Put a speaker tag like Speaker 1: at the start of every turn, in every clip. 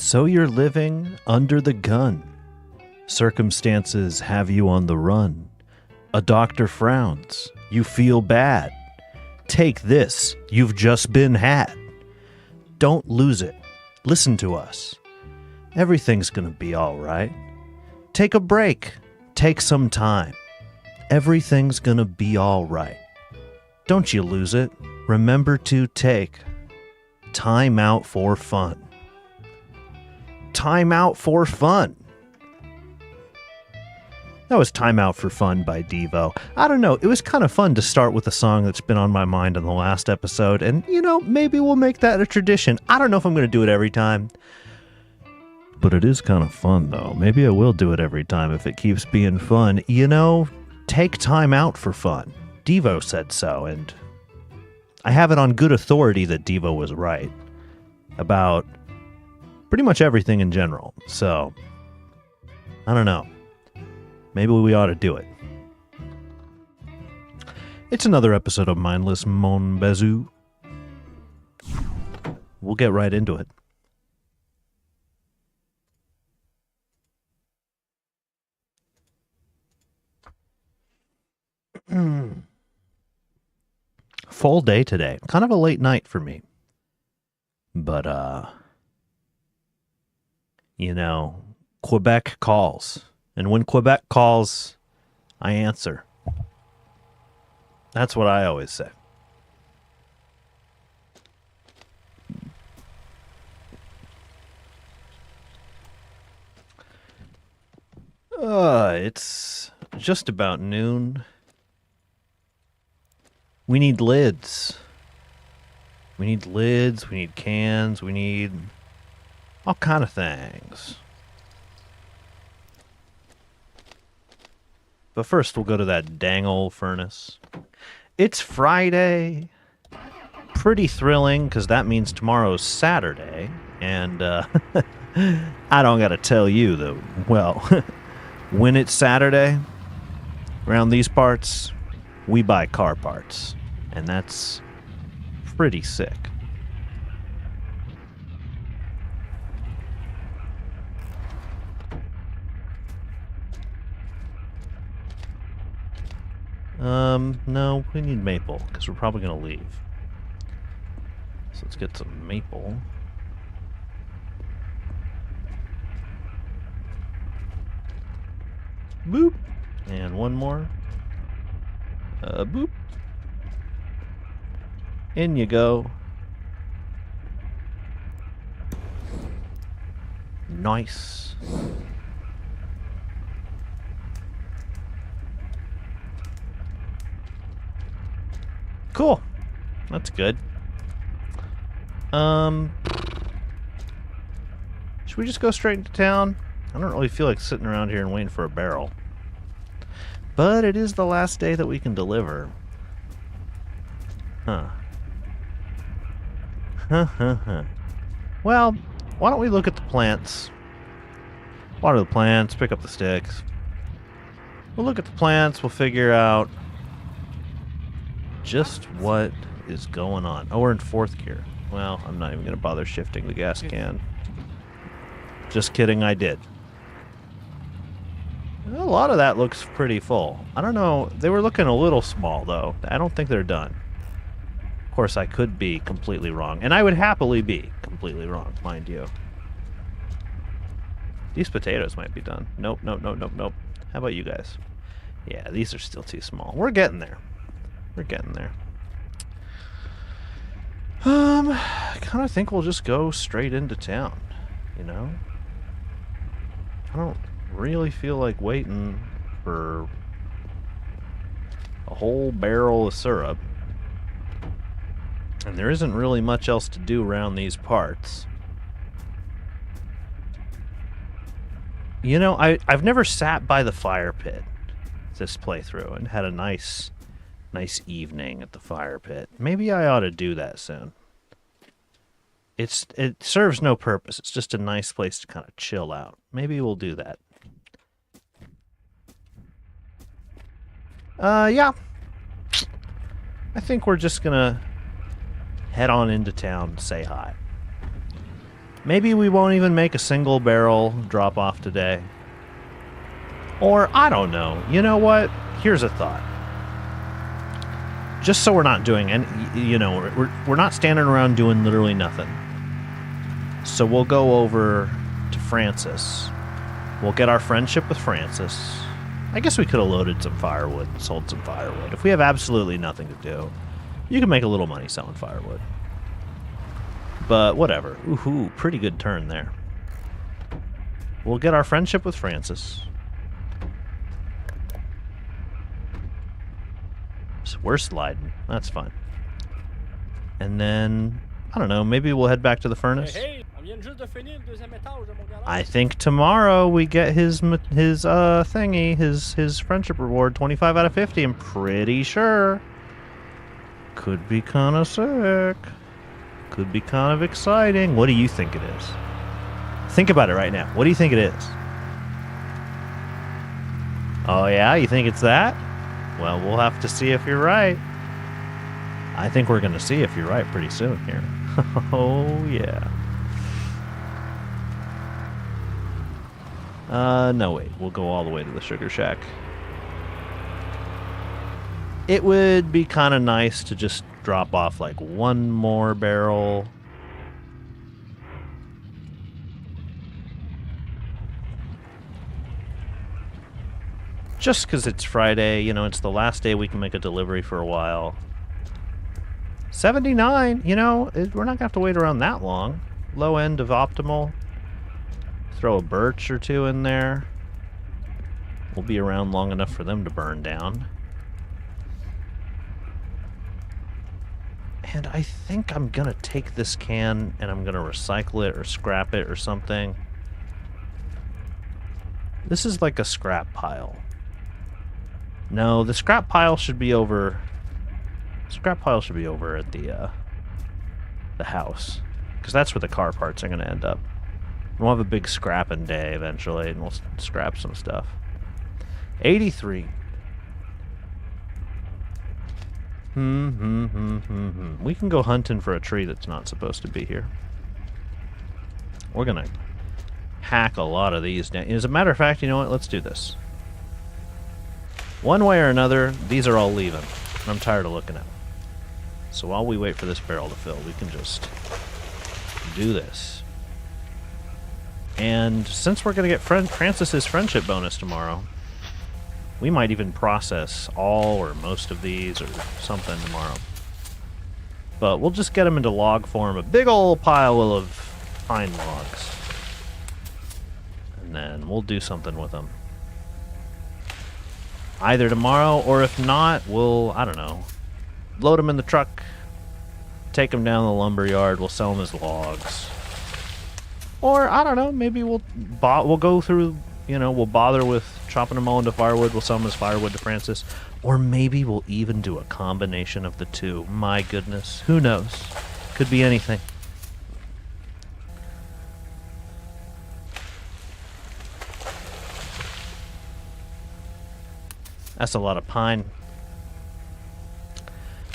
Speaker 1: So you're living under the gun. Circumstances have you on the run. A doctor frowns. You feel bad. Take this. You've just been had. Don't lose it. Listen to us. Everything's gonna be all right. Take a break. Take some time. Everything's gonna be all right. Don't you lose it. Remember to take time out for fun. Time out for fun. That was Time Out for Fun by Devo. I don't know, it was kind of fun to start with a song that's been on my mind in the last episode, and, you know, maybe we'll make that a tradition. I don't know if I'm going to do it every time. But it is kind of fun, though. Maybe I will do it every time if it keeps being fun. You know, take time out for fun. Devo said so, and I have it on good authority that Devo was right about pretty much everything in general. So, I don't know. Maybe we ought to do it. It's another episode of Mindless, mon Bazou. We'll get right into it. Full day today. Kind of a late night for me. But, you know, Quebec calls. And when Quebec calls, I answer. That's what I always say. It's just about noon. We need lids. We need lids, we need cans, we need all kind of things. But first, we'll go to that dang old furnace. It's Friday. Pretty thrilling, because that means tomorrow's Saturday. And I don't got to tell you, though. Well, when it's Saturday, around these parts, we buy car parts. And that's pretty sick. No, we need maple, because we're probably going to leave. So let's get some maple. Boop. And one more. Boop. In you go. Nice. Cool. That's good. Should we just go straight into town? I don't really feel like sitting around here and waiting for a barrel. But it is the last day that we can deliver. Huh. Well, why don't we look at the plants? Water the plants, pick up the sticks. We'll look at the plants, we'll figure out just what is going on. Oh, we're in fourth gear. Well, I'm not even going to bother shifting the gas can. Just kidding, I did. A lot of that looks pretty full. I don't know. They were looking a little small, though. I don't think they're done. Of course, I could be completely wrong. And I would happily be completely wrong, mind you. These potatoes might be done. Nope, nope, nope, nope, nope. How about you guys? Yeah, these are still too small. We're getting there. We're getting there. I kind of think we'll just go straight into town, you know? I don't really feel like waiting for a whole barrel of syrup. And there isn't really much else to do around these parts. You know, I've never sat by the fire pit this playthrough and had a nice evening at the fire pit. Maybe I ought to do that soon. It serves no purpose. It's just a nice place to kind of chill out. Maybe we'll do that. Yeah. I think we're just gonna head on into town and say hi. Maybe we won't even make a single barrel drop off today. Or, I don't know. You know what? Here's a thought. Just so we're not doing any, you know, we're not standing around doing literally nothing. So we'll go over to Francis. We'll get our friendship with Francis. I guess we could have loaded some firewood and sold some firewood. If we have absolutely nothing to do, you can make a little money selling firewood. But whatever. Ooh, pretty good turn there. We'll get our friendship with Francis. So we're sliding. That's fine. And then, I don't know, maybe we'll head back to the furnace. I think tomorrow we get his thingy, his friendship reward, 25 out of 50. I'm pretty sure. Could be kind of sick. Could be kind of exciting. What do you think it is? Think about it right now. What do you think it is? Oh yeah, you think it's that? Well, we'll have to see if you're right. I think we're going to see if you're right pretty soon here. Oh yeah. No wait, we'll go all the way to the sugar shack. It would be kind of nice to just drop off like one more barrel. Just because it's Friday, you know, it's the last day we can make a delivery for a while. 79, you know, we're not going to have to wait around that long. Low end of optimal. Throw a birch or two in there. We'll be around long enough for them to burn down. And I think I'm going to take this can and I'm going to recycle it or scrap it or something. This is like a scrap pile. No, the scrap pile should be over. Scrap pile should be over at the house, because that's where the car parts are going to end up. We'll have a big scrapping day eventually, and we'll scrap some stuff. 83. We can go hunting for a tree that's not supposed to be here. We're gonna hack a lot of these down. As a matter of fact, you know what? Let's do this. One way or another, these are all leaving. I'm tired of looking at them. So while we wait for this barrel to fill, we can just do this. And since we're going to get Francis's friendship bonus tomorrow, we might even process all or most of these or something tomorrow. But we'll just get them into log form, a big old pile of pine logs. And then we'll do something with them. Either tomorrow, or if not, we'll, I don't know, load them in the truck, take them down to the lumber yard, we'll sell them as logs. Or, I don't know, maybe we'll go through, you know, we'll bother with chopping them all into firewood, we'll sell them as firewood to Francis. Or maybe we'll even do a combination of the two. My goodness, who knows? Could be anything. That's a lot of pine.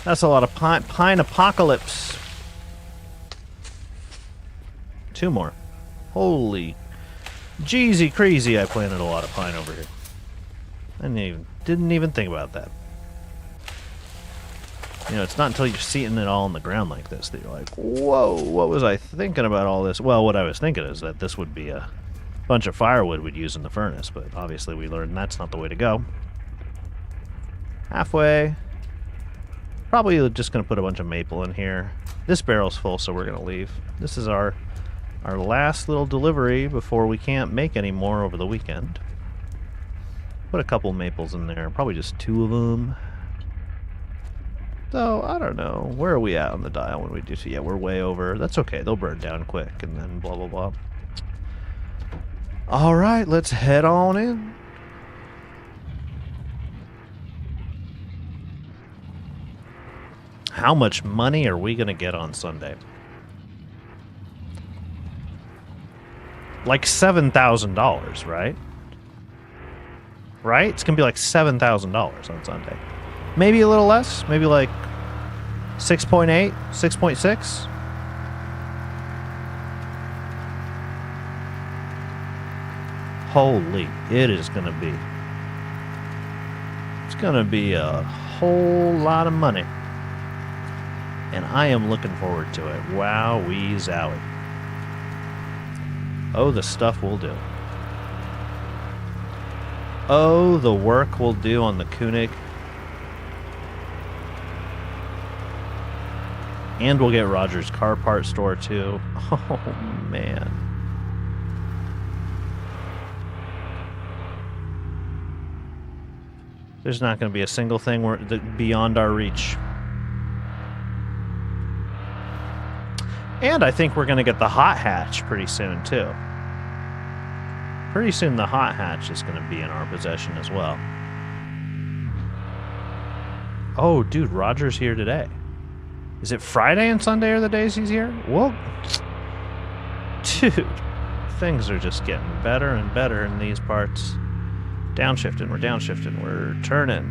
Speaker 1: That's a lot of pine. Pine apocalypse. 2 more. Holy jeezy crazy, I planted a lot of pine over here. I didn't even think about that. You know, it's not until you're seeing it all on the ground like this that you're like, whoa, what was I thinking about all this? Well, what I was thinking is that this would be a bunch of firewood we'd use in the furnace, but obviously we learned that's not the way to go. Halfway. Probably just going to put a bunch of maple in here. This barrel's full, so we're going to leave. This is our last little delivery before we can't make any more over the weekend. Put a couple maples in there, probably just 2 of them. So, I don't know. Where are we at on the dial when we do so? Yeah, we're way over. That's okay. They'll burn down quick, and then blah, blah, blah. All right, let's head on in. How much money are we going to get on Sunday? Like $7,000, right? Right? It's going to be like $7,000 on Sunday. Maybe a little less. Maybe like 6.8, 6.6. Holy, it is going to be. It's going to be a whole lot of money. And I am looking forward to it. Wowee zowie. Oh, the stuff we'll do. Oh, the work we'll do on the Koenig. And we'll get Roger's car part store, too. Oh, man. There's not going to be a single thing beyond our reach. And I think we're going to get the hot hatch pretty soon, too. Pretty soon the hot hatch is going to be in our possession as well. Oh, dude, Roger's here today. Is it Friday and Sunday are the days he's here? Well, dude, things are just getting better and better in these parts. Downshifting, we're downshifting, we're turning.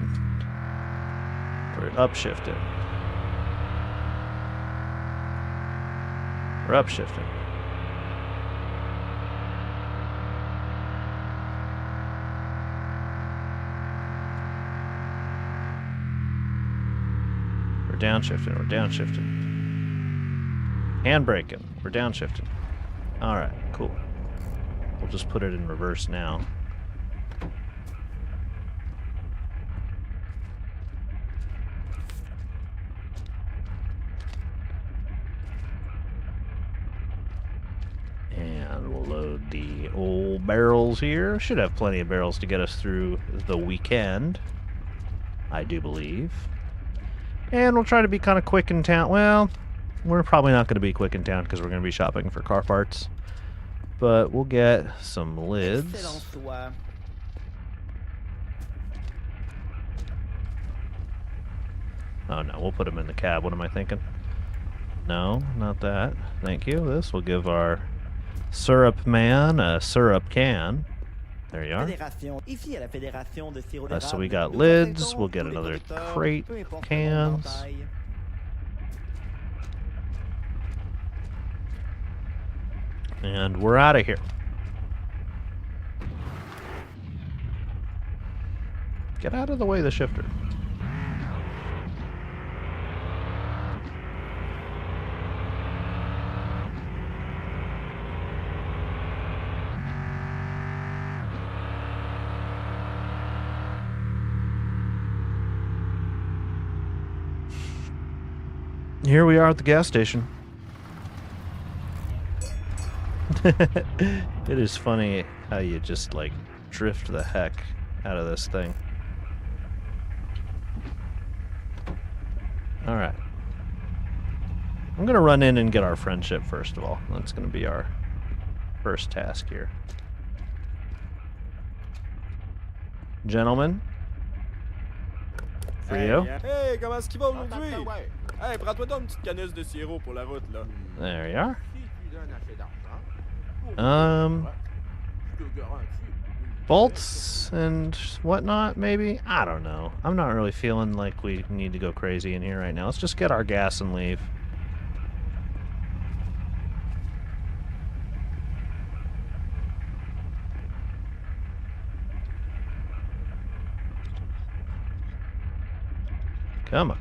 Speaker 1: We're upshifting. We're upshifting. We're downshifting, we're downshifting. Handbraking, we're downshifting. Alright, cool. We'll just put it in reverse now. And we'll load the old barrels here. Should have plenty of barrels to get us through the weekend, I do believe. And we'll try to be kind of quick in town. Well, we're probably not going to be quick in town because we're going to be shopping for car parts. But we'll get some lids. Oh no, we'll put them in the cab. What am I thinking? No, not that. Thank you. This will give our syrup man a syrup can. There you are. So we got lids. We'll get another crate of cans. And we're out of here. Get out of the way of the shifter. Here we are at the gas station. It is funny how you just like drift the heck out of this thing. Alright. I'm gonna run in and get our friendship first of all. That's gonna be our first task here. Gentlemen. For you.
Speaker 2: Hey, comment est-ce qu'il va aujourd'hui? Hey, prends-toi donc une petite canisse de sirop pour la route, là.
Speaker 1: There you are. Bolts and whatnot, maybe? I don't know. I'm not really feeling like we need to go crazy in here right now. Let's just get our gas and leave. Come on.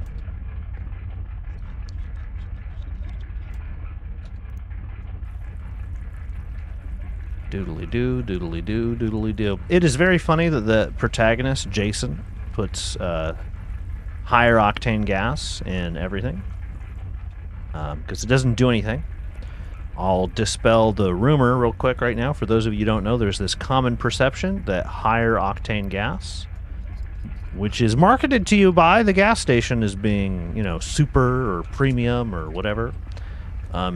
Speaker 1: Doodly-doo, doodly-doo, doodly-doo. It is very funny that the protagonist, Jason, puts higher octane gas in everything. Because it doesn't do anything. I'll dispel the rumor real quick right now. For those of you who don't know, there's this common perception that higher octane gas, which is marketed to you by the gas station as being, you know, super or premium or whatever,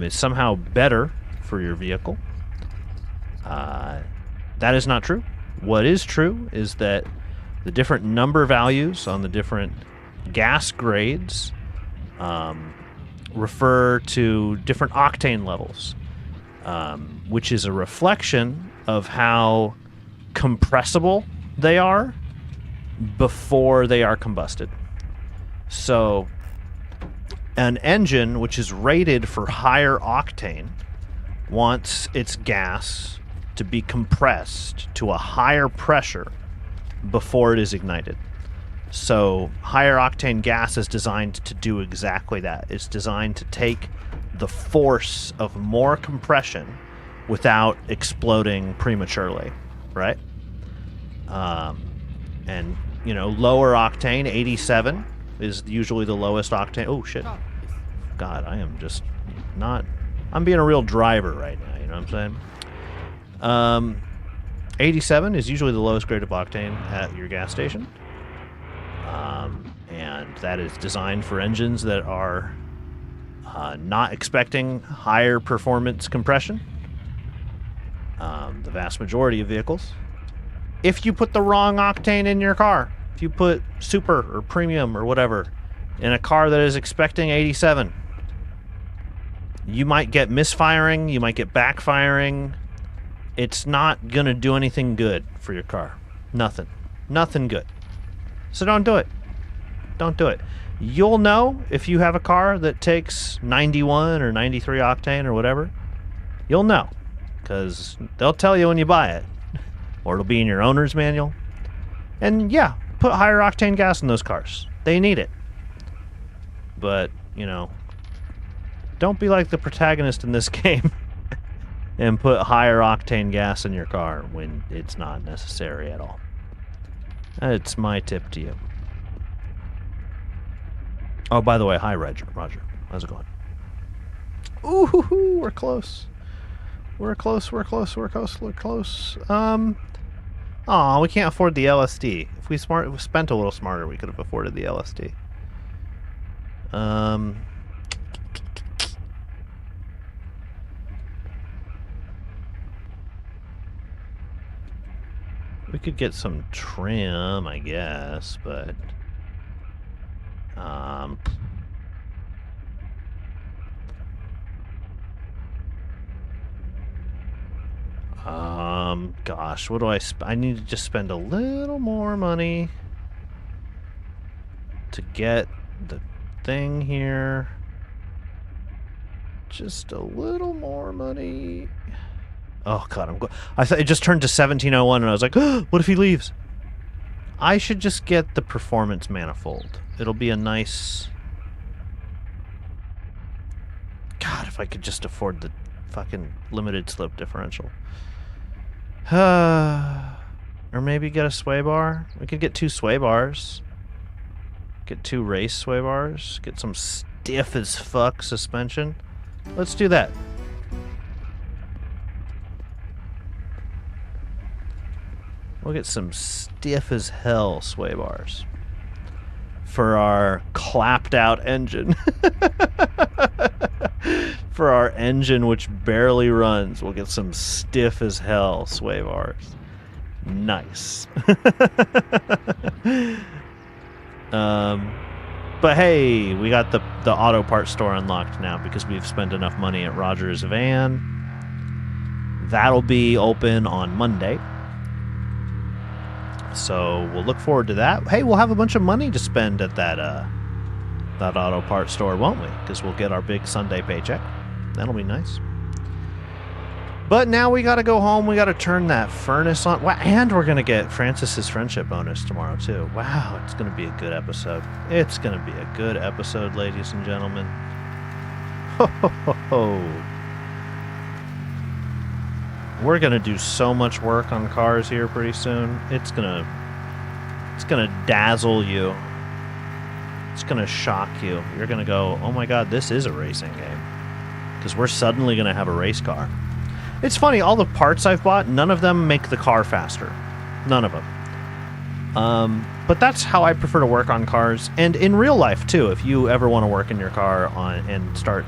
Speaker 1: is somehow better for your vehicle. That is not true. What is true is that the different number values on the different gas grades refer to different octane levels, which is a reflection of how compressible they are before they are combusted. So an engine which is rated for higher octane wants its gas to be compressed to a higher pressure before it is ignited. So higher octane gas is designed to do exactly that. It's designed to take the force of more compression without exploding prematurely, right? And, you know, lower octane, 87, is usually the lowest octane. Oh, shit. God, I am just not... I'm being a real driver right now, you know what I'm saying? 87 is usually the lowest grade of octane at your gas station. And that is designed for engines that are not expecting higher performance compression. The vast majority of vehicles. If you put the wrong octane in your car, if you put super or premium or whatever in a car that is expecting 87, you might get misfiring, you might get backfiring. It's not going to do anything good for your car. Nothing. Nothing good. So don't do it. Don't do it. You'll know if you have a car that takes 91 or 93 octane or whatever. You'll know. Because they'll tell you when you buy it. Or it'll be in your owner's manual. And yeah, put higher octane gas in those cars. They need it. But, you know, don't be like the protagonist in this game and put higher octane gas in your car when it's not necessary at all. That's my tip to you. Oh, by the way, hi, Roger. How's it going? Ooh, we're close. We're close. Aw, we can't afford the LSD. If we spent a little smarter, we could have afforded the LSD. We could get some trim, I guess, but... gosh, what do I need to just spend a little more money to get the thing here. Just a little more money. Oh god, I thought it just turned to 1701 and I was like, oh, what if he leaves? I should just get the performance manifold. It'll be a nice... God, if I could just afford the fucking limited slip differential. Or maybe get a sway bar. We could get 2 sway bars. Get 2 race sway bars. Get some stiff as fuck suspension. Let's do that. We'll get some stiff as hell sway bars for our clapped out engine. For our engine which barely runs, we'll get some stiff as hell sway bars. Nice. But hey, we got the auto parts store unlocked now because we've spent enough money at Roger's van. That'll be open on Monday. So we'll look forward to that. Hey, we'll have a bunch of money to spend at that auto parts store, won't we? Because we'll get our big Sunday paycheck. That'll be nice. But now we got to go home. We got to turn that furnace on. Wow, and we're going to get Francis's friendship bonus tomorrow, too. Wow, it's going to be a good episode. It's going to be a good episode, ladies and gentlemen. Ho, ho, ho, ho. We're going to do so much work on cars here pretty soon. It's going to dazzle you. It's going to shock you. You're going to go, oh my god, this is a racing game. Because we're suddenly going to have a race car. It's funny, all the parts I've bought, none of them make the car faster. None of them. But that's how I prefer to work on cars. And in real life, too, if you ever want to work in your car and start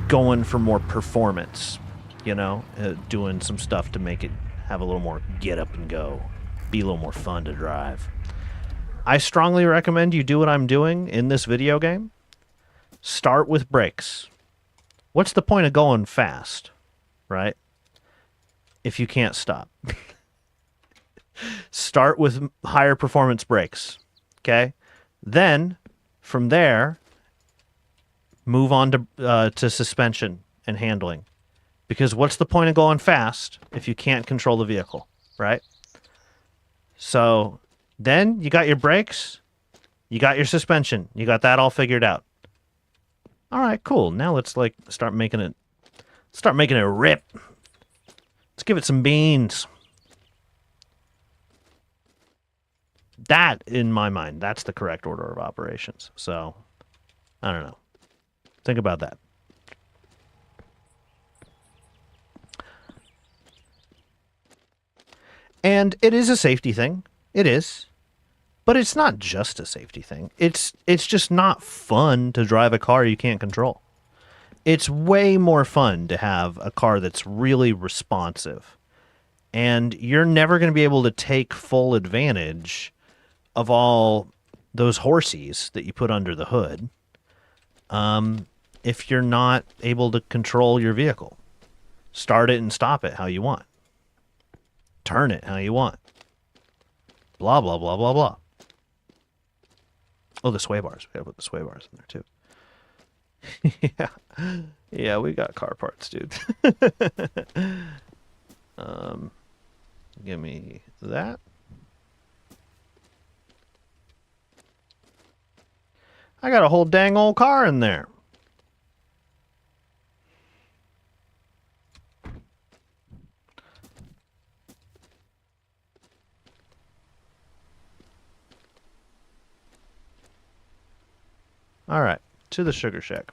Speaker 1: going for more performance, you know, doing some stuff to make it have a little more get up and go, be a little more fun to drive. I strongly recommend you do what I'm doing in this video game. Start with brakes. What's the point of going fast, right? If you can't stop. Start with higher performance brakes, okay? Then, from there, move on to suspension and handling. Because what's the point of going fast if you can't control the vehicle, right? So then you got your brakes, you got your suspension, you got that all figured out. All right, cool. Now let's like start making it rip. Let's give it some beans. That, in my mind, that's the correct order of operations. So, I don't know. Think about that. And it is a safety thing. It is. But it's not just a safety thing. It's just not fun to drive a car you can't control. It's way more fun to have a car that's really responsive. And you're never going to be able to take full advantage of all those horsies that you put under the hood if you're not able to control your vehicle. Start it and stop it how you want. Turn it how you want. Blah, blah, blah, blah, blah. Oh, the sway bars. We gotta put the sway bars in there, too. Yeah. Yeah, we got car parts, dude. Give me that. I got a whole dang old car in there. All right, to the Sugar Shack.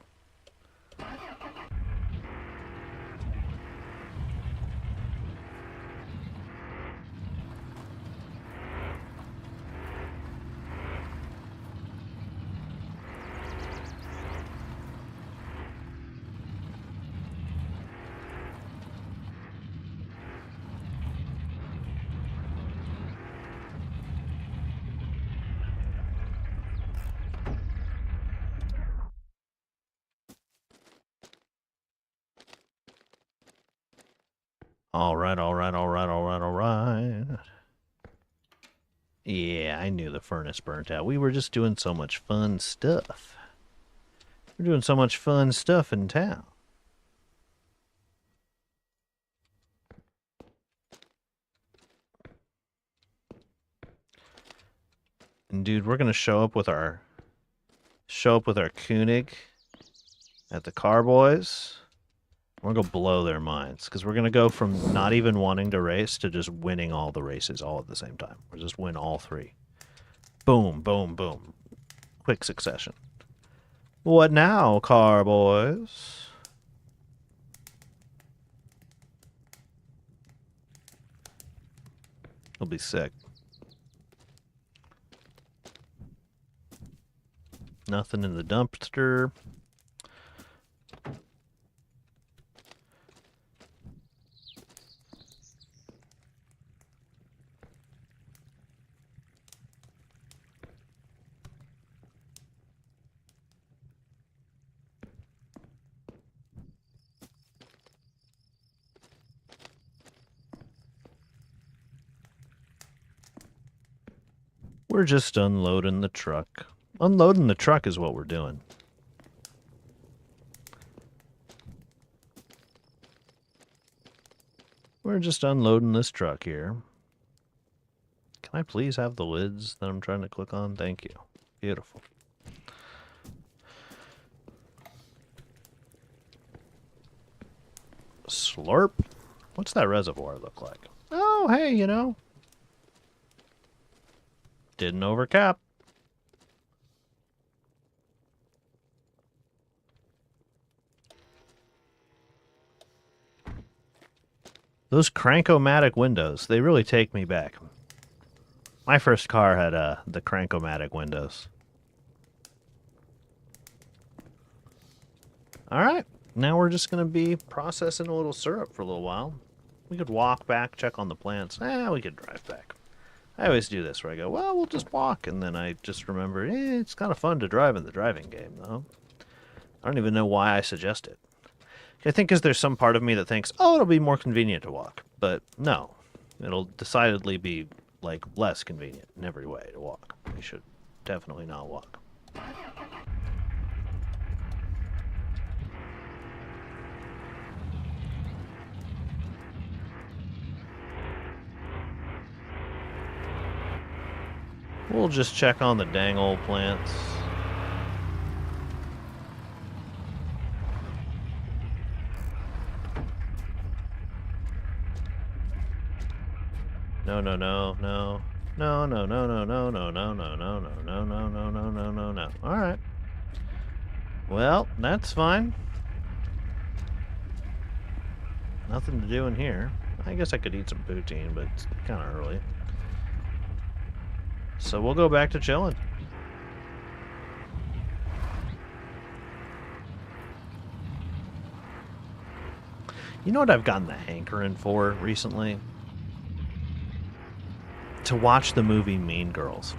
Speaker 1: All right, all right, all right, all right, all right. Yeah, I knew the furnace burnt out. We were just doing so much fun stuff. We're doing so much fun stuff in town. And dude, we're gonna show up with our Koenig at the Carboys. We're gonna blow their minds because we're gonna go from not even wanting to race to just winning all the races all at the same time. We'll just win all three. Boom, boom, boom. Quick succession. What now, Carboys? It'll be sick. Nothing in the dumpster. We're just unloading the truck. Unloading the truck is what we're doing. We're just unloading this truck here. Can I please have the lids that I'm trying to click on? Thank you. Beautiful. Slurp? What's that reservoir look like? Oh, hey, you know. Didn't overcap. Those Crank-O-Matic windows, they really take me back. My first car had the Crank-O-Matic windows. Alright, now we're just going to be processing a little syrup for a little while. We could walk back, check on the plants. We could drive back. I always do this where I go, well, we'll just walk, and then I just remember, it's kind of fun to drive in the driving game, though. I don't even know why I suggest it. I think because there's some part of me that thinks, oh, it'll be more convenient to walk. But no, it'll decidedly be, like, less convenient in every way to walk. You should definitely not walk. We'll just check on the dang old plants. No, no, no, no. No, no, no, no, no, no, no, no, no, no, no, no, no, no, no, no, no. Alright. Well, that's fine. Nothing to do in here. I guess I could eat some poutine, but it's kind of early. So we'll go back to chilling. You know what I've gotten the hankering for recently? To watch the movie Mean Girls.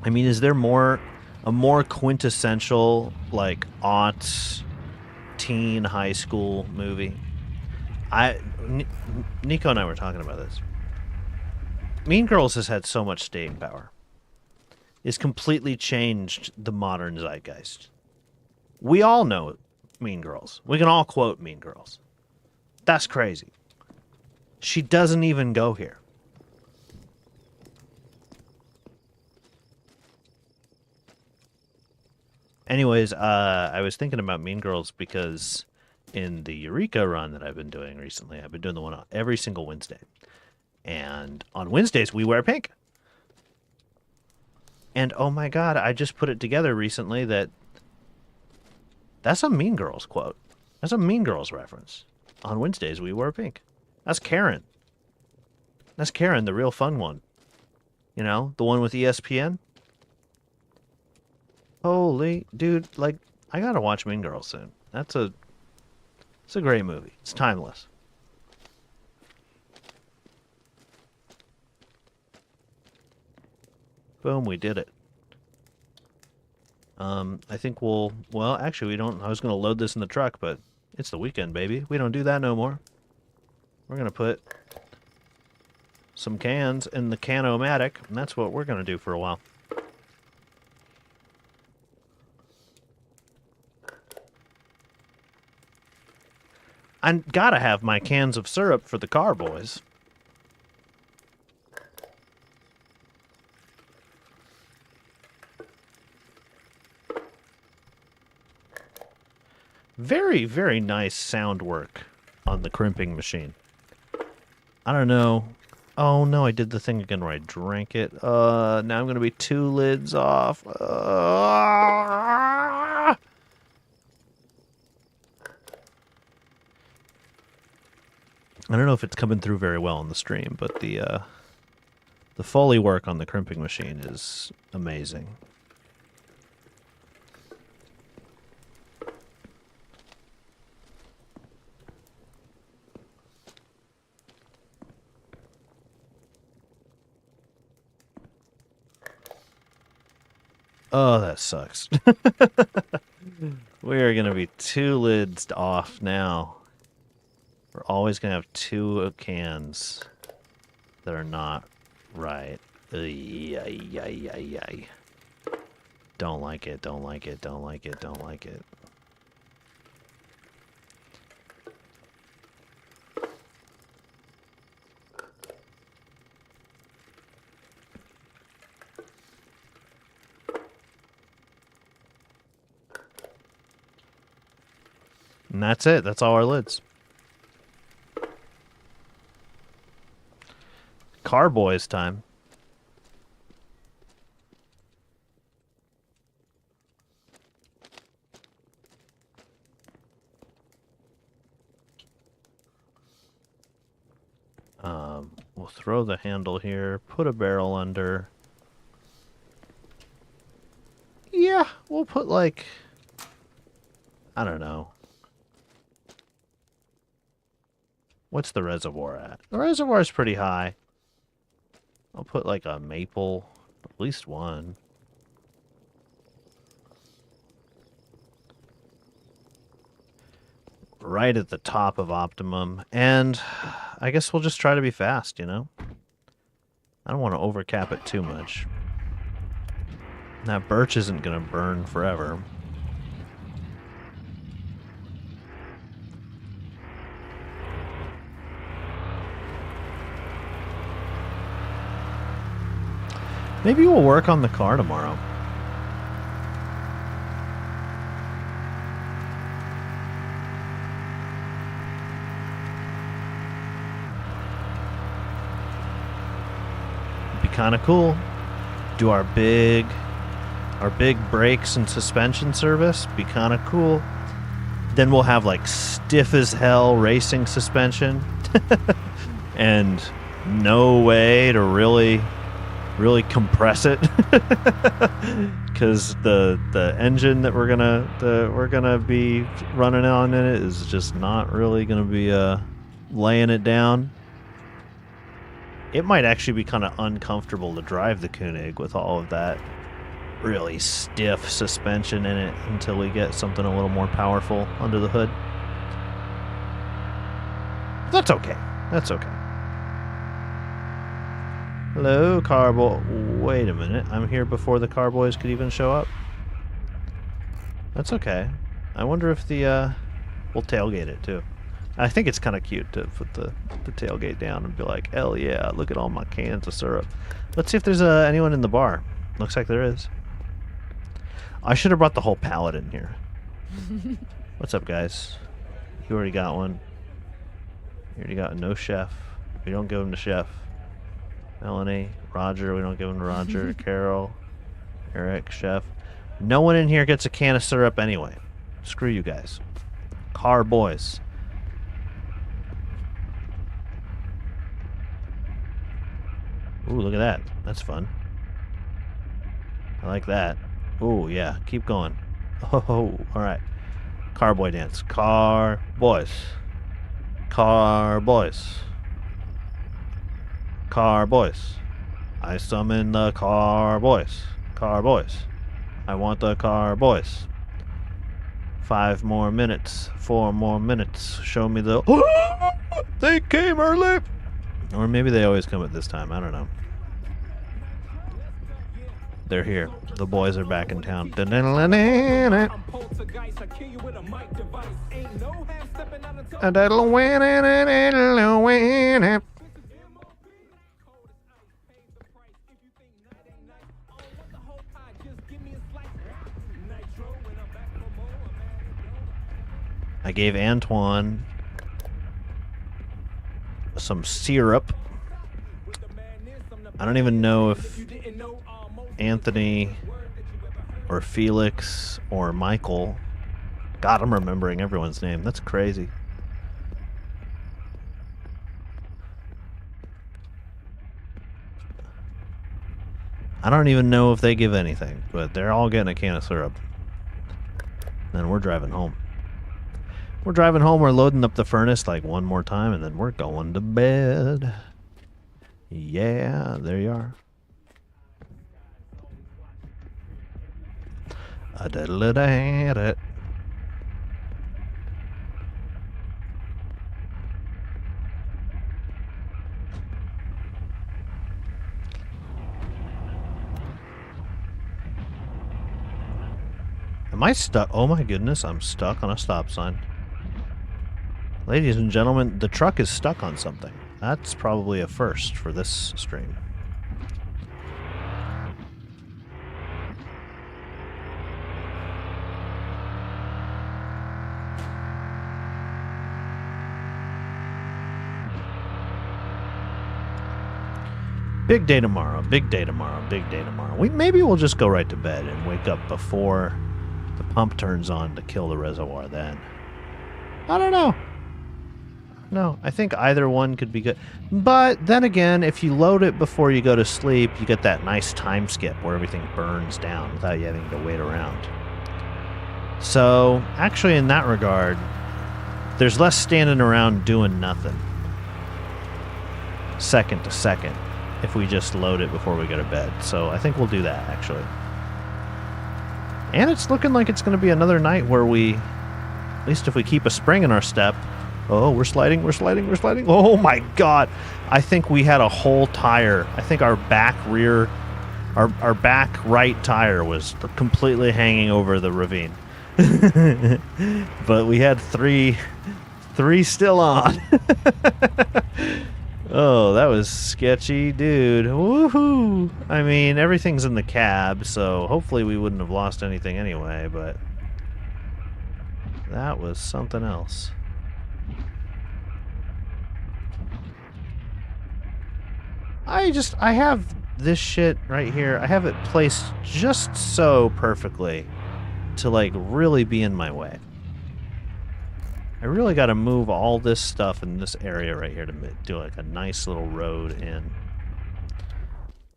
Speaker 1: I mean, is there a more quintessential, like, aughts, teen, high school movie? Nico and I were talking about this. Mean Girls has had so much staying power. It's completely changed the modern zeitgeist. We all know Mean Girls. We can all quote Mean Girls. That's crazy. She doesn't even go here. Anyways, I was thinking about Mean Girls because in the Eureka run that I've been doing recently, I've been doing the one on every single Wednesday. And on Wednesdays, we wear pink. And oh my god, I just put it together recently that's a Mean Girls quote. That's a Mean Girls reference. On Wednesdays, we wear pink. That's Karen. That's Karen, the real fun one. You know, the one with ESPN. Holy dude, like, I gotta watch Mean Girls soon. It's a great movie. It's timeless. Boom, we did it. I think well, actually we don't, I was gonna load this in the truck, but it's the weekend, baby. We don't do that no more. We're gonna put some cans in the can-o-matic, and that's what we're gonna do for a while. I gotta have my cans of syrup for the car, boys. Very, very nice sound work on the crimping machine. I don't know. Oh no, I did the thing again where I drank it. Now I'm gonna be 2 lids off. I don't know if it's coming through very well on the stream, but the Foley work on the crimping machine is amazing. Oh, that sucks. We are going to be 2 lids off now. We're always going to have 2 cans that are not right. Ay. Don't like it, don't like it, don't like it, don't like it. And that's it. That's all our lids. Carboys time. We'll throw the handle here, put a barrel under. Yeah, we'll put like, I don't know. What's the reservoir at? The reservoir's pretty high. I'll put like a maple, at least one. Right at the top of optimum. And I guess we'll just try to be fast, you know? I don't want to overcap it too much. That birch isn't going to burn forever. Maybe we'll work on the car tomorrow. Be kind of cool. Do our big brakes and suspension service. Be kind of cool. Then we'll have like stiff as hell racing suspension and no way to really compress it because the engine that we're gonna be running on in it is just not really gonna be laying it down. It might actually be kind of uncomfortable to drive the Koenig with all of that really stiff suspension in it until we get something a little more powerful under the hood. That's okay. That's okay. Hello, carboy. Wait a minute. I'm here before the carboys could even show up. That's okay. I wonder if the we'll tailgate it too. I think it's kind of cute to put the tailgate down and be like, hell yeah, look at all my cans of syrup. Let's see if there's anyone in the bar. Looks like there is. I should have brought the whole pallet in here. What's up, guys? You already got one. You already got no chef. We don't give him to chef. Melanie, Roger, we don't give him to Roger. Carol, Eric, chef. No one in here gets a can of syrup anyway. Screw you guys. Car boys. Ooh, look at that. That's fun. I like that. Ooh, yeah. Keep going. Oh, alright. Carboy dance. Car boys. Car boys. Car boys. I summon the car boys. Car boys. I want the car boys. 5 more minutes. 4 more minutes. Show me the... Oh, they came early! Or maybe they always come at this time. I don't know. They're here. The boys are back in town. I gave Antoine some syrup. I don't even know if Anthony or Felix or Michael. God, I'm remembering everyone's name. That's crazy. I don't even know if they give anything, but they're all getting a can of syrup. Then we're driving home. We're driving home, we're loading up the furnace like one more time, and then we're going to bed. Yeah, there you are. A-da-da-da-da. Am I stuck? Oh my goodness, I'm stuck on a stop sign. Ladies and gentlemen, the truck is stuck on something. That's probably a first for this stream. Big day tomorrow, big day tomorrow, big day tomorrow. Maybe we'll just go right to bed and wake up before the pump turns on to kill the reservoir then. I don't know. No, I think either one could be good. But then again, if you load it before you go to sleep, you get that nice time skip where everything burns down without you having to wait around. So, actually in that regard, there's less standing around doing nothing. Second to second, if we just load it before we go to bed. So I think we'll do that, actually. And it's looking like it's going to be another night where we, at least if we keep a spring in our step. Oh, we're sliding, we're sliding, we're sliding. Oh my God. I think we had a whole tire. I think our back rear, our back right tire was completely hanging over the ravine. But we had three still on. Oh, that was sketchy, dude. Woohoo! I mean, everything's in the cab, so hopefully we wouldn't have lost anything anyway, but that was something else. I have this shit right here. I have it placed just so perfectly to, like, really be in my way. I really got to move all this stuff in this area right here to do, like, a nice little road in.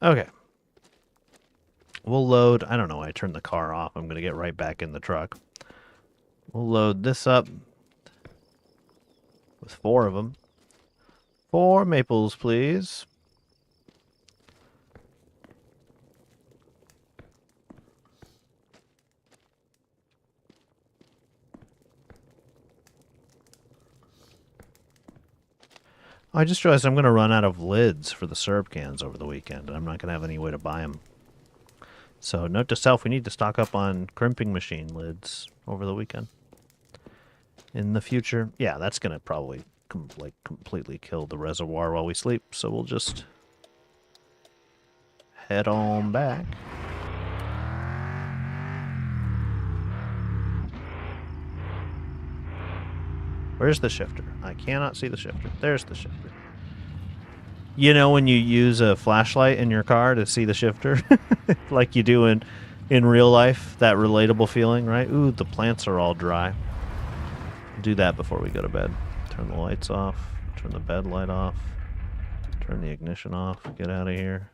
Speaker 1: Okay. We'll load... I don't know why I turned the car off. I'm going to get right back in the truck. We'll load this up with 4 of them. 4 maples, please. I just realized I'm going to run out of lids for the syrup cans over the weekend, and I'm not going to have any way to buy them. So, note to self, we need to stock up on crimping machine lids over the weekend. In the future, yeah, that's going to probably completely kill the reservoir while we sleep, so we'll just head on back. Where's the shifter? I cannot see the shifter. There's the shifter. You know when you use a flashlight in your car to see the shifter? Like you do in real life? That relatable feeling, right? Ooh, the plants are all dry. Do that before we go to bed. Turn the lights off. Turn the bed light off. Turn the ignition off. Get out of here.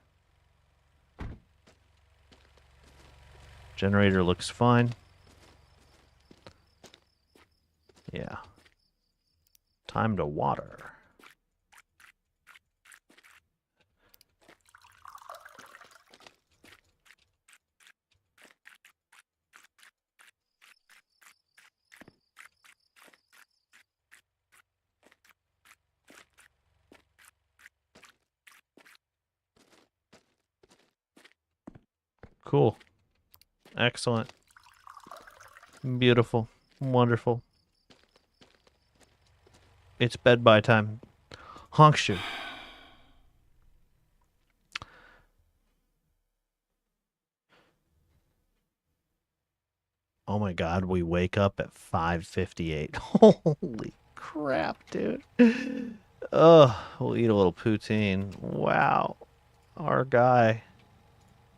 Speaker 1: Generator looks fine. Yeah. Time to water. Cool. Excellent. Beautiful. Wonderful. It's bed by time. Honk shoe. Oh my god, we wake up at 5:58. Holy crap, dude. Ugh, we'll eat a little poutine. Wow. Our guy.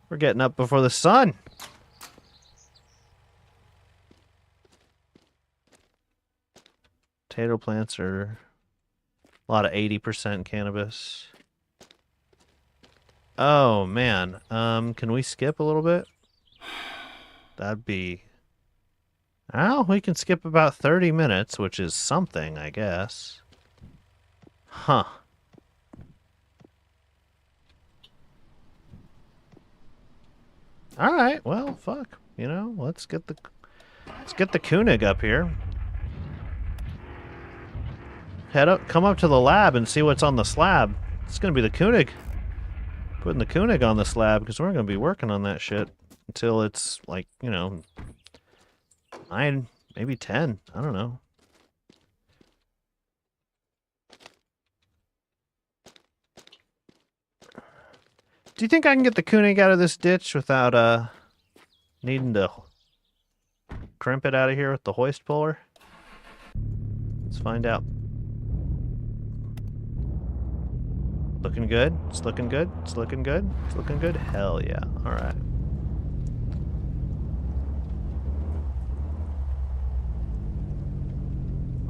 Speaker 1: We're getting up before the sun. Potato plants are a lot of 80% cannabis. Oh, man. Can we skip a little bit? That'd be... Oh, we can skip about 30 minutes, which is something, I guess. Huh. Alright, well, fuck. You know, let's get the Koenig up here. Come up to the lab and see what's on the slab. It's gonna be the Koenig. Putting the Koenig on the slab, because we're gonna be working on that shit until it's, like, you know, 9, maybe 10. I don't know. Do you think I can get the Koenig out of this ditch without, needing to crimp it out of here with the hoist puller? Let's find out. Looking good? It's looking good? It's looking good? It's looking good? Hell yeah. Alright.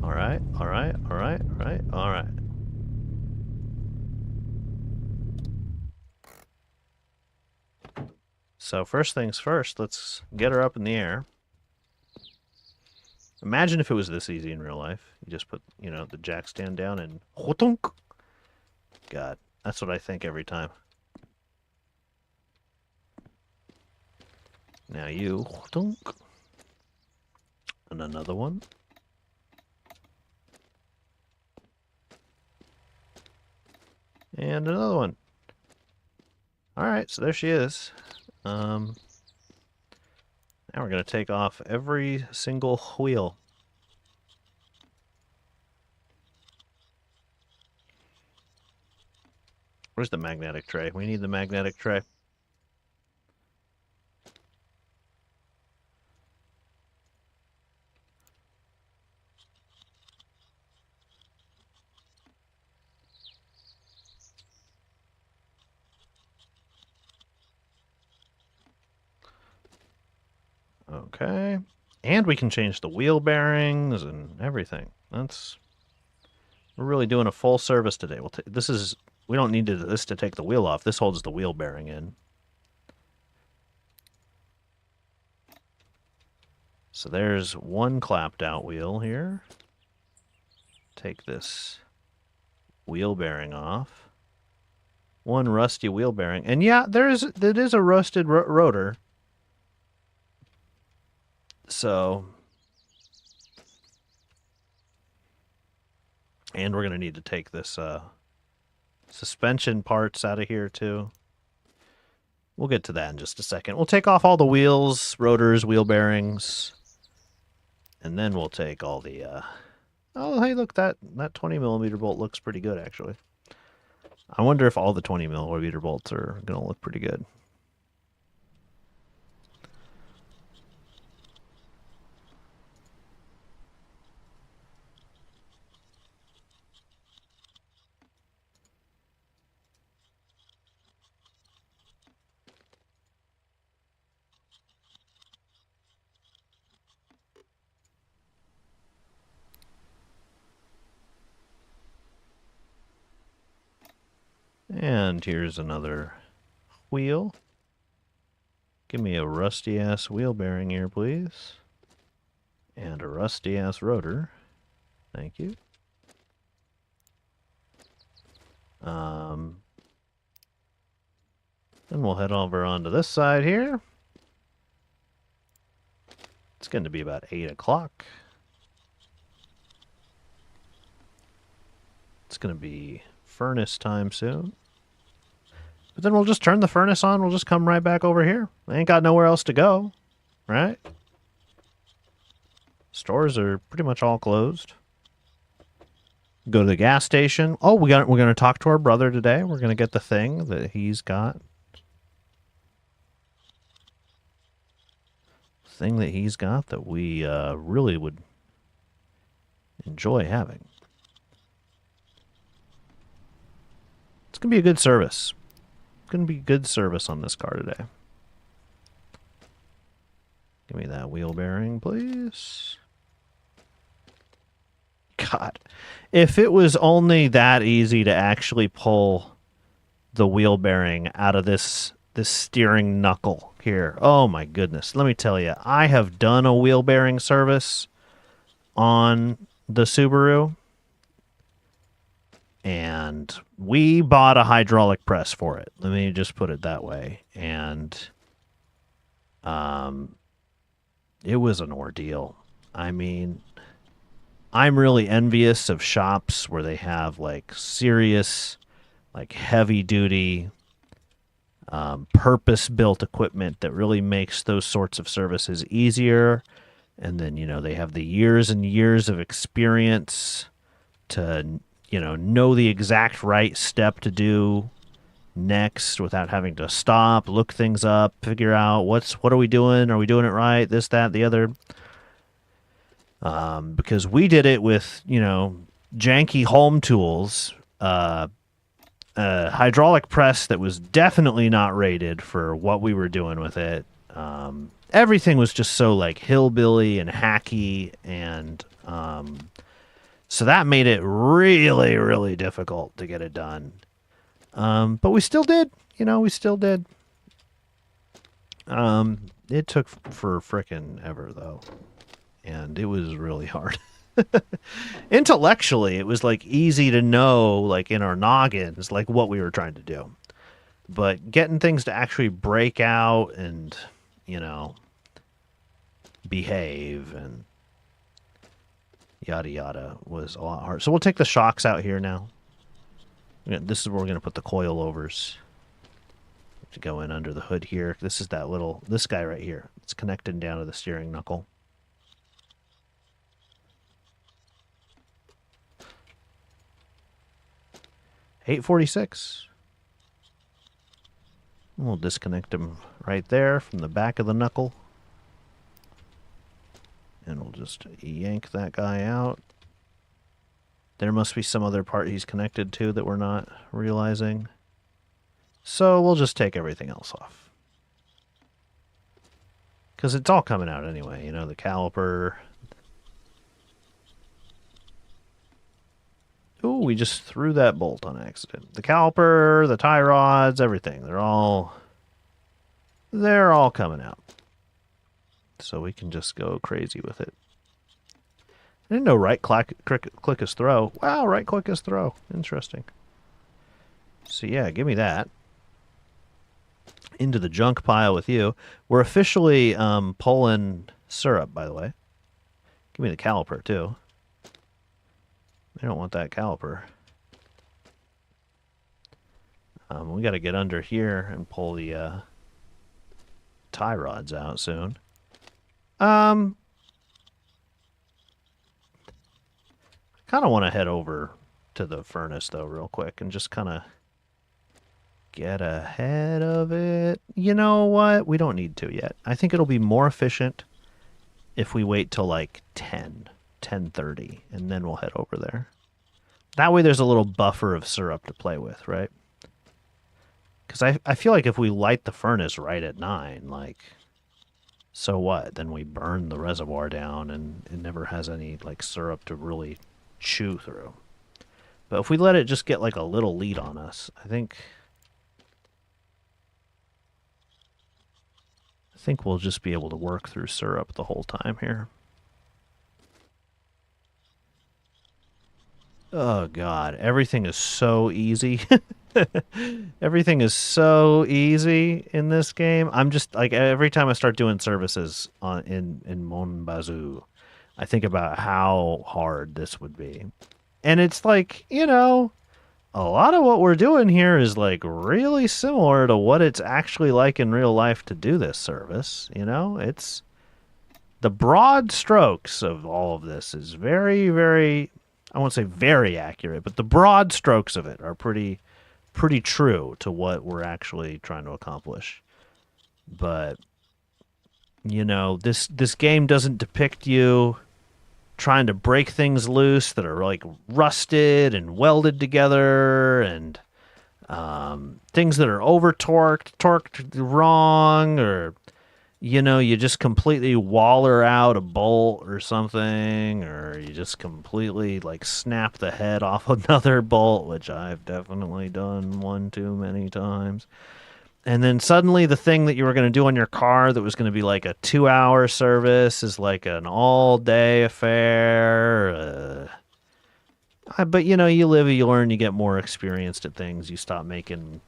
Speaker 1: Alright, alright, alright, alright, alright. So first things first, let's get her up in the air. Imagine if it was this easy in real life. You just put, you know, the jack stand down and... God, that's what I think every time. Now you... And another one. And another one. Alright, so there she is. Now we're going to take off every single wheel. Where's the magnetic tray? We need the magnetic tray. Okay. And we can change the wheel bearings and everything. We're really doing a full service today. We don't need this to take the wheel off. This holds the wheel bearing in. So there's one clapped out wheel here. Take this wheel bearing off. One rusty wheel bearing. And yeah, there is a rusted rotor. So, and we're going to need to take this suspension parts out of here too. We'll get to that in just a second. We'll take off all the wheels, rotors, wheel bearings, and then we'll take all the oh, hey, look, that 20 millimeter bolt looks pretty good, actually. I wonder if all the 20 millimeter bolts are going to look pretty good. And here's another wheel. Give me a rusty-ass wheel bearing here, please. And a rusty-ass rotor. Thank you. Then we'll head over onto this side here. It's going to be about 8 o'clock. It's going to be furnace time soon. But then we'll just turn the furnace on. We'll just come right back over here. I ain't got nowhere else to go, right? Stores are pretty much all closed. Go to the gas station. Oh, we're going to talk to our brother today. We're going to get the thing that he's got. Thing that he's got that we really would enjoy having. It's going to be a good service. It's going to be good service on this car today. Give me that wheel bearing, please. God, if it was only that easy to actually pull the wheel bearing out of this steering knuckle here. Oh my goodness. Let me tell you, I have done a wheel bearing service on the Subaru. And we bought a hydraulic press for it. Let me just put it that way. And it was an ordeal. I mean, I'm really envious of shops where they have like serious, like heavy duty, purpose-built equipment that really makes those sorts of services easier. And then, they have the years and years of experience to know the exact right step to do next without having to stop, look things up, figure out what are we doing? Are we doing it right? This, that, the other. Because we did it with, janky home tools, a hydraulic press that was definitely not rated for what we were doing with it. Everything was just so like hillbilly and hacky, and so that made it really, really difficult to get it done. But we still did. We still did. It took for frickin' ever, though. And it was really hard. Intellectually, it was, like, easy to know, like, in our noggins, like, what we were trying to do. But getting things to actually break out and, behave and yada yada was a lot hard. So we'll take the shocks out here now. This is where we're going to put the coilovers to go in under the hood here. This is this guy right here. It's connected down to the steering knuckle. $846. We'll disconnect him right there from the back of the knuckle. And we'll just yank that guy out. There must be some other part he's connected to that we're not realizing. So we'll just take everything else off. Because it's all coming out anyway, you know, the caliper. Ooh, we just threw that bolt on accident. The caliper, the tie rods, everything. They're all coming out. So we can just go crazy with it. I didn't know right click is throw. Wow, right click is throw. Interesting. So yeah, give me that. Into the junk pile with you. We're officially pulling syrup, by the way. Give me the caliper, too. I don't want that caliper. We got to get under here and pull the tie rods out soon. I kind of want to head over to the furnace, though, real quick, and just kind of get ahead of it. You know what? We don't need to yet. I think it'll be more efficient if we wait till like 10:30, and then we'll head over there. That way there's a little buffer of syrup to play with, right? Because I feel like if we light the furnace right at 9, like, so what? Then we burn the reservoir down, and it never has any, like, syrup to really chew through. But if we let it just get, like, a little lead on us, I think we'll just be able to work through syrup the whole time here. Oh, God. Everything is so easy. Everything is so easy in this game. I'm just, like, every time I start doing services in Bazou, I think about how hard this would be. And it's like, you know, a lot of what we're doing here is, like, really similar to what it's actually like in real life to do this service. You know, it's the broad strokes of all of this is very, very, I won't say very accurate, but the broad strokes of it are pretty true to what we're actually trying to accomplish. But, you know, this game doesn't depict you trying to break things loose that are like rusted and welded together, and things that are over torqued wrong, or, you know, you just completely waller out a bolt or something, or you just completely like snap the head off another bolt, which I've definitely done one too many times. And then suddenly the thing that you were going to do on your car that was going to be like a 2-hour service is like an all-day affair. But, you know, you live, you learn, you get more experienced at things. You stop making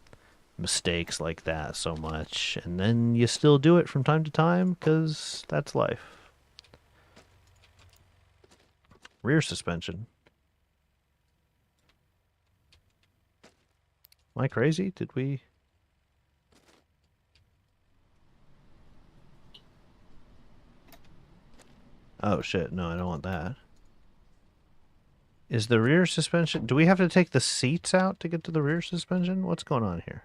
Speaker 1: mistakes like that so much. And then you still do it from time to time because that's life. Rear suspension. Am I crazy? Did we... Oh, shit. No, I don't want that. Is the rear suspension... Do we have to take the seats out to get to the rear suspension? What's going on here?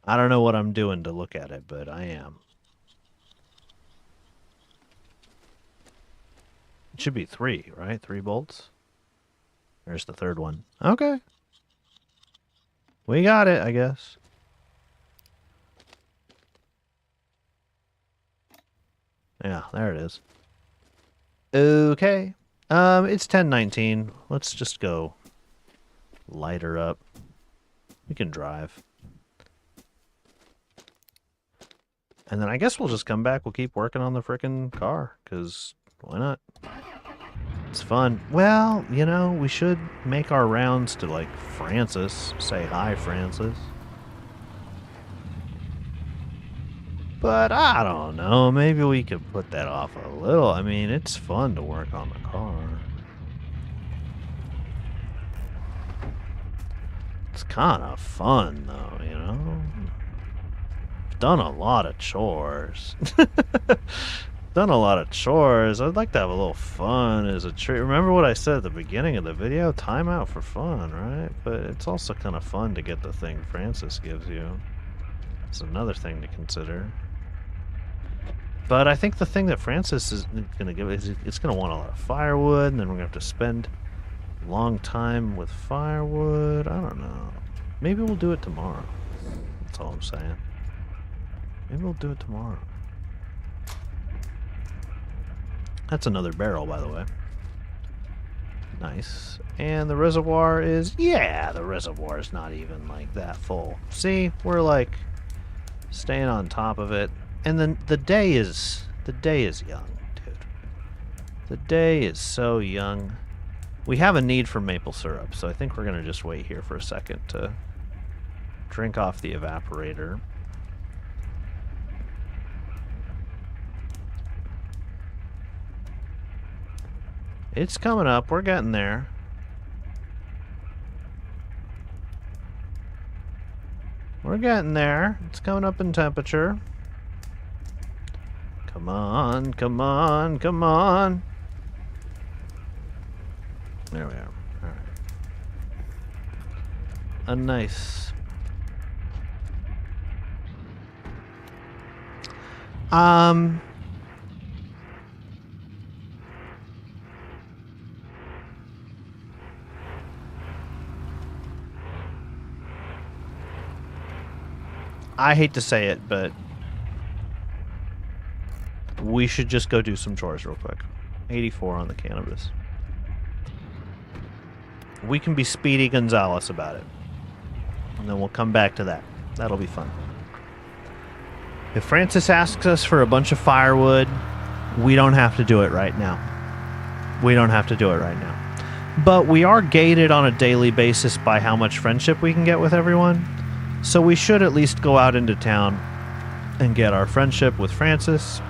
Speaker 1: I don't know what I'm doing to look at it, but I am. It should be 3, right? 3 bolts? There's the third one. Okay. We got it, I guess. Yeah, there it is. Okay. It's 10:19. Let's just go light her up. We can drive. And then I guess we'll just come back. We'll keep working on the frickin' car, because why not? It's fun. Well, you know, we should make our rounds to, like, Francis. Say hi, Francis. But I don't know, maybe we could put that off a little. I mean, it's fun to work on the car. It's kind of fun, though, you know? Done a lot of chores. Done a lot of chores. I'd like to have a little fun as a treat. Remember what I said at the beginning of the video? Time out for fun, right? But it's also kind of fun to get the thing Francis gives you. It's another thing to consider. But I think the thing that Francis is going to give is it's going to want a lot of firewood, and then we're going to have to spend a long time with firewood. I don't know. Maybe we'll do it tomorrow. That's all I'm saying. Maybe we'll do it tomorrow. That's another barrel, by the way. Nice. And the reservoir is... Yeah, the reservoir is not even, like, that full. See? We're, like, staying on top of it. And then the day is young, dude. The day is so young. We have a need for maple syrup, so I think we're going to just wait here for a second to drink off the evaporator. It's coming up. We're getting there. We're getting there. It's coming up in temperature. Come on, come on, come on. There we are. All right. A nice... I hate to say it, but we should just go do some chores real quick. 84 on the cannabis. We can be Speedy Gonzales about it. And then we'll come back to that. That'll be fun. If Francis asks us for a bunch of firewood, we don't have to do it right now. We don't have to do it right now. But we are gated on a daily basis by how much friendship we can get with everyone. So we should at least go out into town and get our friendship with Francis.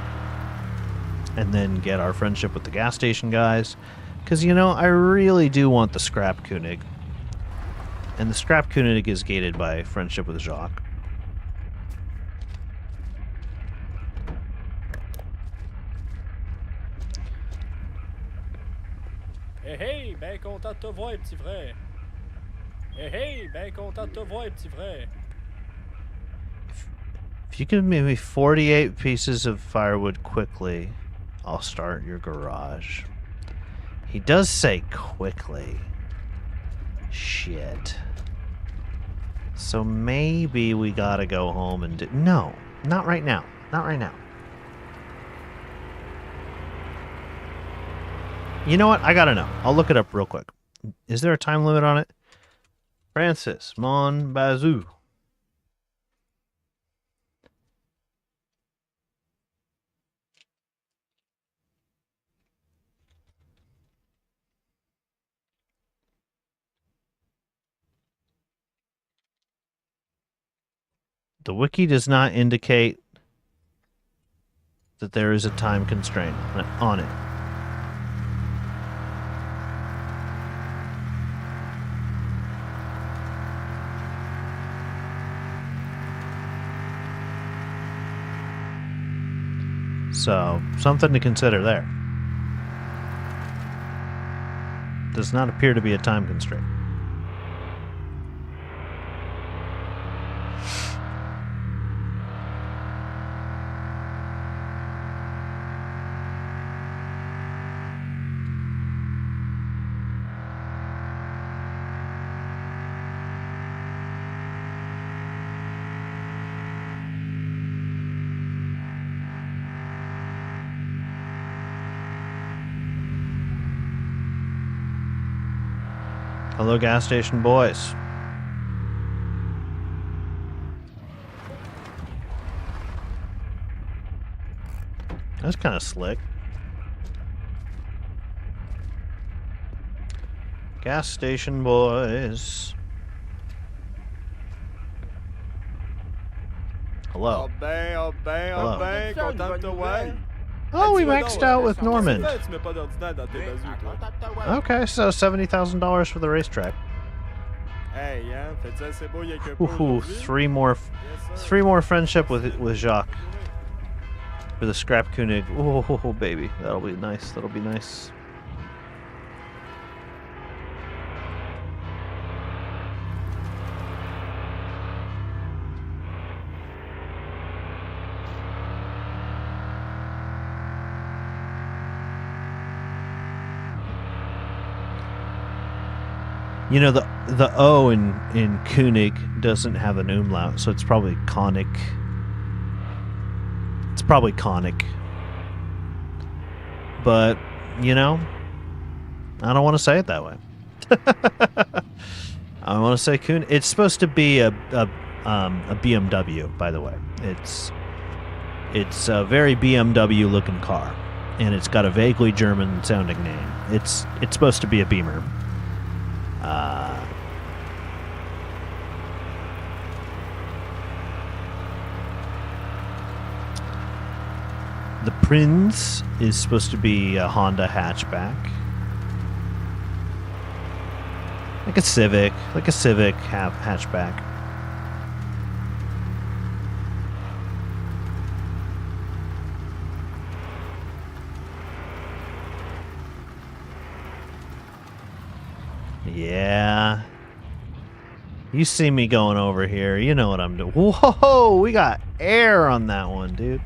Speaker 1: And then get our friendship with the gas station guys. Because, you know, I really do want the Scrap Koenig. And the Scrap Koenig is gated by friendship with Jacques.
Speaker 2: Hey, hey, ben content de te voir, petit frère. Hey, hey, ben content de te voir, petit frère.
Speaker 1: If you give me 48 pieces of firewood quickly, I'll start your garage. He does say quickly. Shit. So maybe we gotta go home and do... No, not right now. Not right now. You know what? I gotta know. I'll look it up real quick. Is there a time limit on it? Francis, mon Bazou. The wiki does not indicate that there is a time constraint on it. So, something to consider there. Does not appear to be a time constraint. Hello, gas station boys. That's kind of slick. Gas station boys. Hello.
Speaker 2: Ah
Speaker 1: Hello.
Speaker 2: ben, content de te voir.
Speaker 1: Oh, we
Speaker 2: dis-moi
Speaker 1: maxed
Speaker 2: donc,
Speaker 1: out with Normand.
Speaker 2: Qu'est-ce que tu mets pas d'ordinaire dans tes bazous, toi?
Speaker 1: Okay, so $70,000 for the racetrack.
Speaker 2: Hey, hein, fais-tu assez beau y'a qu'un peu
Speaker 1: Ooh,
Speaker 2: aujourd'hui? Yes,
Speaker 1: three
Speaker 2: sir.
Speaker 1: more friendship with Jacques for the scrap Koenig. Oh, baby, that'll be nice. That'll be nice. You know, the O in Koenig doesn't have an umlaut, so it's probably conic. It's probably conic. But, you know, I don't want to say it that way. I want to say Koenig. It's supposed to be a BMW, by the way. It's a very BMW looking car, and it's got a vaguely German sounding name. It's supposed to be a Beamer. The Prinz is supposed to be a Honda hatchback. Like a Civic hatchback. Yeah. You see me going over here. You know what I'm doing. Whoa, we got air on that one, dude.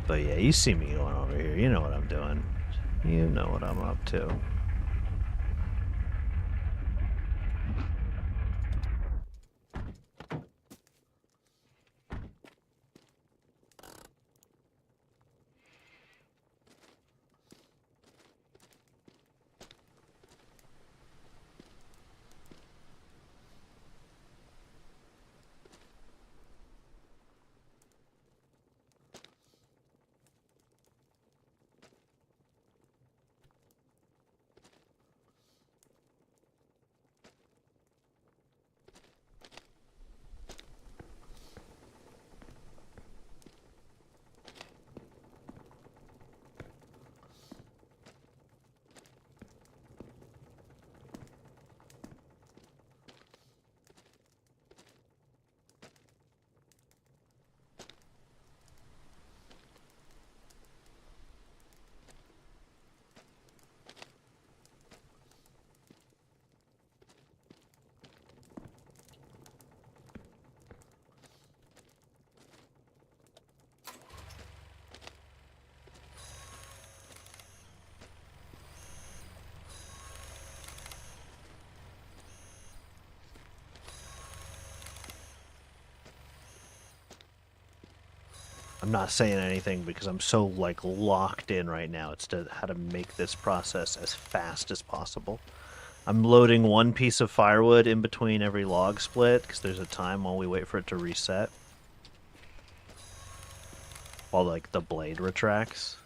Speaker 1: But yeah, you see me going over here. You know what I'm doing. You know what I'm up to. I'm not saying anything because I'm so like locked in right now. It's to how to make this process as fast as possible. I'm loading one piece of firewood in between every log split because there's a time while we wait for it to reset. While like the blade retracts.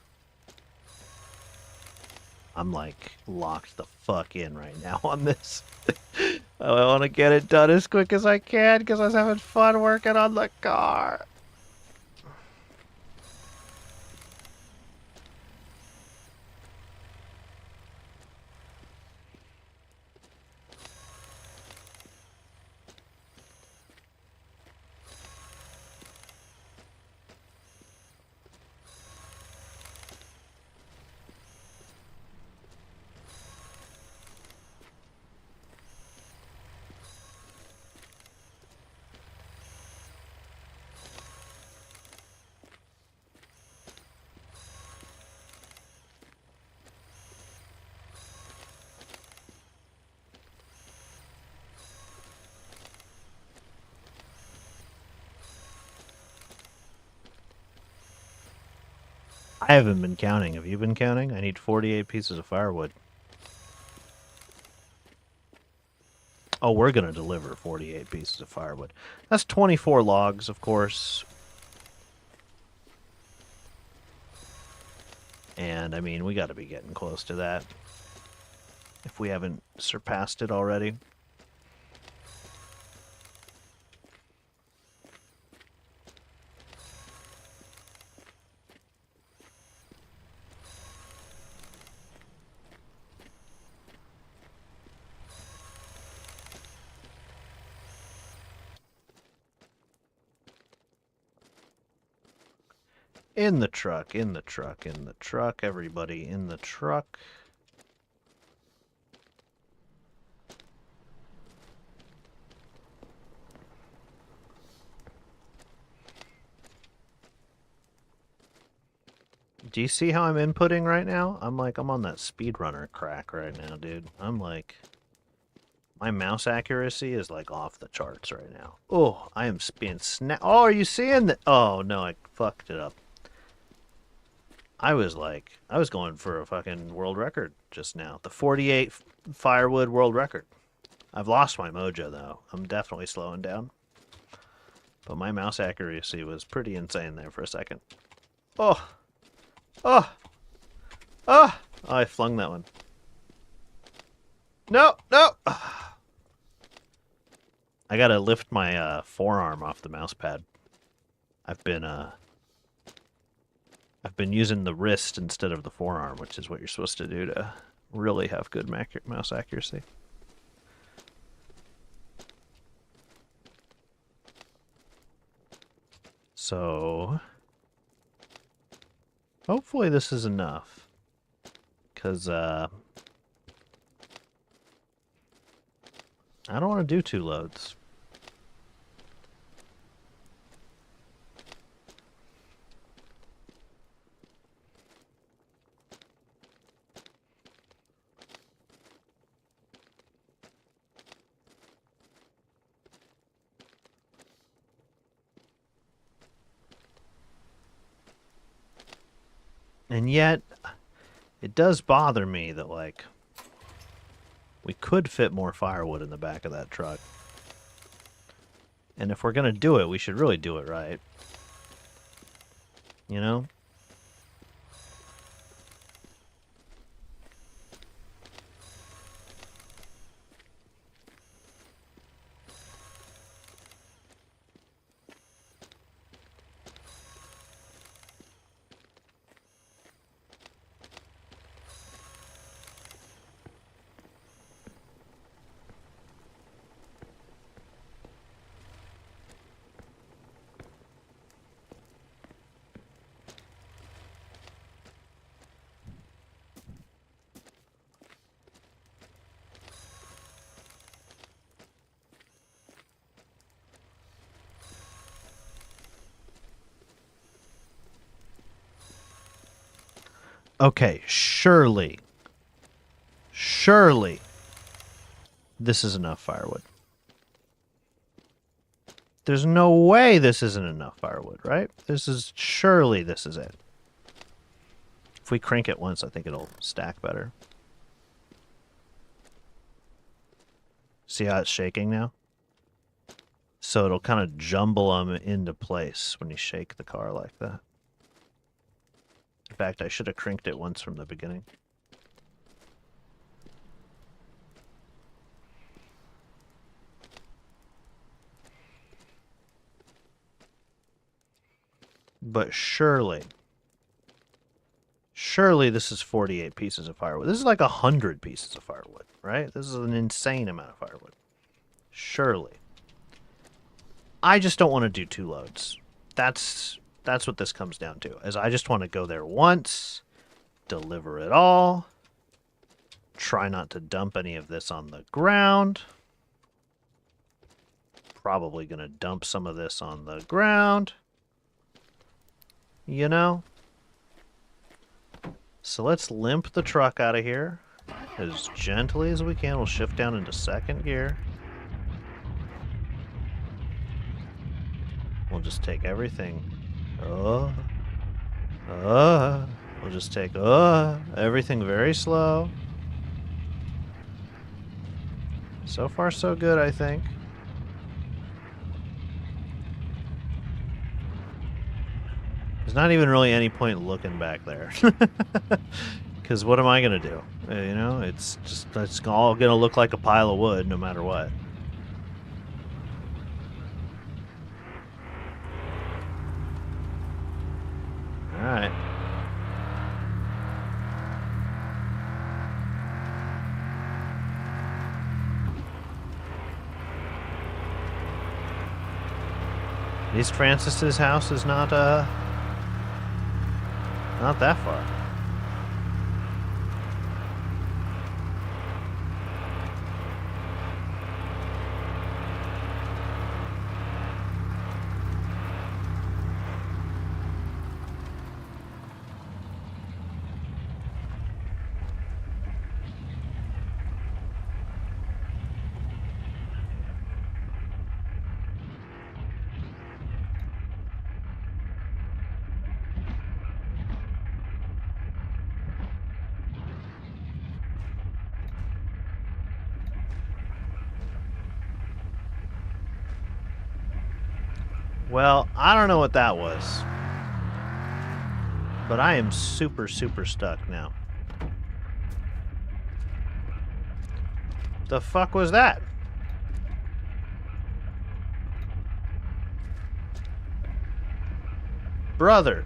Speaker 1: I'm like locked the fuck in right now on this. I want to get it done as quick as I can because I was having fun working on the car. I haven't been counting. Have you been counting? I need 48 pieces of firewood. Oh, we're going to deliver 48 pieces of firewood. That's 24 logs, of course. And, I mean, we got to be getting close to that. If we haven't surpassed it already. In the truck, in the truck, in the truck, everybody in the truck. Do you see how I'm inputting right now? I'm on that speedrunner crack right now, dude. I'm like, my mouse accuracy is like off the charts right now. Oh, I am being Oh, are you seeing that? Oh, no, I fucked it up. I was going for a fucking world record just now. The 48 firewood world record. I've lost my mojo, though. I'm definitely slowing down. But my mouse accuracy was pretty insane there for a second. Oh! Oh! Oh! Oh, I flung that one. No! No! I gotta lift my forearm off the mouse pad. I've been using the wrist instead of the forearm, which is what you're supposed to do to really have good mouse accuracy. So, hopefully this is enough. Because, I don't want to do 2 loads. And yet, it does bother me that, like, we could fit more firewood in the back of that truck. And if we're gonna do it, we should really do it right. You know? Okay, surely this is enough firewood. There's no way this isn't enough firewood, right? Surely this is it. If we crank it once, I think it'll stack better. See how it's shaking now? So it'll kind of jumble them into place when you shake the car like that. In fact, I should have cranked it once from the beginning. But surely this is 48 pieces of firewood. This is like 100 pieces of firewood, right? This is an insane amount of firewood. Surely. I just don't want to do 2 loads. That's what this comes down to. Is I just want to go there once, deliver it all, try not to dump any of this on the ground. Probably going to dump some of this on the ground. You know? So let's limp the truck out of here as gently as we can. We'll shift down into 2nd gear. We'll just take everything. We'll just take everything very slow. So far, so good, I think. There's not even really any point looking back there. Because what am I going to do? You know, it's all going to look like a pile of wood no matter what. Alright. East Francis's house is not Not that far. Well, I don't know what that was. But I am super, super stuck now. The fuck was that? Brother.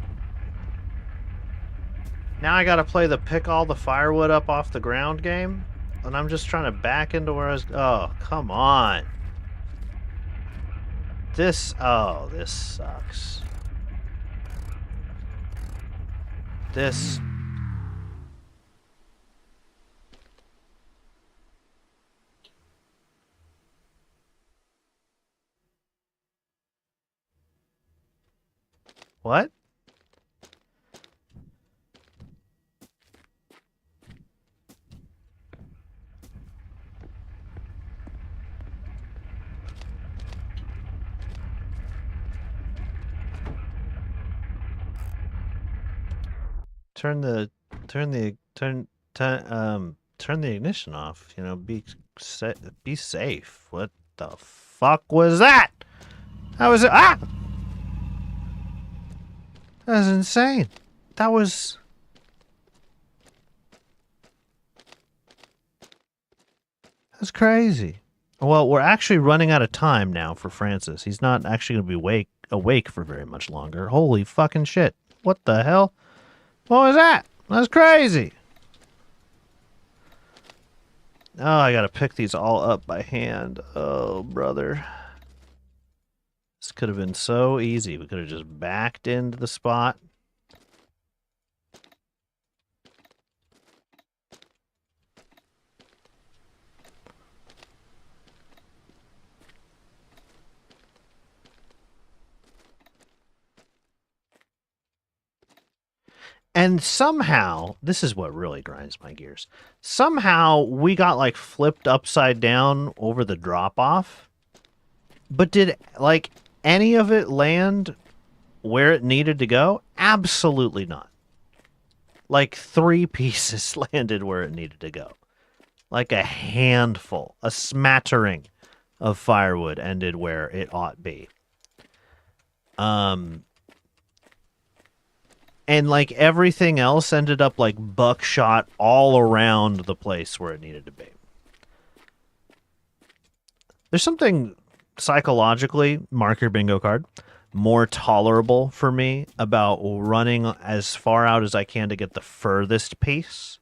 Speaker 1: Now I gotta play the pick all the firewood up off the ground game? And I'm just trying to back into where I was... Oh, come on. This sucks. This... What? Turn the ignition off. You know, be safe. What the fuck was that? That was ah! That was insane. That was crazy. Well, we're actually running out of time now for Francis. He's not actually going to be awake for very much longer. Holy fucking shit. What the hell? What was that? That's crazy. Oh, I gotta pick these all up by hand. Oh, brother. This could have been so easy. We could have just backed into the spot. And somehow, this is what really grinds my gears. Somehow, we got, like, flipped upside down over the drop-off. But did, like, any of it land where it needed to go? Absolutely not. Like, 3 pieces landed where it needed to go. Like a handful, a smattering of firewood ended where it ought be. And, like, everything else ended up, like, buckshot all around the place where it needed to be. There's something psychologically, mark your bingo card, more tolerable for me about running as far out as I can to get the furthest piece,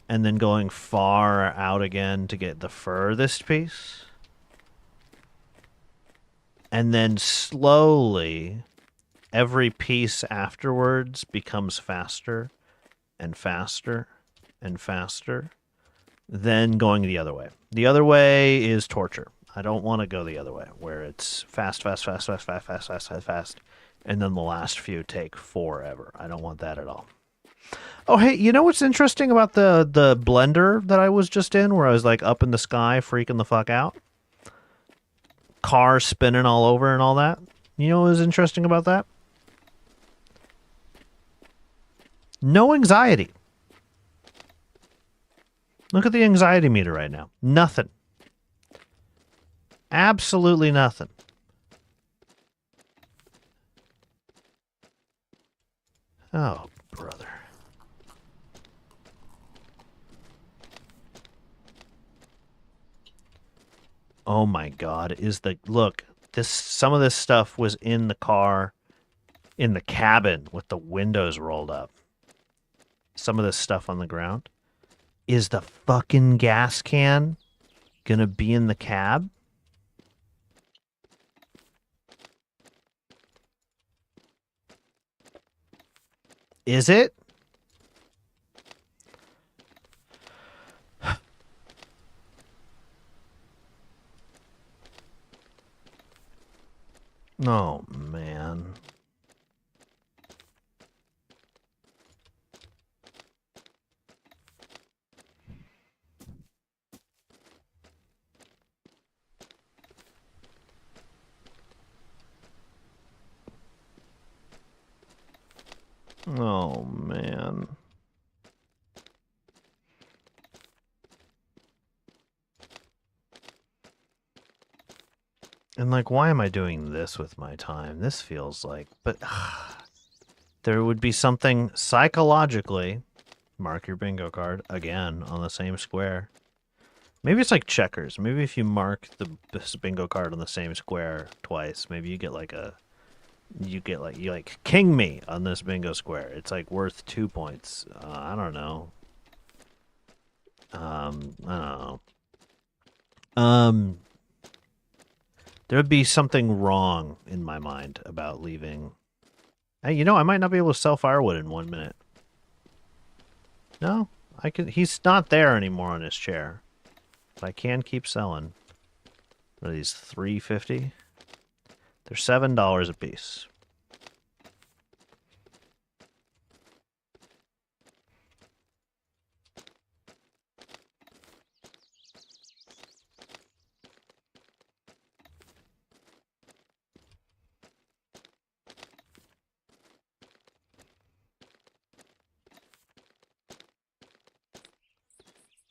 Speaker 1: and then going far out again to get the furthest piece, and then slowly... every piece afterwards becomes faster and faster and faster than going the other way. The other way is torture. I don't want to go the other way, where it's fast, fast, fast, fast, fast, fast, fast, fast, fast, and then the last few take forever. I don't want that at all. Oh, hey, you know what's interesting about the blender that I was just in, where I was, like, up in the sky freaking the fuck out? Car spinning all over and all that? You know what was interesting about that? No anxiety. Look at the anxiety meter right now. Nothing. Absolutely nothing. Oh, brother. Oh my God. Look, some of this stuff was in the car, in the cabin with the windows rolled up. Some of this stuff on the ground. Is the fucking gas can gonna be in the cab? Is it? Oh, man. Oh, man. And, like, why am I doing this with my time? This feels like... But there would be something psychologically... Mark your bingo card, again, on the same square. Maybe it's like checkers. Maybe if you mark this bingo card on the same square twice, maybe you get like a... You like king me on this bingo square. It's like worth 2 points. I don't know. I don't know. There would be something wrong in my mind about leaving. Hey, you know, I might not be able to sell firewood in 1 minute. No, I can. He's not there anymore on his chair. But I can keep selling. What are these, $3.50? They're $7 a piece.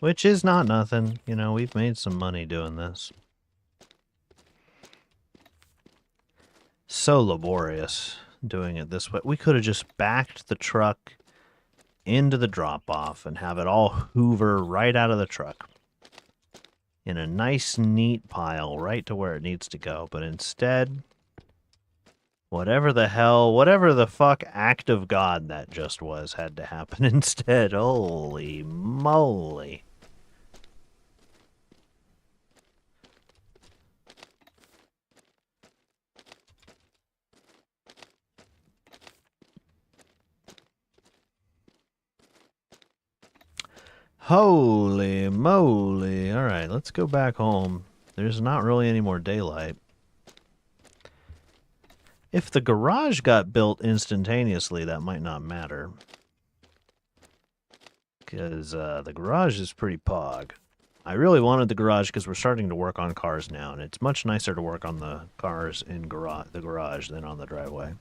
Speaker 1: Which is not nothing. You know, we've made some money doing this. So laborious doing it this way. We could have just backed the truck into the drop-off and have it all hoover right out of the truck in a nice, neat pile right to where it needs to go. But instead, whatever the fuck act of God that just was had to happen instead. Holy moly. Holy moly. Alright, let's go back home. There's not really any more daylight. If the garage got built instantaneously, that might not matter. Because the garage is pretty pog. I really wanted the garage because we're starting to work on cars now, and it's much nicer to work on the cars in the garage than on the driveway.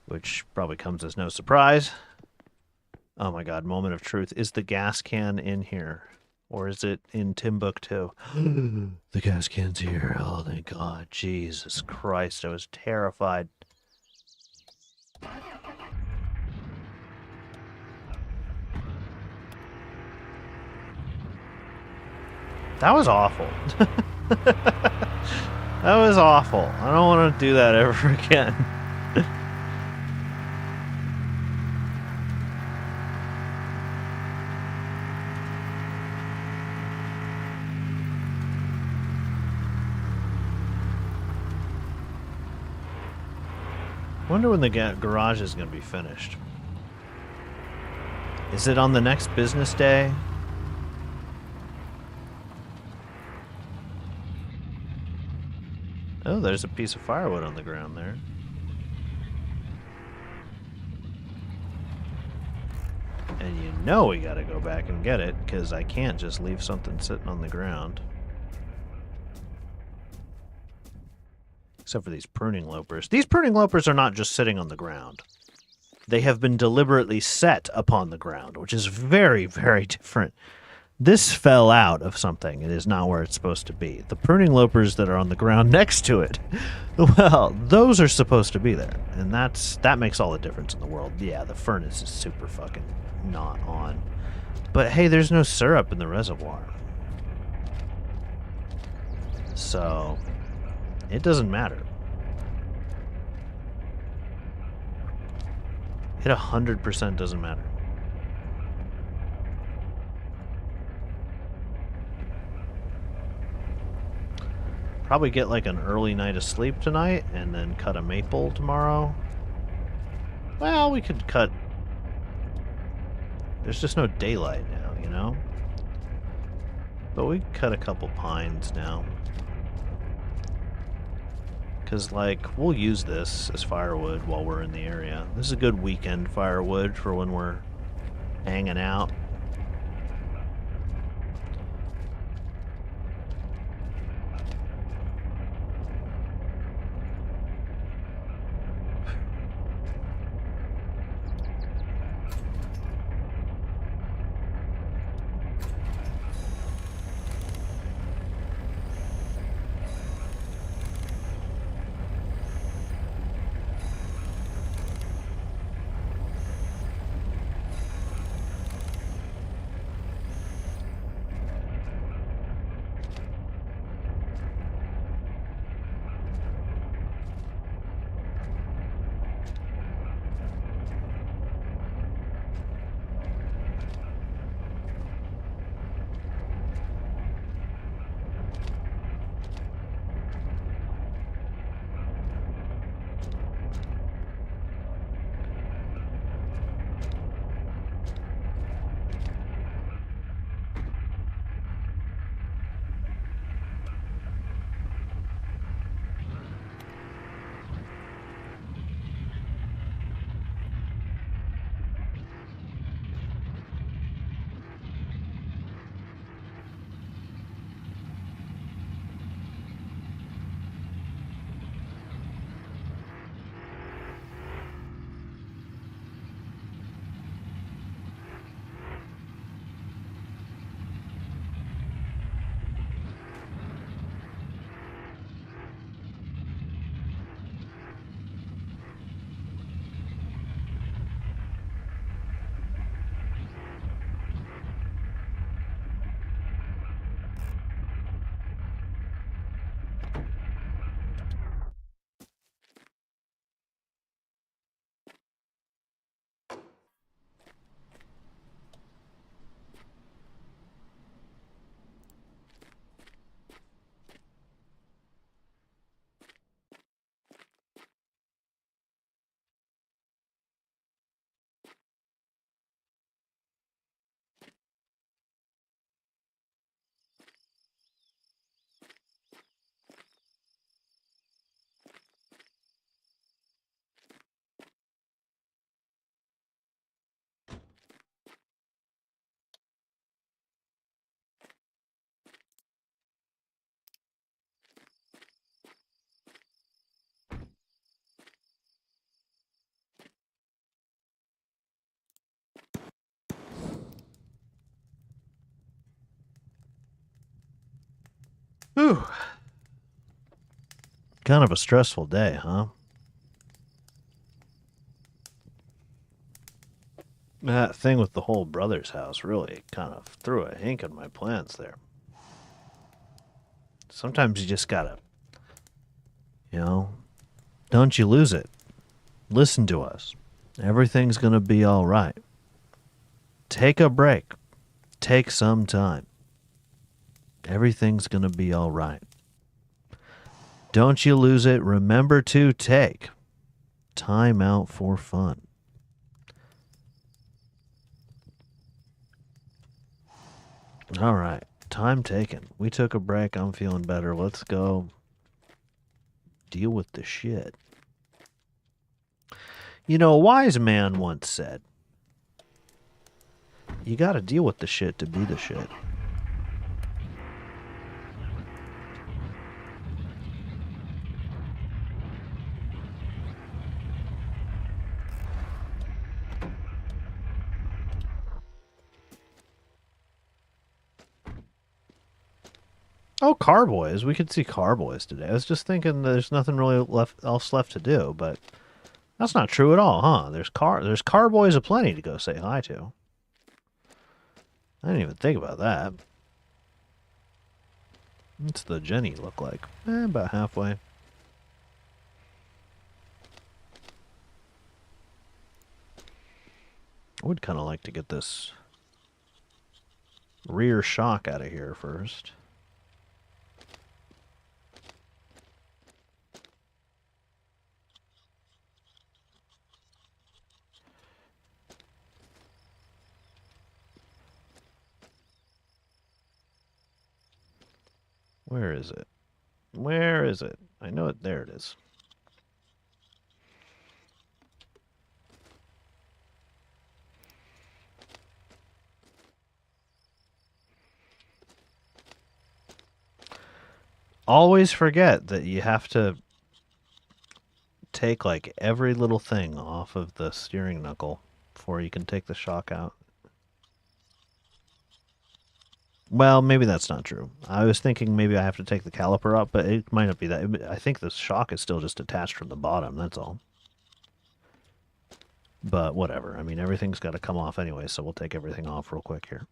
Speaker 1: Which probably comes as no surprise. Oh my god, moment of truth. Is the gas can in here? Or is it in Timbuktu? The gas can's here. Oh, thank God. Jesus Christ, I was terrified. That was awful. That was awful. I don't want to do that ever again. Wonder when the garage is going to be finished. Is it on the next business day? Oh, there's a piece of firewood on the ground there. And you know we gotta go back and get it, because I can't just leave something sitting on the ground. Except for these pruning loapers. These pruning loapers are not just sitting on the ground. They have been deliberately set upon the ground, which is very, very different. This fell out of something. It is not where it's supposed to be. The pruning loapers that are on the ground next to it, well, those are supposed to be there. And that makes all the difference in the world. Yeah, the furnace is super fucking not on. But hey, there's no syrup in the reservoir. So, it doesn't matter. It 100% doesn't matter. Probably get like an early night of sleep tonight and then cut a maple tomorrow. Well, we could cut There's just no daylight now, you know? But we cut a couple pines now. Because, like, we'll use this as firewood while we're in the area. This is a good weekend firewood for when we're hanging out. Whew. Kind of a stressful day, huh? That thing with the whole brother's house really kind of threw a hink in my plans there. Sometimes you just gotta, you know, don't you lose it. Listen to us. Everything's gonna be alright. Take a break. Take some time. Everything's gonna be alright. Don't you lose it. Remember to take time out for fun. All right. Time taken. We took a break. I'm feeling better. Let's go deal with the shit. You know, a wise man once said, you gotta deal with the shit to be the shit. Oh, carboys. We could see carboys today. I was just thinking there's nothing really else left to do, but that's not true at all, huh? There's carboys aplenty to go say hi to. I didn't even think about that. What's the Jenny look like? About halfway. I would kind of like to get this rear shock out of here first. Where is it? Where is it? I know it. There it is. Always forget that you have to take like every little thing off of the steering knuckle before you can take the shock out. Well, maybe that's not true. I was thinking maybe I have to take the caliper up, but it might not be that. I think the shock is still just attached from the bottom, that's all. But whatever. I mean, everything's got to come off anyway, so we'll take everything off real quick here.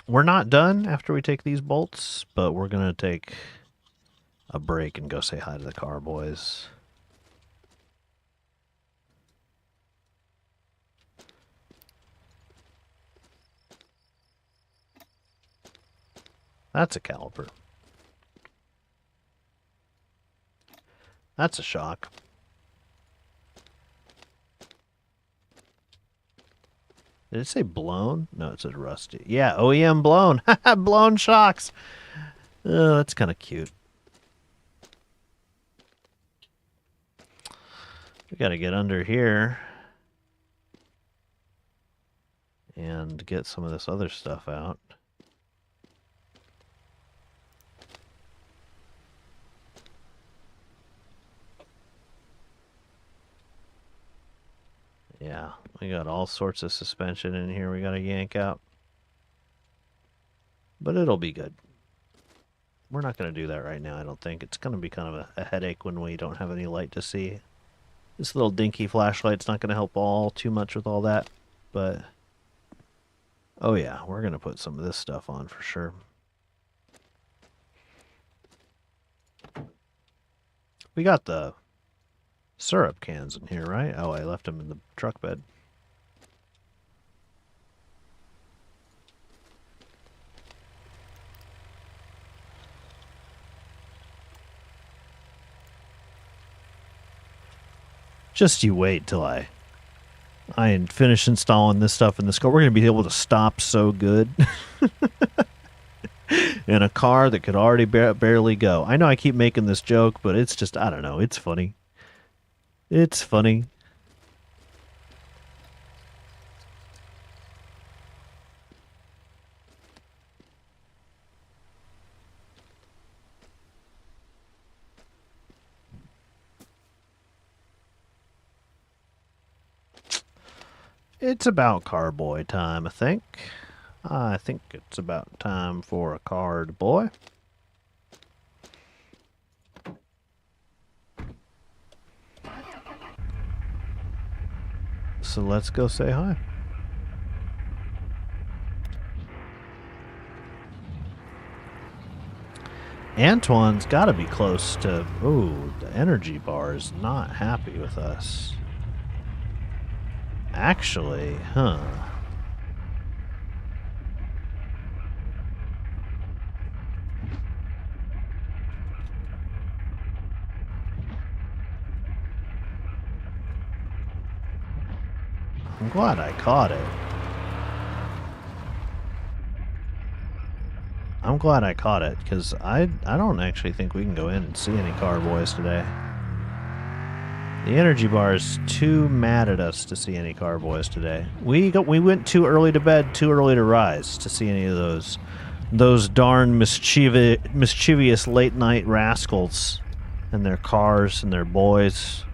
Speaker 1: We're not done after we take these bolts, but we're going to take a break and go say hi to the car boys. That's a caliper. That's a shock. Did it say blown? No, it says rusty. Yeah, OEM blown. Blown shocks. Oh, that's kind of cute. We got to get under here and get some of this other stuff out. Yeah, we got all sorts of suspension in here we got to yank out. But it'll be good. We're not going to do that right now, I don't think. It's going to be kind of a headache when we don't have any light to see. This little dinky flashlight's not going to help all too much with all that, but oh yeah, we're going to put some of this stuff on for sure. We got the syrup cans in here, right? Oh, I left them in the truck bed. Just you wait till I finish installing this stuff in this car. We're going to be able to stop so good. In a car that could already barely go. I know I keep making this joke, but it's just, I don't know, it's funny. It's funny. It's about carboy time, I think. I think it's about time for a card boy. So let's go say hi. Antoine's got to be close to... Ooh, the energy bar is not happy with us. Actually, huh... I'm glad I caught it. I'm glad I caught it, because I don't actually think we can go in and see any car boys today. The energy bar is too mad at us to see any car boys today. We went too early to bed, too early to rise to see any of those darn mischievous late night rascals and their cars and their boys.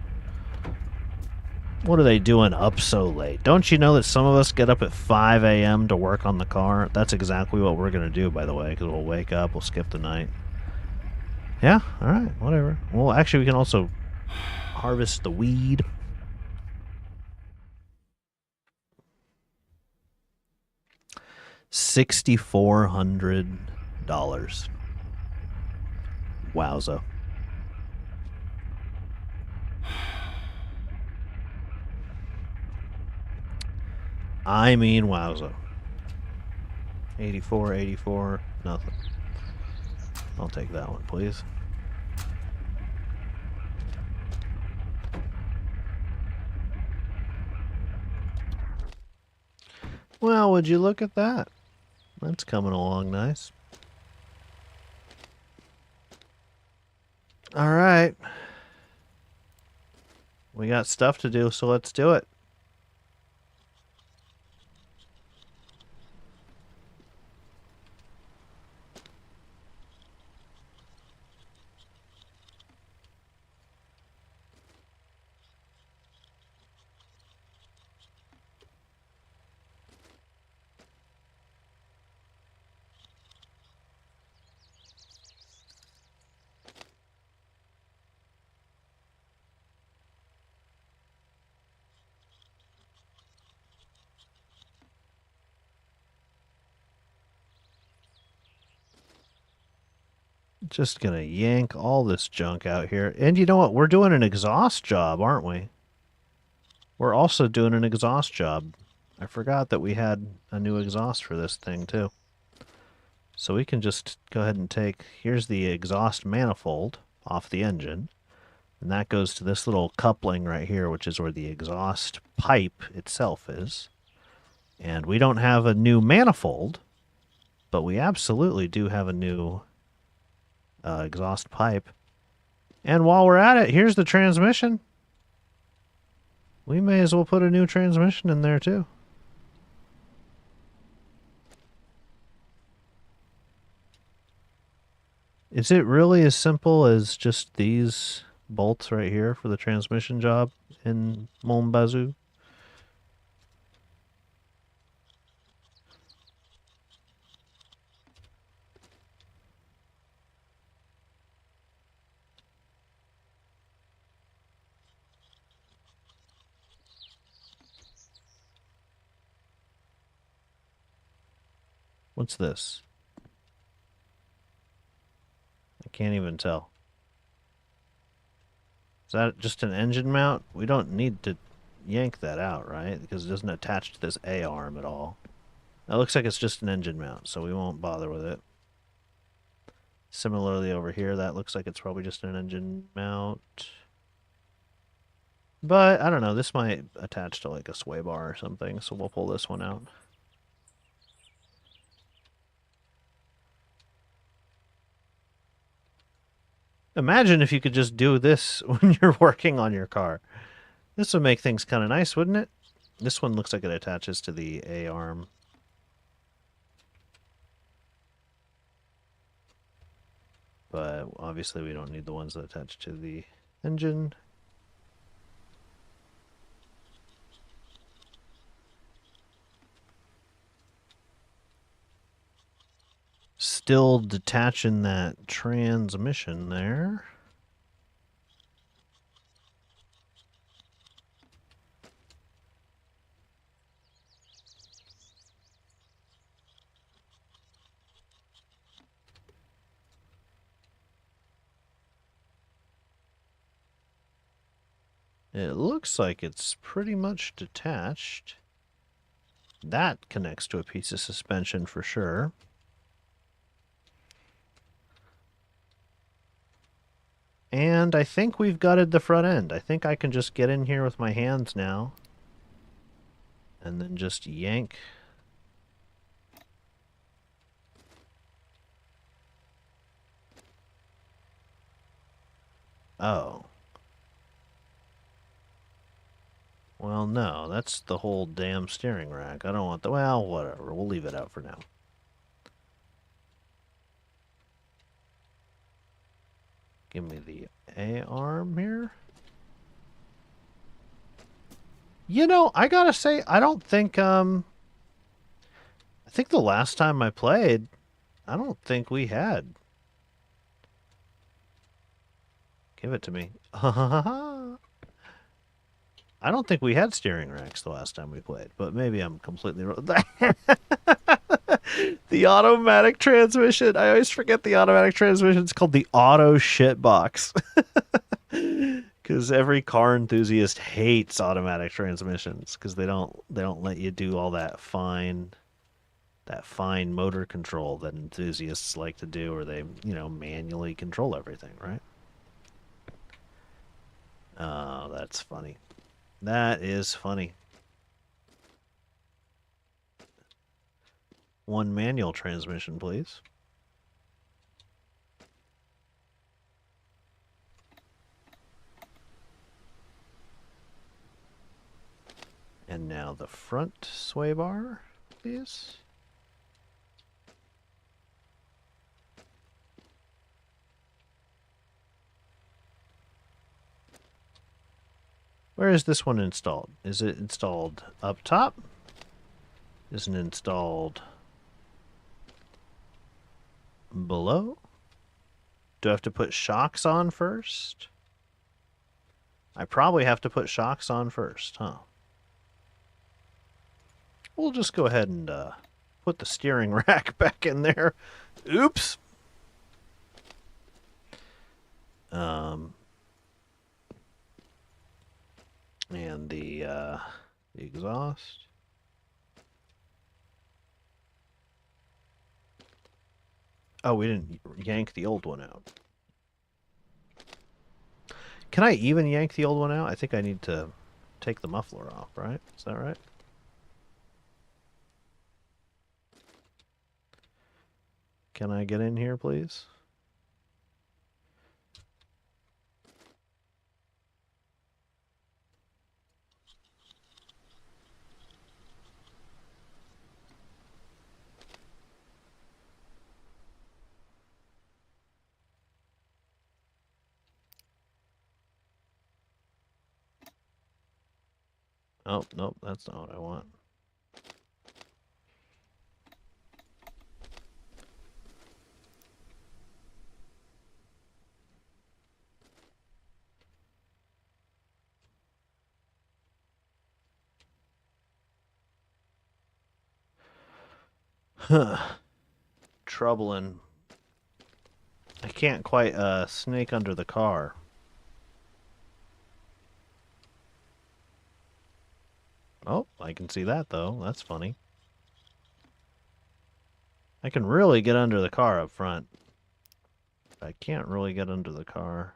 Speaker 1: What are they doing up so late? Don't you know that some of us get up at 5 a.m. to work on the car? That's exactly what we're going to do, by the way, because we'll wake up, we'll skip the night. Yeah, alright, whatever. Well, actually, we can also harvest the weed. $6,400. Wowza. I mean, wowza. 84, 84, nothing. I'll take that one, please. Well, would you look at that? That's coming along nice. All right. We got stuff to do, so let's do it. Just gonna yank all this junk out here. And you know what? We're doing an exhaust job, aren't we? We're also doing an exhaust job. I forgot that we had a new exhaust for this thing, too. So we can just go ahead and take... Here's the exhaust manifold off the engine. And that goes to this little coupling right here, which is where the exhaust pipe itself is. And we don't have a new manifold, but we absolutely do have a new exhaust pipe. And while we're at it, here's the transmission. We may as well put a new transmission in there, too. Is it really as simple as just these bolts right here for the transmission job in Bazou? What's this? I can't even tell. Is that just an engine mount? We don't need to yank that out, right? Because it doesn't attach to this A-arm at all. That looks like it's just an engine mount, so we won't bother with it. Similarly over here, that looks like it's probably just an engine mount. But, I don't know, this might attach to like a sway bar or something, so we'll pull this one out. Imagine if you could just do this when you're working on your car. This would make things kind of nice, wouldn't it? This one looks like it attaches to the A-arm. But obviously we don't need the ones that attach to the engine. Still detaching that transmission there. It looks like it's pretty much detached. That connects to a piece of suspension for sure. And I think we've gutted the front end. I think I can just get in here with my hands now. And then just yank. Oh. Well, no, that's the whole damn steering rack. I don't want the... Well, whatever. We'll leave it out for now. Give me the A-arm here. You know, I gotta say, I don't think, I think the last time I played, I don't think we had. Give it to me. I don't think we had steering racks the last time we played, but maybe I'm completely wrong. The automatic transmission. I always forget the automatic transmission. It's called the auto shit box. Because every car enthusiast hates automatic transmissions because they don't let you do all that fine motor control that enthusiasts like to do, or they manually control everything, right? Oh, that's funny. That is funny. One manual transmission, please. And now the front sway bar, please. Where is this one installed? Is it installed up top? Is it installed below? Do I have to put shocks on first? I probably have to put shocks on first, huh? We'll just go ahead and put the steering rack back in there. Oops. And the exhaust. Oh, we didn't yank the old one out. Can I even yank the old one out? I think I need to take the muffler off, right? Is that right? Can I get in here, please? Oh, nope, that's not what I want. Huh. Troubling. I can't quite snake under the car. Oh, I can see that though. That's funny. I can really get under the car up front. I can't really get under the car.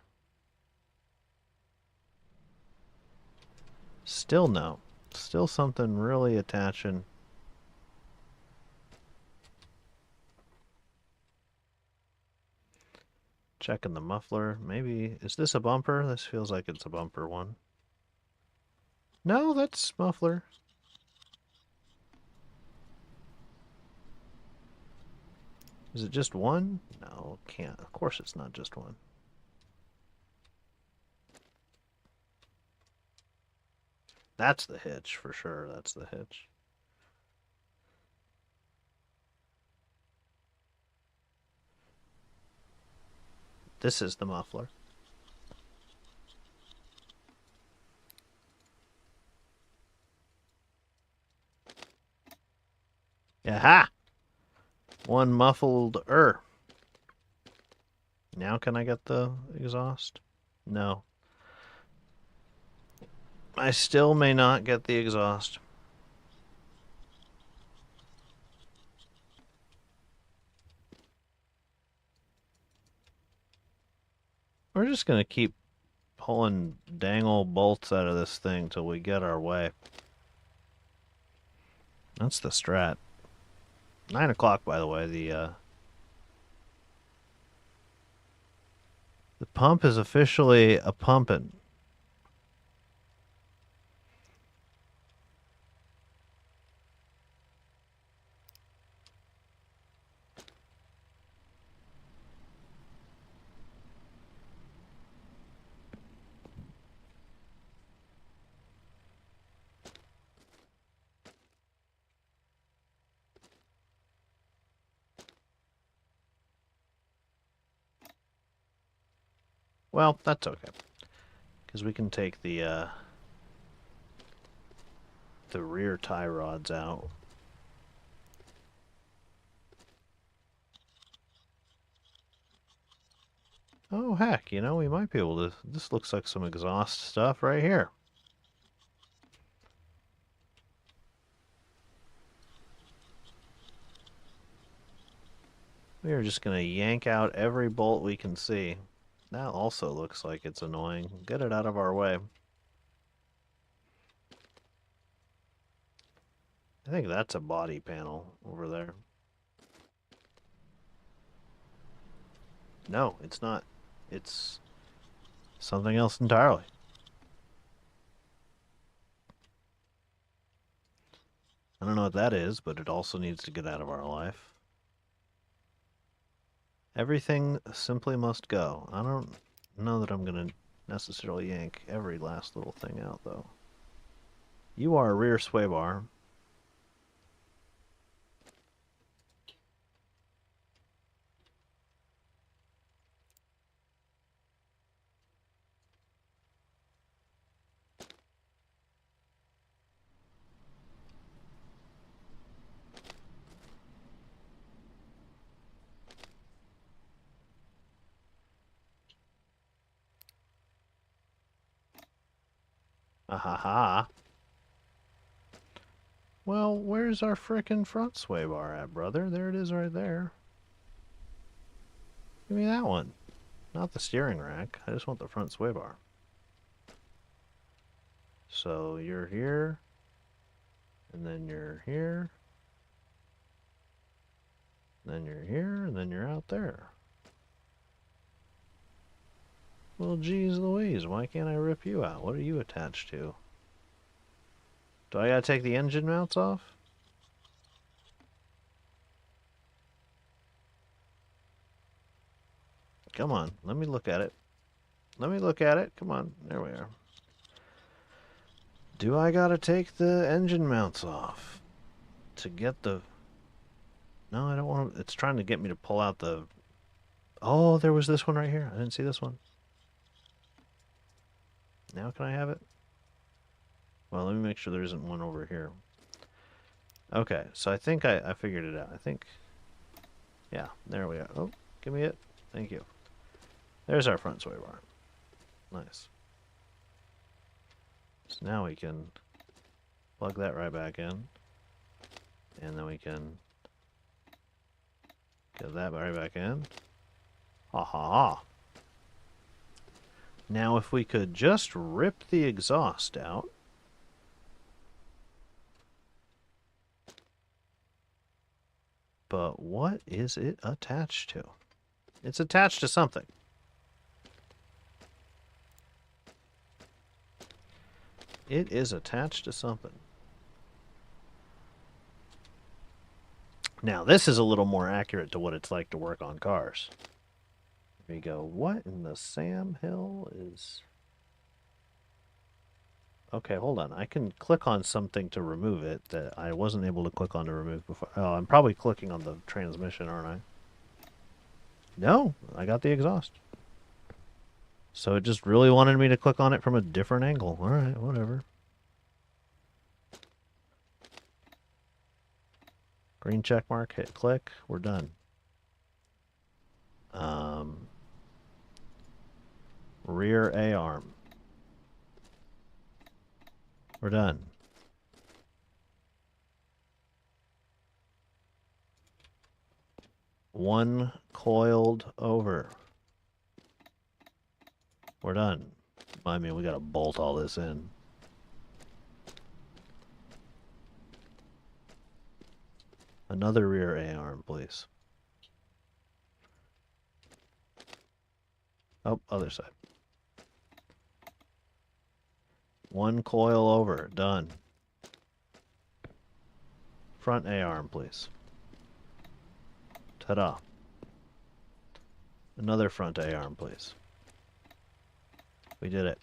Speaker 1: Still no. Still something really attaching. Checking the muffler. Maybe, is this a bumper? This feels like it's a bumper one. No, that's muffler. Is it just one? No, can't. Of course it's not just one. That's the hitch, for sure. That's the hitch. This is the muffler. Aha! One muffled Now can I get the exhaust? No. I still may not get the exhaust. We're just gonna keep pulling dang old bolts out of this thing till we get our way. That's the strat. 9 o'clock, by the way. The pump is officially a pumpin'. Well, that's okay. Because we can take the rear tie rods out. Oh, heck, you know, we might be able to... This looks like some exhaust stuff right here. We are just going to yank out every bolt we can see. That also looks like it's annoying. Get it out of our way. I think that's a body panel over there. No, it's not. It's something else entirely. I don't know what that is, but it also needs to get out of our life. Everything simply must go. I don't know that I'm going to necessarily yank every last little thing out, though. You are a rear sway bar. Ahaha. Well, where's our frickin' front sway bar at, brother? There it is right there. Give me that one. Not the steering rack. I just want the front sway bar. So you're here, and then you're here, and then you're here, and then you're out there. Well, geez Louise, why can't I rip you out? What are you attached to? Do I gotta take the engine mounts off? Come on, let me look at it. Let me look at it. Come on, there we are. Do I gotta take the engine mounts off to get the... No, I don't want to... It's trying to get me to pull out the... Oh, there was this one right here. I didn't see this one. Now can I have it? Well, let me make sure there isn't one over here. Okay, so I think I figured it out. I think... Yeah, there we are. Oh, give me it. Thank you. There's our front sway bar. Nice. So now we can plug that right back in. And then we can get that right back in. Ha ha ha. Now if we could just rip the exhaust out. But what is it attached to? It's attached to something. It is attached to something. Now, this is a little more accurate to what it's like to work on cars. There you go. What in the Sam Hill is... Okay, hold on. I can click on something to remove it that I wasn't able to click on to remove before. Oh, I'm probably clicking on the transmission, aren't I? No, I got the exhaust. So it just really wanted me to click on it from a different angle. All right, whatever. Green check mark, hit click, we're done. Rear A-arm. We're done. One coiled over. We're done. I mean, we gotta bolt all this in. Another rear A-arm, please. Oh, other side. One coil over. Done. Front A-arm, please. Ta-da. Another front A-arm, please. We did it.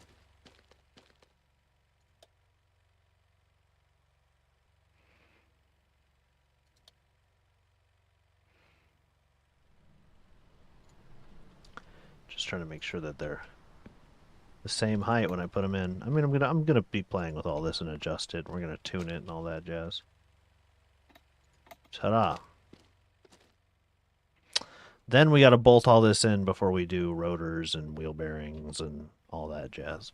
Speaker 1: Just trying to make sure that they're the same height when I put them in. I mean, I'm gonna be playing with all this and adjust it. We're gonna tune it and all that jazz. Ta-da. Then we gotta bolt all this in before we do rotors and wheel bearings and all that jazz.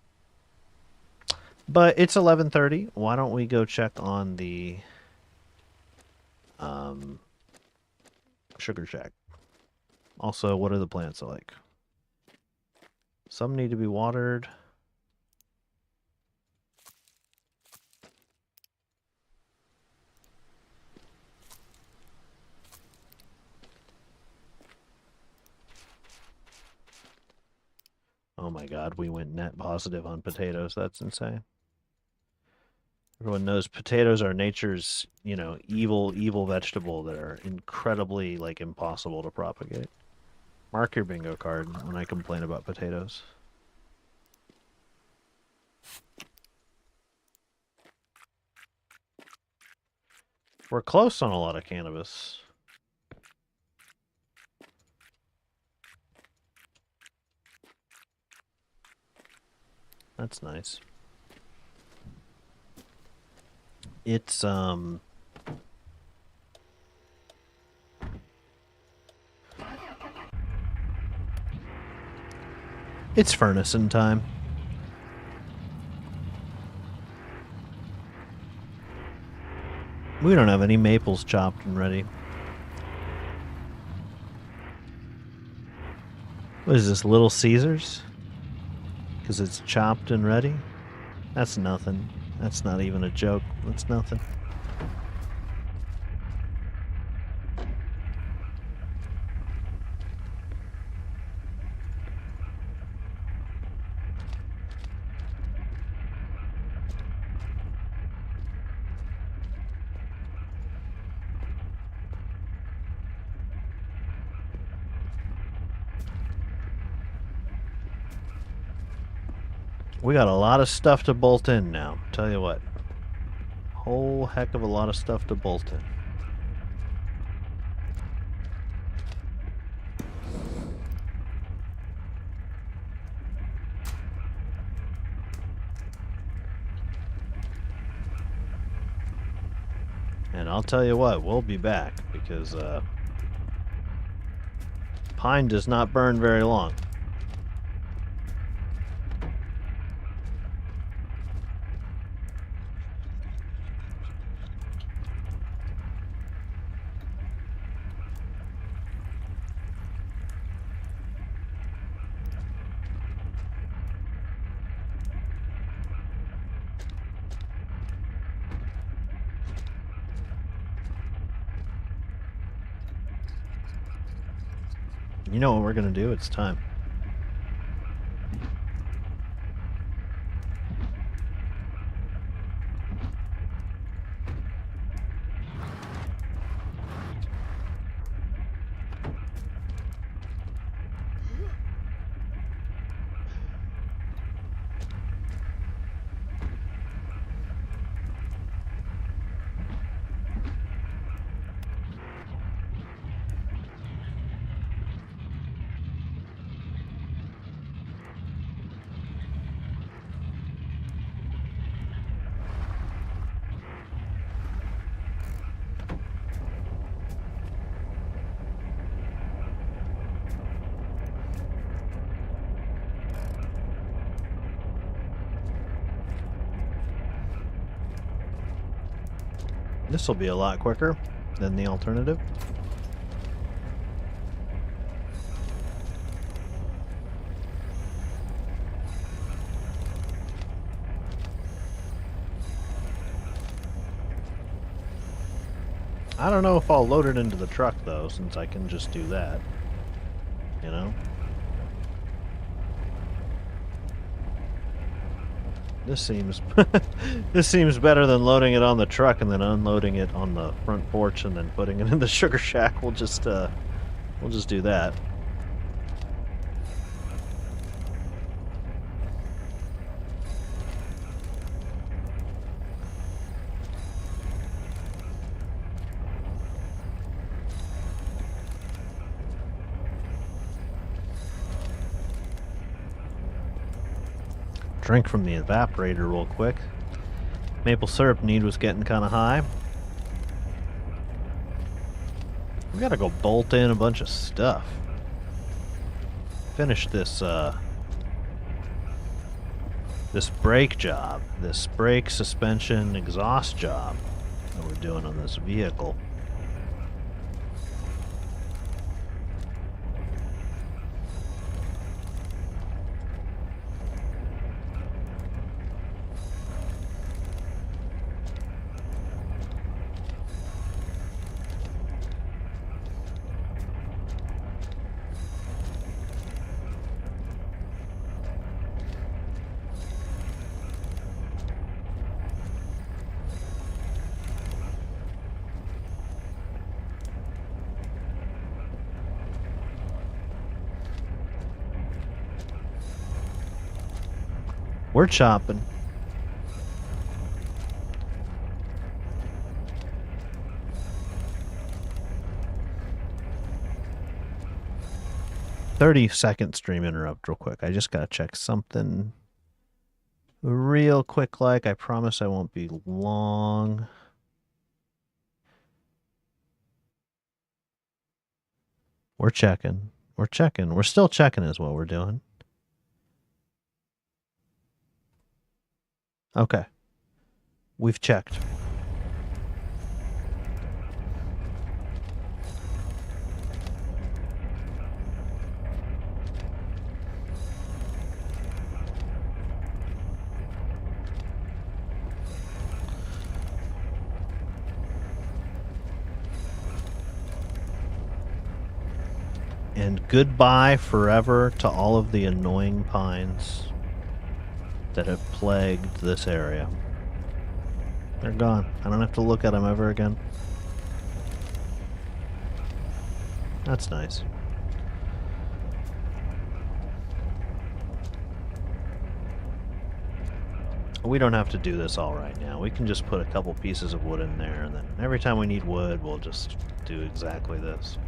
Speaker 1: But it's 11:30. Why don't we go check on the Sugar Shack? Also, what are the plants like? Some need to be watered. Oh my god, we went net positive on potatoes. That's insane. Everyone knows potatoes are nature's, evil vegetable that are incredibly, impossible to propagate. Mark your bingo card when I complain about potatoes. We're close on a lot of cannabis. That's nice. It's it's furnacing time. We don't have any maples chopped and ready. What is this, Little Caesars? Because it's chopped and ready? That's nothing. That's not even a joke. That's nothing. We got a lot of stuff to bolt in now. Tell you what. Whole heck of a lot of stuff to bolt in. And I'll tell you what, we'll be back because pine does not burn very long. You know what we're gonna do? It's time. This will be a lot quicker than the alternative. I don't know if I'll load it into the truck though, since I can just do that. You know? This seems this seems better than loading it on the truck and then unloading it on the front porch and then putting it in the sugar shack. We'll just do that. Drink from the evaporator real quick. Maple syrup need was getting kind of high. We gotta go bolt in a bunch of stuff. Finish this this brake job, this brake suspension exhaust job that we're doing on this vehicle. We're chopping. "30-second stream interrupt real quick. I just gotta check something real quick like. I promise I won't be long. We're checking. We're checking. We're still checking is what we're doing. Okay. We've checked. And goodbye forever to all of the annoying pines that have plagued this area. They're gone. I don't have to look at them ever again. That's nice. We don't have to do this all right now. We can just put a couple pieces of wood in there, and then every time we need wood, we'll just do exactly this.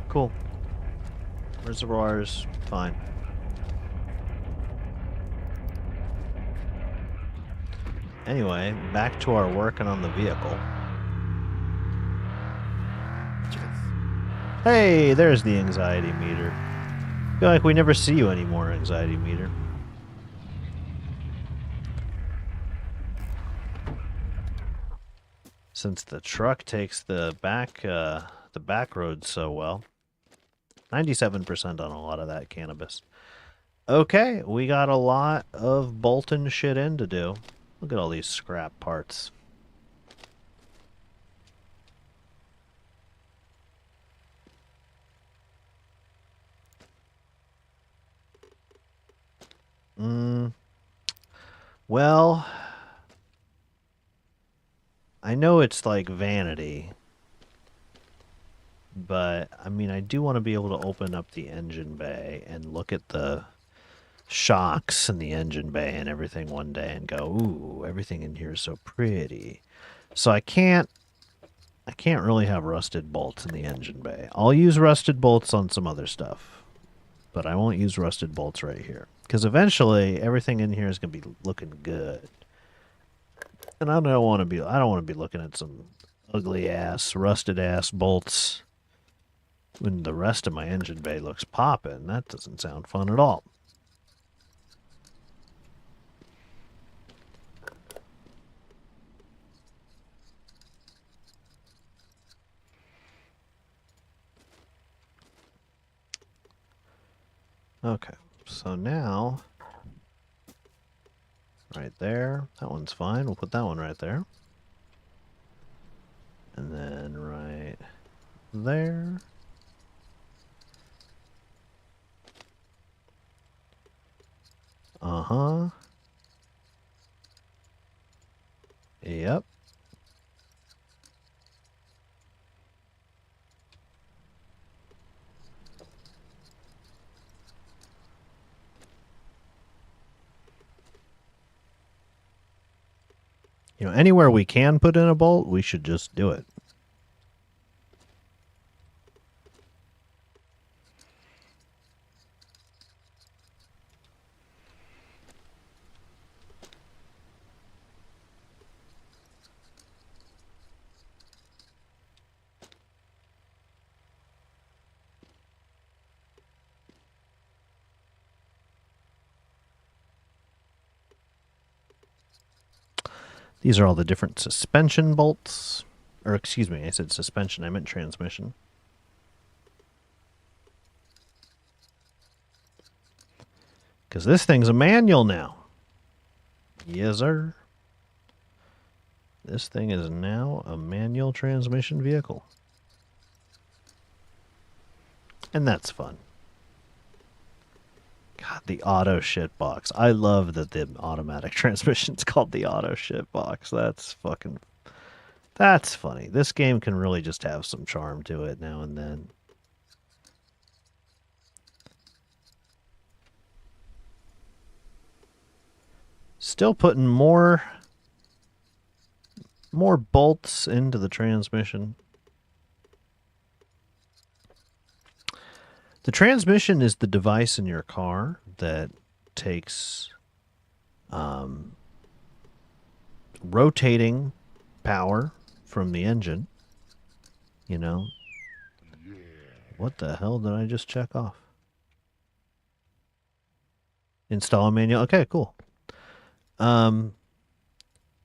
Speaker 1: Cool. Reservoirs, fine. Anyway, back to our working on the vehicle. Hey, there's the anxiety meter. I feel like we never see you anymore, anxiety meter. Since the truck takes the back roads so well. 97% on a lot of that cannabis. Okay, we got a lot of bolting shit in to do. Look at all these scrap parts. Well, I know it's like vanity, but I mean, I do want to be able to open up the engine bay and look at the shocks in the engine bay and everything one day and go, ooh, everything in here is so pretty. So I can't really have rusted bolts in the engine bay. I'll use rusted bolts on some other stuff, but I won't use rusted bolts right here. Because eventually everything in here is going to be looking good. And I don't want to be looking at some ugly ass, rusted ass bolts when the rest of my engine bay looks poppin'. That doesn't sound fun at all. Okay, so now, right there, that one's fine. We'll put that one right there. And then right there. Uh-huh. Yep. You know, anywhere we can put in a bolt, we should just do it. These are all the different suspension bolts. Or excuse me, I said suspension, I meant transmission. Because this thing's a manual now. Yes, sir. This thing is now a manual transmission vehicle. And that's fun. God, the auto shit box. I love that the automatic transmission's called the auto shit box. That's fucking... That's funny. This game can really just have some charm to it now and then. Still putting more bolts into the transmission. The transmission is the device in your car that takes rotating power from the engine. You know, what the hell did I just check off? Install a manual. Okay, cool. You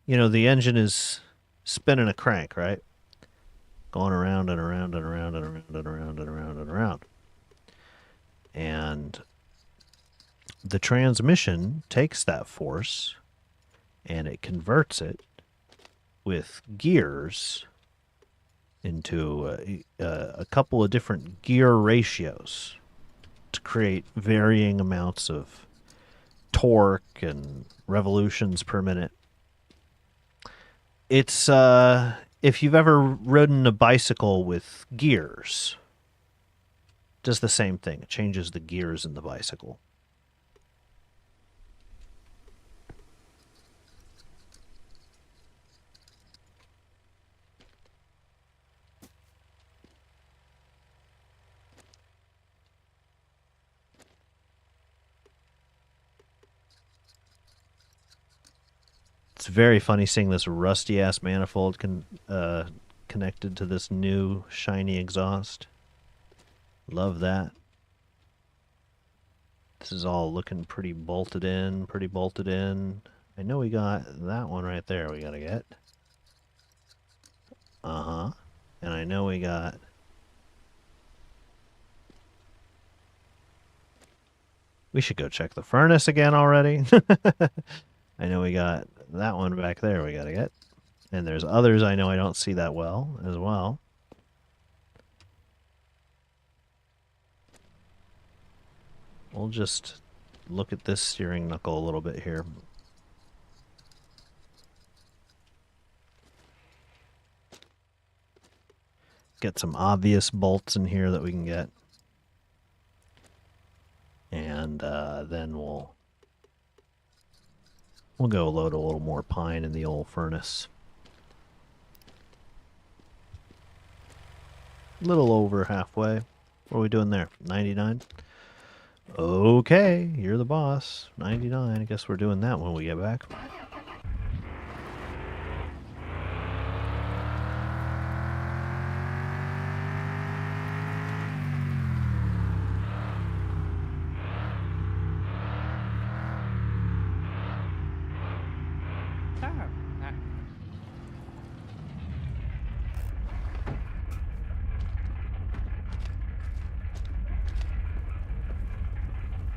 Speaker 1: know, the engine is spinning a crank, right? Going around and around and around and around and around and around and around. And the transmission takes that force and it converts it with gears into a couple of different gear ratios to create varying amounts of torque and revolutions per minute. It's if you've ever ridden a bicycle with gears, it does the same thing. It changes the gears in the bicycle. It's very funny seeing this rusty ass manifold connected to this new shiny exhaust. Love that. This is all looking pretty bolted in, pretty bolted in. I know we got that one right there we gotta get. Uh-huh. And I know we got... We should go check the furnace again already. I know we got that one back there we gotta get. And there's others I know I don't see that well as well. We'll just look at this steering knuckle a little bit here. Get some obvious bolts in here that we can get. And then we'll go load a little more pine in the old furnace. A little over halfway. What are we doing there? 99? Okay, you're the boss. 99. I guess we're doing that when we get back.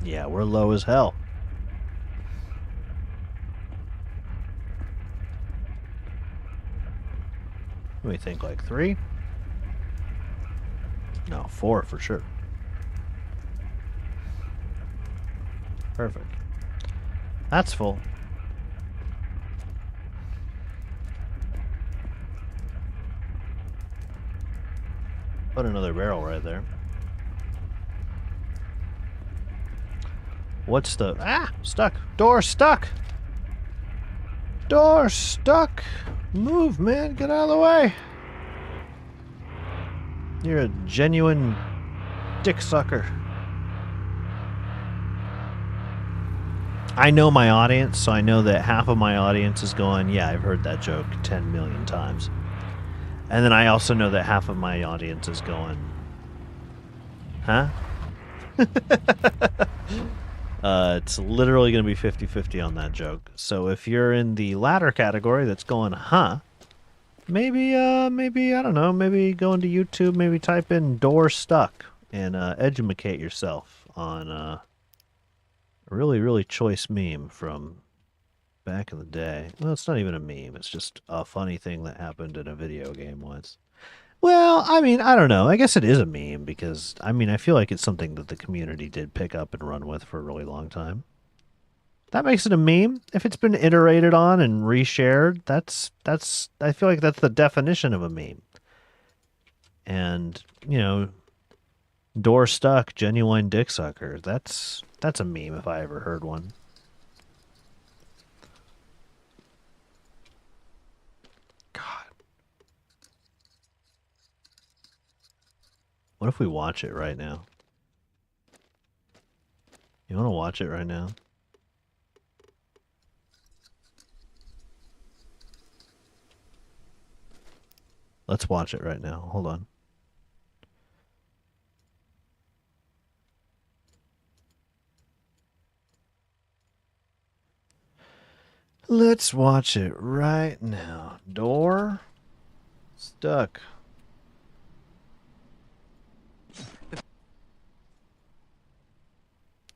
Speaker 1: Yeah, we're low as hell. What do we think, like 3? No, 4 for sure. Perfect. That's full. Put another barrel right there. What's the... Ah! Stuck! Door stuck! Door stuck! Move, man! Get out of the way! You're a genuine dick sucker. I know my audience, so I know that half of my audience is going, yeah, I've heard that joke 10 million times. And then I also know that half of my audience is going, huh? It's literally going to be 50-50 on that joke. So if you're in the latter category that's going, huh? Maybe, I don't know, maybe go into YouTube, maybe type in door stuck and educate yourself on a really, really choice meme from back in the day. Well, it's not even a meme. It's just a funny thing that happened in a video game once. Well, I mean, I don't know. I guess it is a meme because, I mean, I feel like it's something that the community did pick up and run with for a really long time. That makes it a meme. If it's been iterated on and reshared, that's I feel like that's the definition of a meme. And, you know, door stuck, genuine dick sucker. That's a meme if I ever heard one. God. What if we watch it right now? You want to watch it right now? Let's watch it right now. Hold on. Let's watch it right now. Door stuck.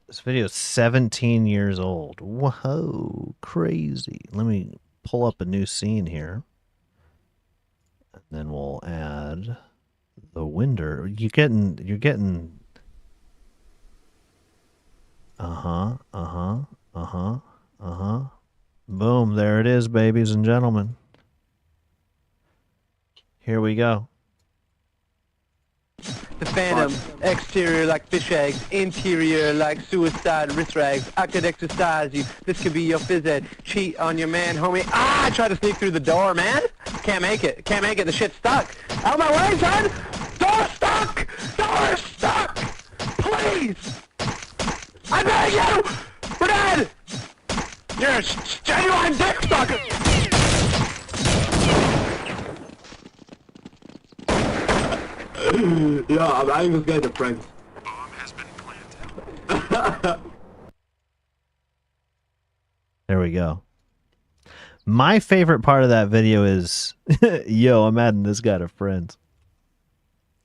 Speaker 1: This video is 17 years old. Whoa, crazy. Let me pull up a new scene here. And then we'll add the window. You're getting uh-huh, uh-huh, uh-huh, uh-huh. Boom, there it is, babies and gentlemen. Here we go.
Speaker 3: The Phantom, exterior like fish eggs, interior like suicide wrist rags. I could exercise you, this could be your phys ed. Cheat on your man, homie. I try to sneak through the door, man. Can't make it, the shit's stuck. Out of my way, son! Door stuck! Door stuck! Please! I beg you! We're dead! You're a genuine dick sucker! Yeah, I'm just getting a prank. Bomb has been planted.
Speaker 1: There we go. My favorite part of that video is, yo, I'm adding this guy to friends.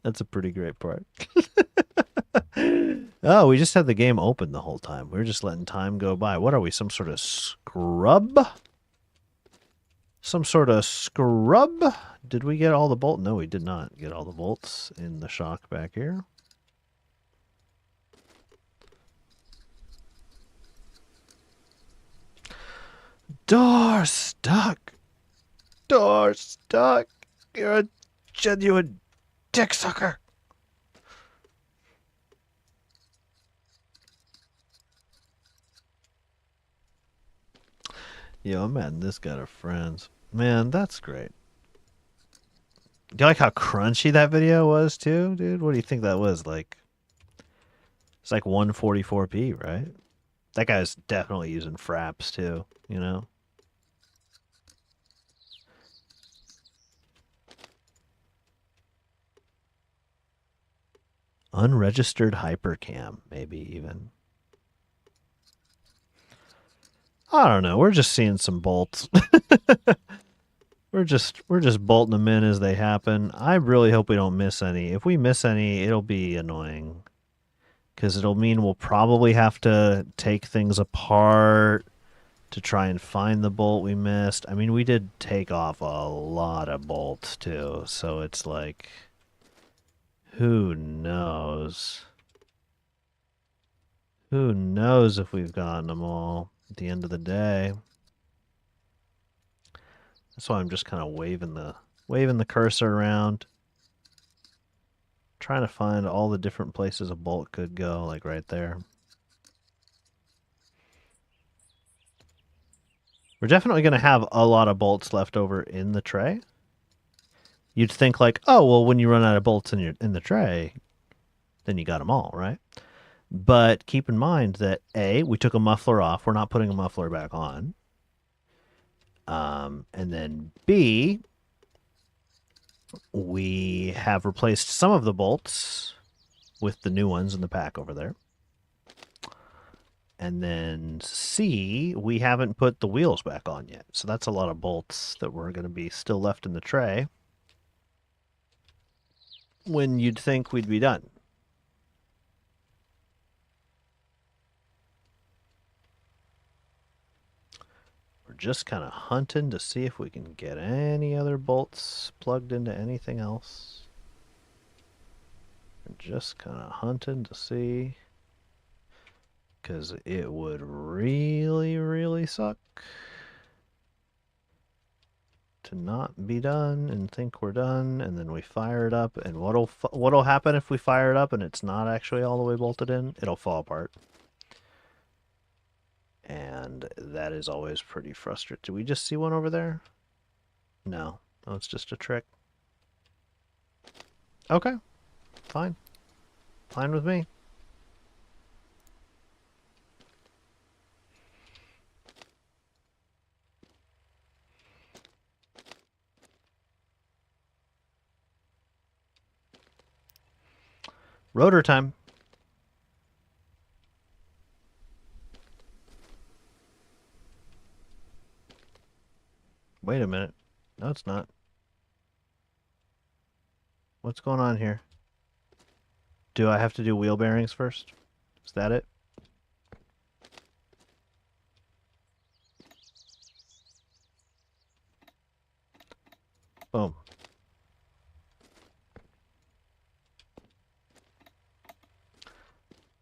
Speaker 1: That's a pretty great part. Oh, we just had the game open the whole time. We were just letting time go by. What are we, some sort of scrub? Some sort of scrub? Did we get all the bolts? No, we did not get all the bolts in the shock back here. Door stuck. Door stuck. You're a genuine dick sucker. Yo, I'm adding this guy to friends. Man, that's great. Do you like how crunchy that video was too, dude? What do you think that was like? It's like 144p, right? That guy's definitely using fraps too, you know? Unregistered hypercam, maybe even. I don't know. We're just seeing some bolts. we're just bolting them in as they happen. I really hope we don't miss any. If we miss any, it'll be annoying. Because it'll mean we'll probably have to take things apart to try and find the bolt we missed. I mean, we did take off a lot of bolts too, so it's like, who knows? Who knows if we've gotten them all at the end of the day? That's why I'm just kind of waving the cursor around, trying to find all the different places a bolt could go, like right there. We're definitely going to have a lot of bolts left over in the tray. You'd think like, oh, well, when you run out of bolts in the tray, then you got them all, right? But keep in mind that A, we took a muffler off. We're not putting a muffler back on. And then B, we have replaced some of the bolts with the new ones in the pack over there. And then C, we haven't put the wheels back on yet. So that's a lot of bolts that were going to be still left in the tray when you'd think we'd be done. We're just kind of hunting to see if we can get any other bolts plugged into anything else. We're just kind of hunting to see Because it would really, really suck to not be done and think we're done, and then we fire it up, and what'll happen if we fire it up and it's not actually all the way bolted in? It'll fall apart. And that is always pretty frustrating. Did we just see one over there? No. Oh, it's just a trick. Okay. Fine. Fine with me. Rotor time. Wait a minute. No, it's not. What's going on here? Do I have to do wheel bearings first? Is that it? Boom.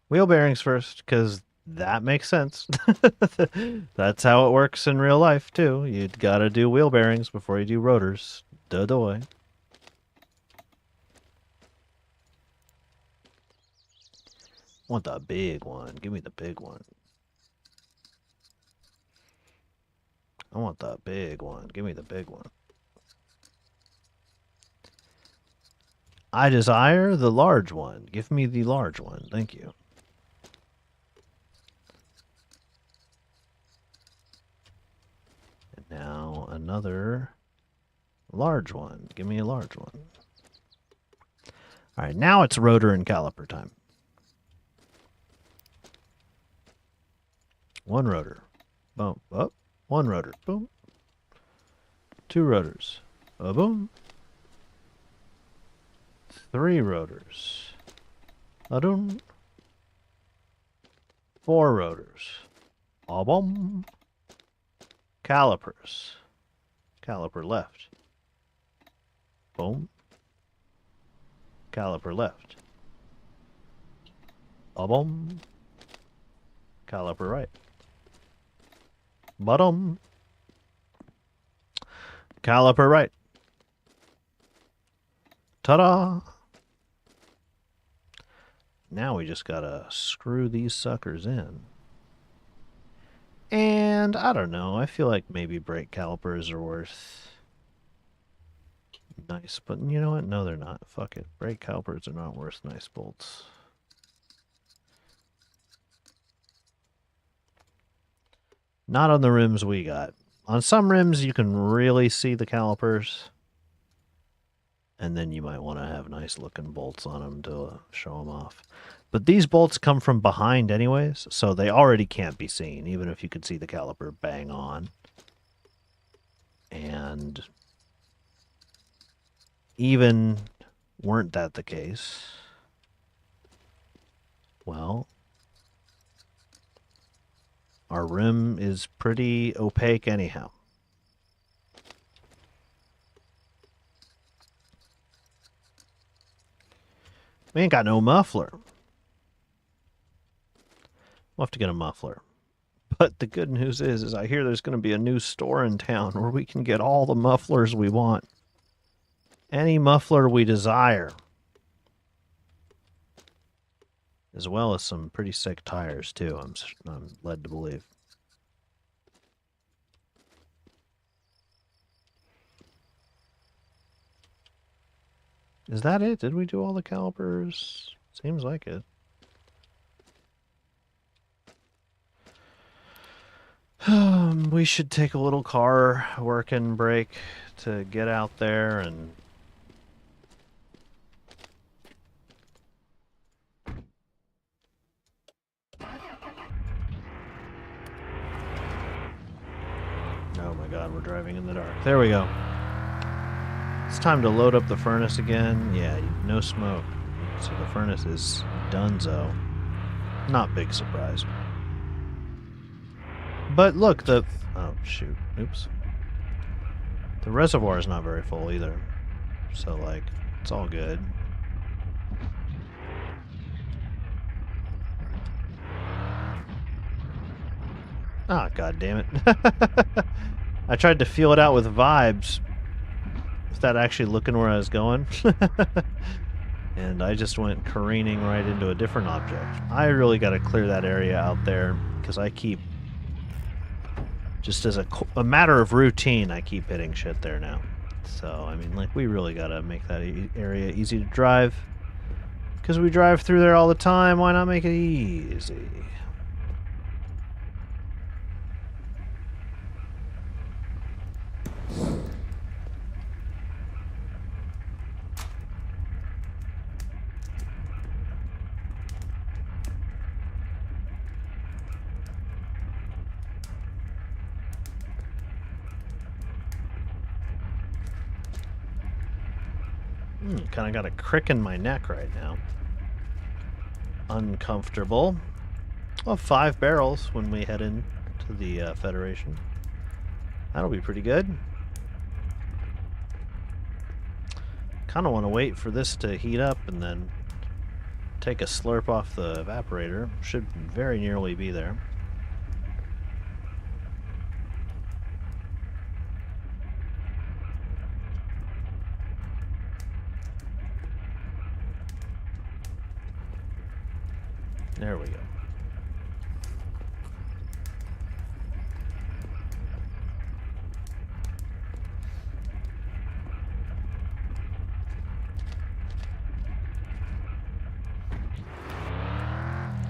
Speaker 1: Wheel bearings first, because that makes sense. That's how it works in real life, too. You gotta do wheel bearings before you do rotors. Duh-doy. I want the big one. Give me the big one. I want the big one. Give me the big one. I desire the large one. Give me the large one. Thank you. And now another large one. Give me a large one. All right, now it's rotor and caliper time. One rotor. Boom. Oh, one rotor. Boom. Two rotors. Boom. Three rotors. Adum. Four rotors. Boom. Calipers. Caliper left. Boom. Caliper left. Boom. Caliper right. Bottom. Caliper right. Ta-da! Now we just gotta screw these suckers in. And I don't know, I feel like maybe brake calipers are worth nice, but you know what? No, they're not. Fuck it. Brake calipers are not worth nice bolts. Not on the rims we got. On some rims, you can really see the calipers. And then you might want to have nice looking bolts on them to show them off. But these bolts come from behind anyways, so they already can't be seen, even if you could see the caliper bang on. And even weren't that the case, well, our rim is pretty opaque anyhow. We ain't got no muffler. We'll have to get a muffler. But the good news is I hear there's going to be a new store in town where we can get all the mufflers we want. Any muffler we desire. As well as some pretty sick tires, too, I'm led to believe. Is that it? Did we do all the calipers? Seems like it. We should take a little car working break to get out there and... Oh my god, we're driving in the dark. There we go. It's time to load up the furnace again. Yeah, no smoke. So the furnace is donezo. Not big surprise. But look, the... Oh, shoot. Oops. The reservoir is not very full either. So, like, it's all good. Ah, god damn it. I tried to feel it out with vibes without actually looking where I was going. And I just went careening right into a different object. I really got to clear that area out there because I keep, just as a matter of routine, I keep hitting shit there now. So, I mean, like, we really got to make that area easy to drive. Because we drive through there all the time, why not make it easy? Kind of got a crick in my neck right now. Uncomfortable. Well, 5 barrels when we head into the Federation. That'll be pretty good. Kind of want to wait for this to heat up and then take a slurp off the evaporator. Should very nearly be there. There we go.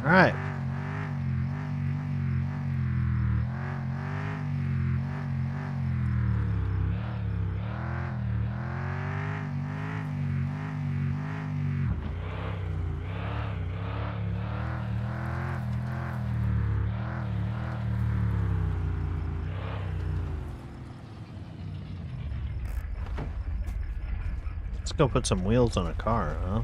Speaker 1: All right. Let's go put some wheels on a car, huh?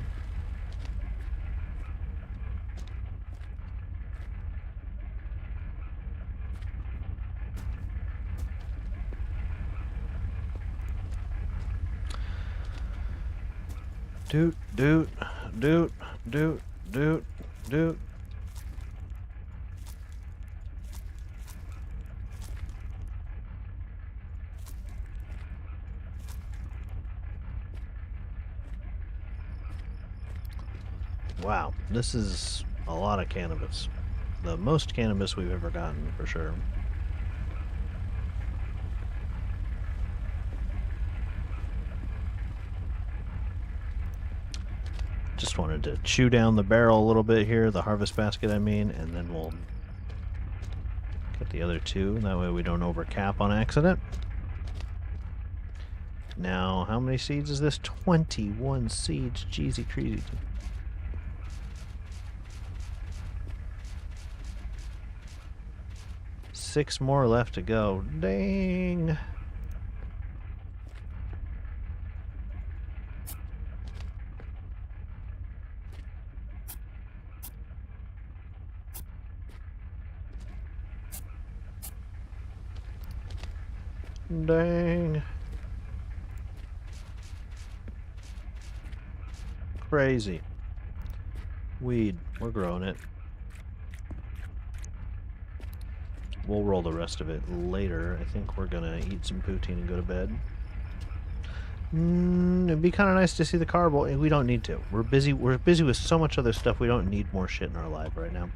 Speaker 1: Doot, doot, doot, doot, doot, doot. Wow, this is a lot of cannabis. The most cannabis we've ever gotten, for sure. Just wanted to chew down the barrel a little bit here, the harvest basket I mean, and then we'll get the other 2, that way we don't overcap on accident. Now, how many seeds is this? 21 seeds, jeezy crazy. Six more left to go. Dang. Dang. Crazy. Weed. We're growing it. We'll roll the rest of it later. I think we're gonna eat some poutine and go to bed. It'd be kind of nice to see the car. We don't need to. We're busy. We're busy with so much other stuff. We don't need more shit in our life right now.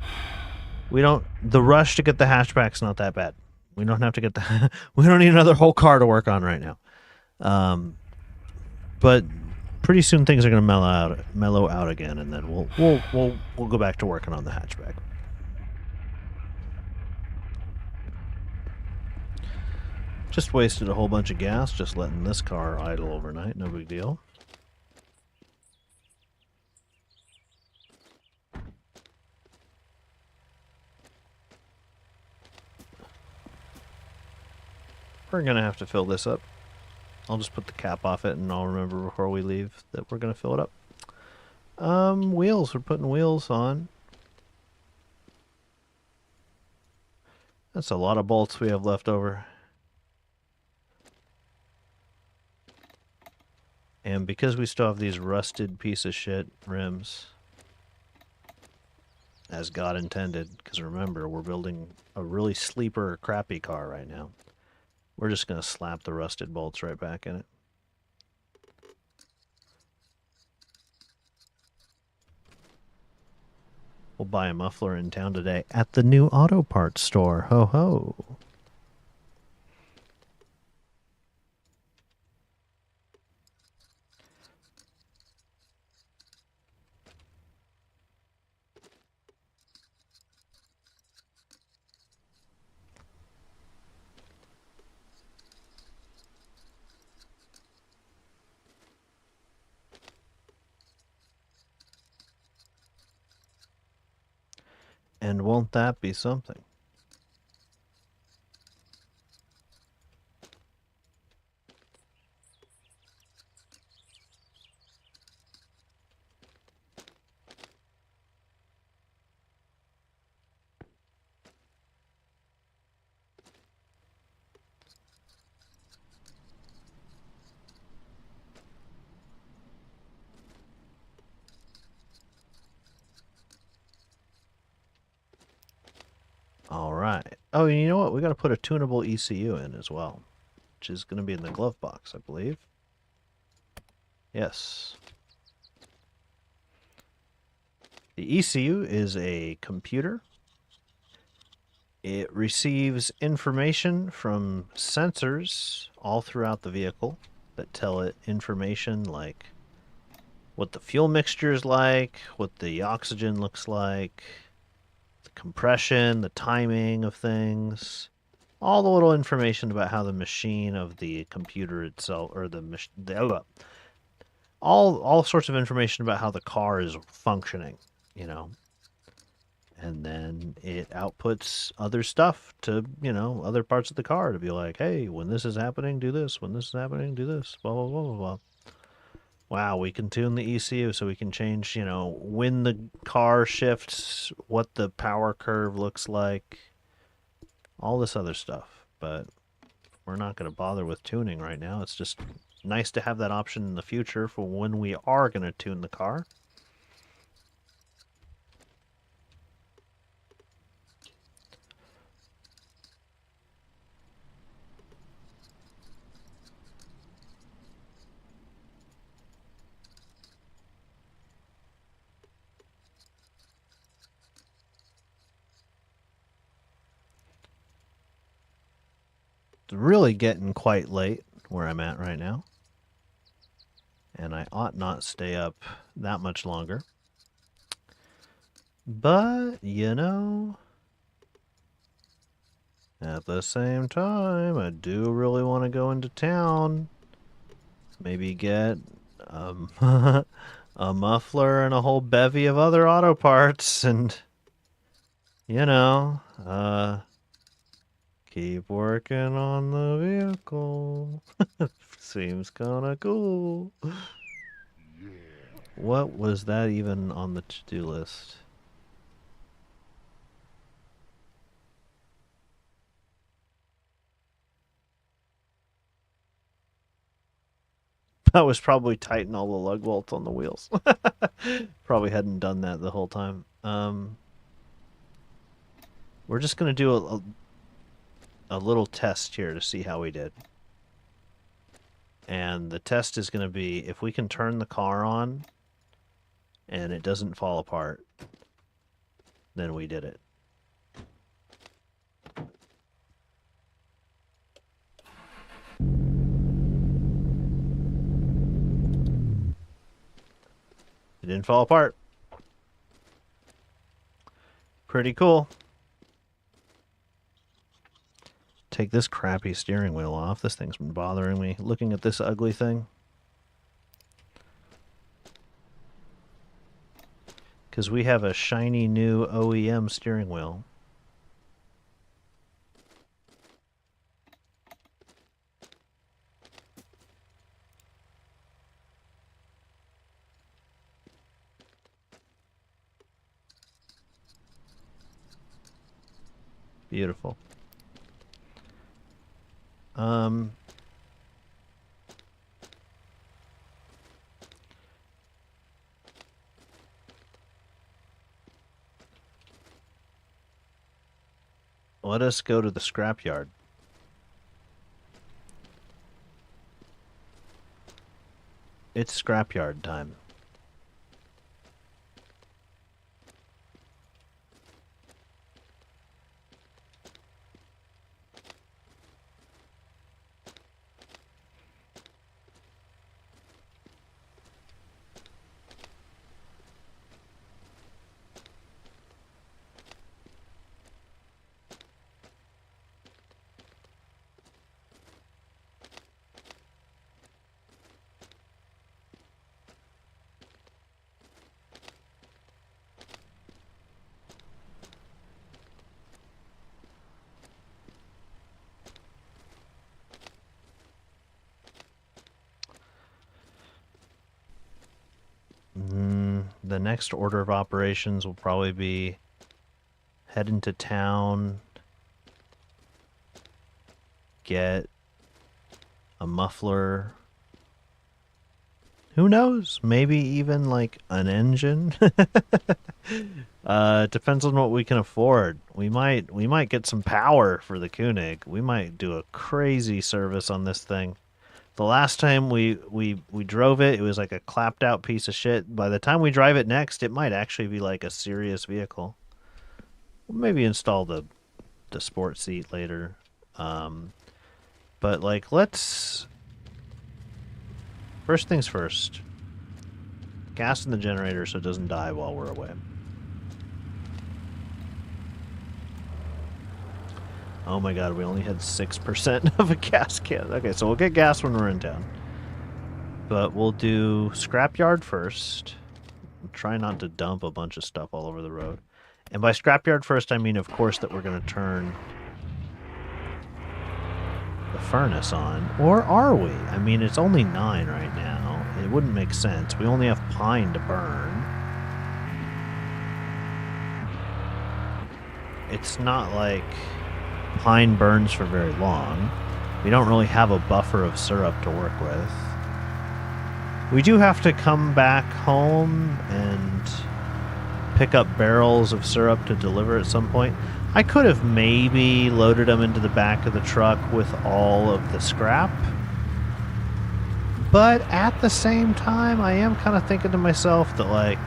Speaker 1: We don't. The rush to get the hatchback's not that bad. We don't have to get the. We don't need another whole car to work on right now. But pretty soon things are gonna mellow out again, and then we'll go back to working on the hatchback. Just wasted a whole bunch of gas just letting this car idle overnight. No big deal. We're going to have to fill this up. I'll just put the cap off it and I'll remember before we leave that we're going to fill it up. Wheels. We're putting wheels on. That's a lot of bolts we have left over. And because we still have these rusted piece of shit rims, as God intended. Because remember, we're building a really sleeper, crappy car right now. We're just going to slap the rusted bolts right back in it. We'll buy a muffler in town today at the new auto parts store. Ho ho. And won't that be something? All right. Oh, you know what? We got to put a tunable ECU in as well, which is going to be in the glove box, I believe. Yes. The ECU is a computer. It receives information from sensors all throughout the vehicle that tell it information like what the fuel mixture is like, what the oxygen looks like, the compression, the timing of things, all the little information about how the machine of the computer itself, or all sorts of information about how the car is functioning, you know. And then it outputs other stuff to, you know, other parts of the car to be like, hey, when this is happening, do this. When this is happening, do this. Blah, blah, blah, blah, blah. Wow, we can tune the ECU so we can change, you know, when the car shifts, what the power curve looks like, all this other stuff. But we're not going to bother with tuning right now. It's just nice to have that option in the future for when we are going to tune the car. It's really getting quite late where I'm at right now. And I ought not stay up that much longer. But, you know, at the same time, I do really want to go into town. Maybe get a muffler and a whole bevy of other auto parts and, you know, keep working on the vehicle. Seems kinda cool. What was that even on the to-do list? I was probably tighten all the lug bolts on the wheels. Probably hadn't done that the whole time. We're just gonna do a little test here to see how we did. And the test is gonna be if we can turn the car on and it doesn't fall apart, then we did it. It didn't fall apart. Pretty cool. Take this crappy steering wheel off. This thing's been bothering me. Looking at this ugly thing. Because we have a shiny new OEM steering wheel. Beautiful. Let us go to the scrapyard. It's scrapyard time. The next order of operations will probably be head into town, get a muffler. Who knows? Maybe even like an engine. Depends on what we can afford. We might get some power for the Koenig. We might do a crazy service on this thing. The last time we drove it, it was like a clapped out piece of shit. By the time we drive it next, it might actually be like a serious vehicle. We'll maybe install the sport seat later. But like, let's... First things first. Gas in the generator so it doesn't die while we're away. Oh my god, we only had 6% of a gas can. Okay, so we'll get gas when we're in town. But we'll do scrapyard first. We'll try not to dump a bunch of stuff all over the road. And by scrapyard first, I mean, of course, that we're going to turn the furnace on. Or are we? I mean, it's only 9 right now. It wouldn't make sense. We only have pine to burn. It's not like pine burns for very long. We don't really have a buffer of syrup to work with. We do have to come back home and pick up barrels of syrup to deliver at some point. I could have maybe loaded them into the back of the truck with all of the scrap. But at the same time, I am kind of thinking to myself that, like,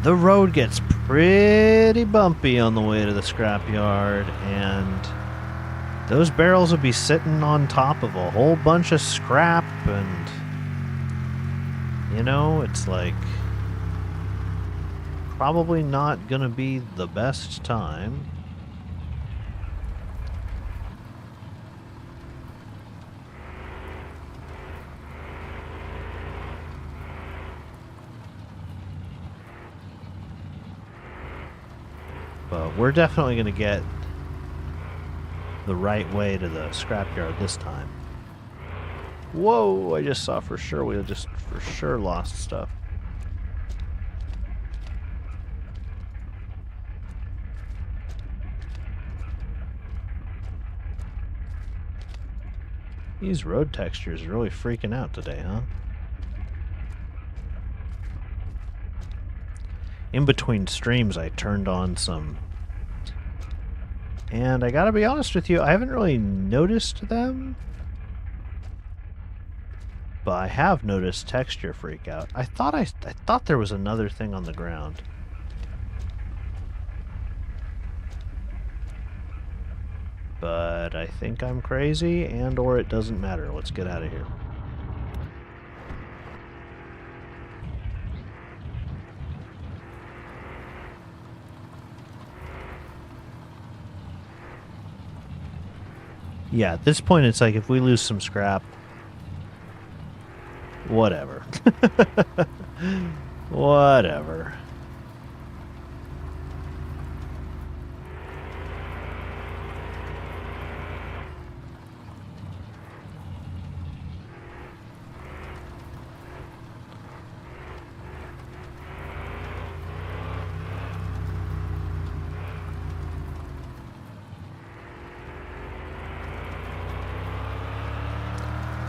Speaker 1: the road gets pretty bumpy on the way to the scrapyard, and those barrels would be sitting on top of a whole bunch of scrap, and, you know, it's like probably not gonna be the best time. But we're definitely going to get the right way to the scrapyard this time. Whoa, I just saw for sure we just for sure lost stuff. These road textures are really freaking out today, huh? In between streams, I turned on some, and I gotta be honest with you, I haven't really noticed them, but I have noticed texture freak out. I thought there was another thing on the ground. But I think I'm crazy, and or it doesn't matter. Let's get out of here. Yeah, at this point, it's like if we lose some scrap, whatever. Whatever.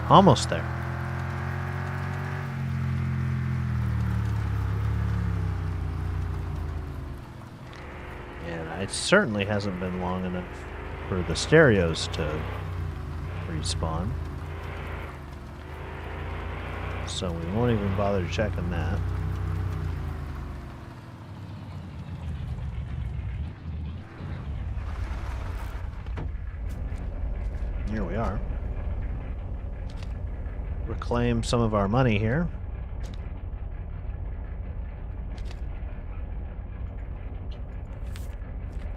Speaker 1: Almost there. And it certainly hasn't been long enough for the stereos to respawn. So we won't even bother checking that. Here we are. Reclaim some of our money here.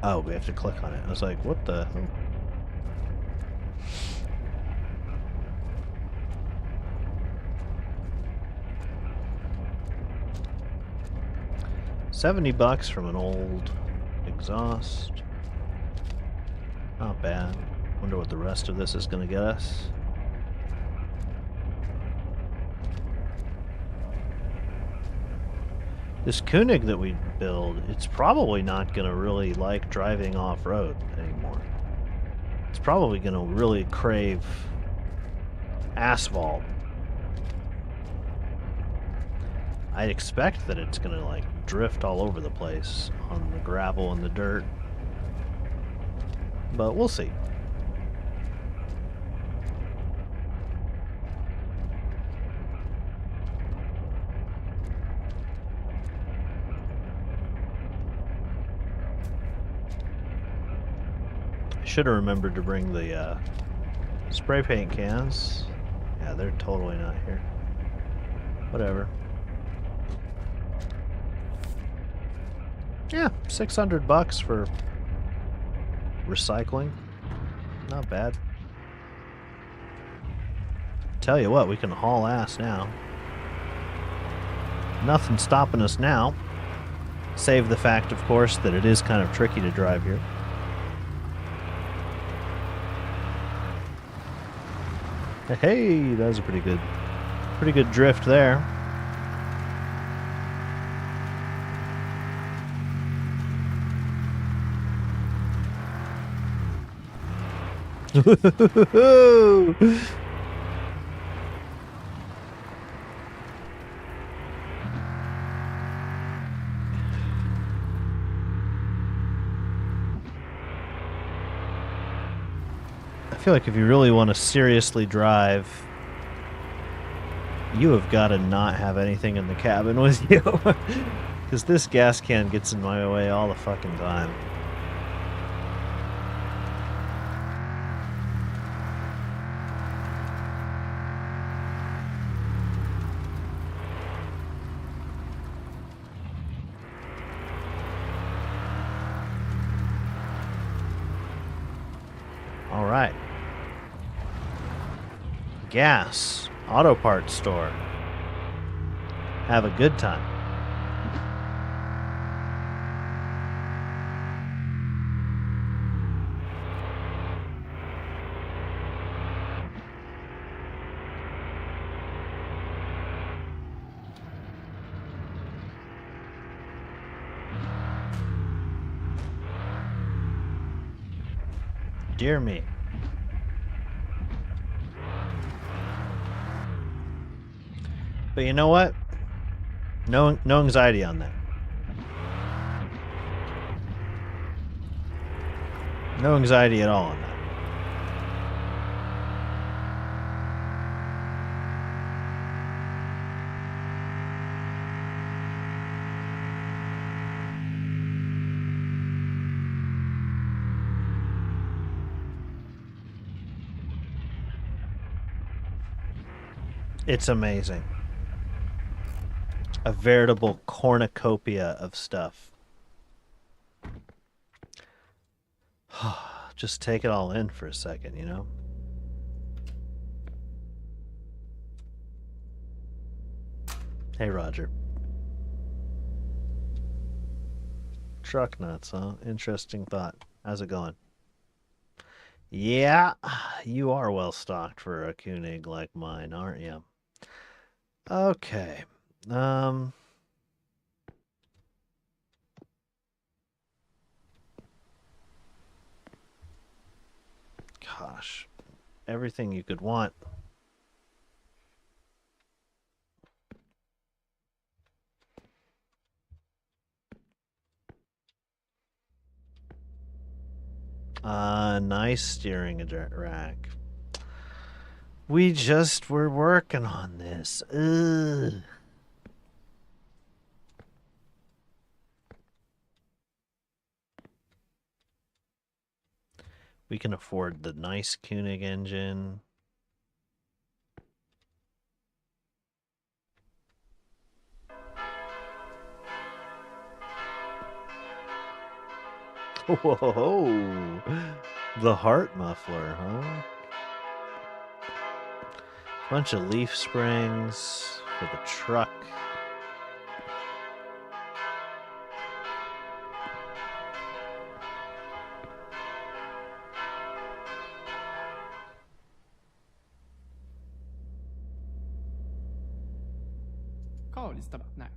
Speaker 1: Oh, we have to click on it. I was like, what the hell? $70 from an old exhaust. Not bad. Wonder what the rest of this is going to get us. This Koenig that we build, it's probably not going to really like driving off-road anymore. It's probably going to really crave asphalt. I'd expect that it's going to like drift all over the place on the gravel and the dirt. But we'll see. Should have remembered to bring the spray paint cans. Yeah, they're totally not here. Whatever. Yeah, $600 for recycling. Not bad. Tell you what, we can haul ass now. Nothing stopping us now. Save the fact, of course, that it is kind of tricky to drive here. Hey, that was a pretty good drift there. I feel like if you really want to seriously drive, you have got to not have anything in the cabin with you. Because this gas can gets in my way all the fucking time. All right. Gas. Auto parts store. Have a good time. Dear me. But you know what? No anxiety on that. No anxiety at all on that. It's amazing. A veritable cornucopia of stuff. Just take it all in for a second, you know? Hey, Roger. Truck nuts, huh? Interesting thought. How's it going? Yeah, you are well stocked for a Koenig like mine, aren't you? Okay. Gosh. Everything you could want. Nice steering rack. We just were working on this. Ugh. We can afford the nice Koenig engine. Whoa, the heart muffler, huh? Bunch of leaf springs for the truck.
Speaker 4: Call stop. Nej.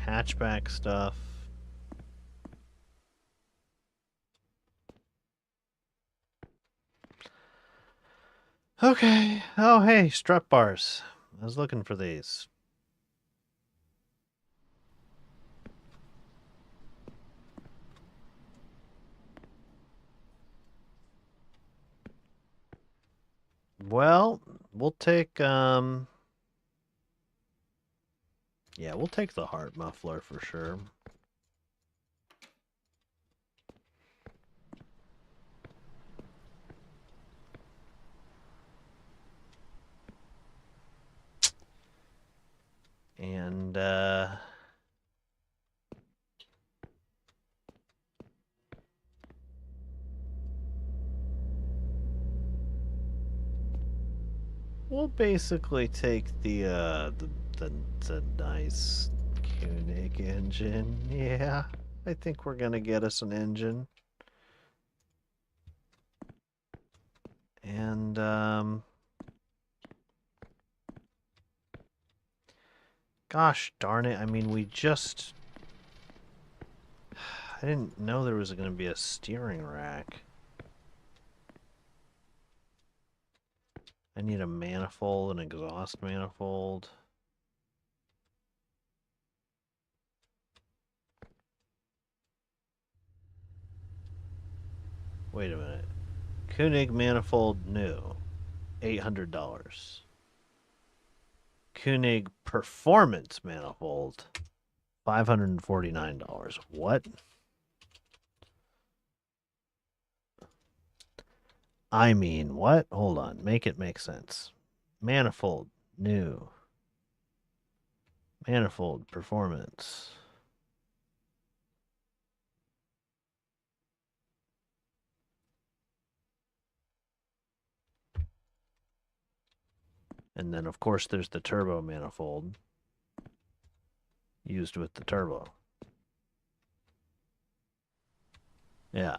Speaker 1: Hatchback stuff. Okay. Oh, hey, strut bars. I was looking for these. Well, we'll take, yeah, we'll take the heart muffler for sure. And, we'll basically take the nice Koenig engine. Yeah, I think we're gonna get us an engine. And, gosh darn it, I mean, we just... I didn't know there was gonna be a steering rack. I need a manifold, an exhaust manifold. Wait a minute. Koenig manifold new. $800. Koenig performance manifold. $549. What? I mean, what? Hold on. Make it make sense. Manifold new. Manifold performance. And then, of course, there's the turbo manifold used with the turbo. Yeah.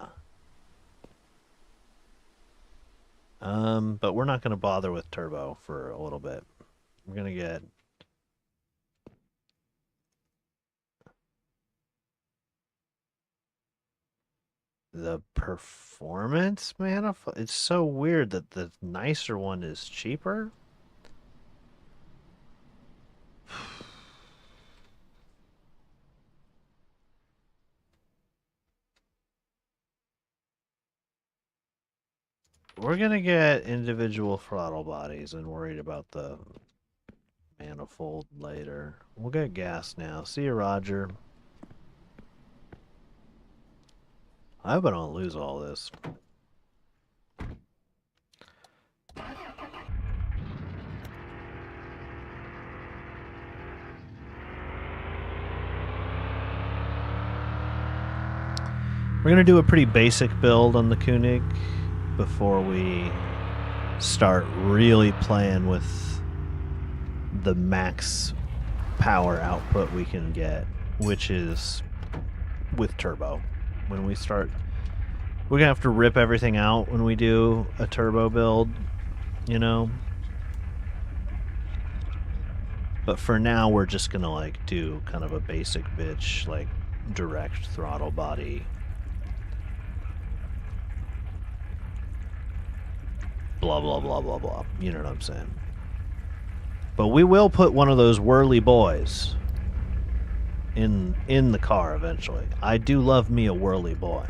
Speaker 1: But we're not going to bother with turbo for a little bit. We're going to get the performance manifold. It's so weird that the nicer one is cheaper. We're gonna get individual throttle bodies and worried about the manifold later. We'll get gas now. See you, Roger. I hope I don't lose all this. We're gonna do a pretty basic build on the Koenig before we start really playing with the max power output we can get, which is with turbo. When we start, we're gonna have to rip everything out when we do a turbo build, you know. But for now, we're just gonna like do kind of a basic bitch, like direct throttle body. blah, blah, blah, blah, blah. You know what I'm saying? But we will put one of those whirly boys in the car eventually. I do love me a whirly boy.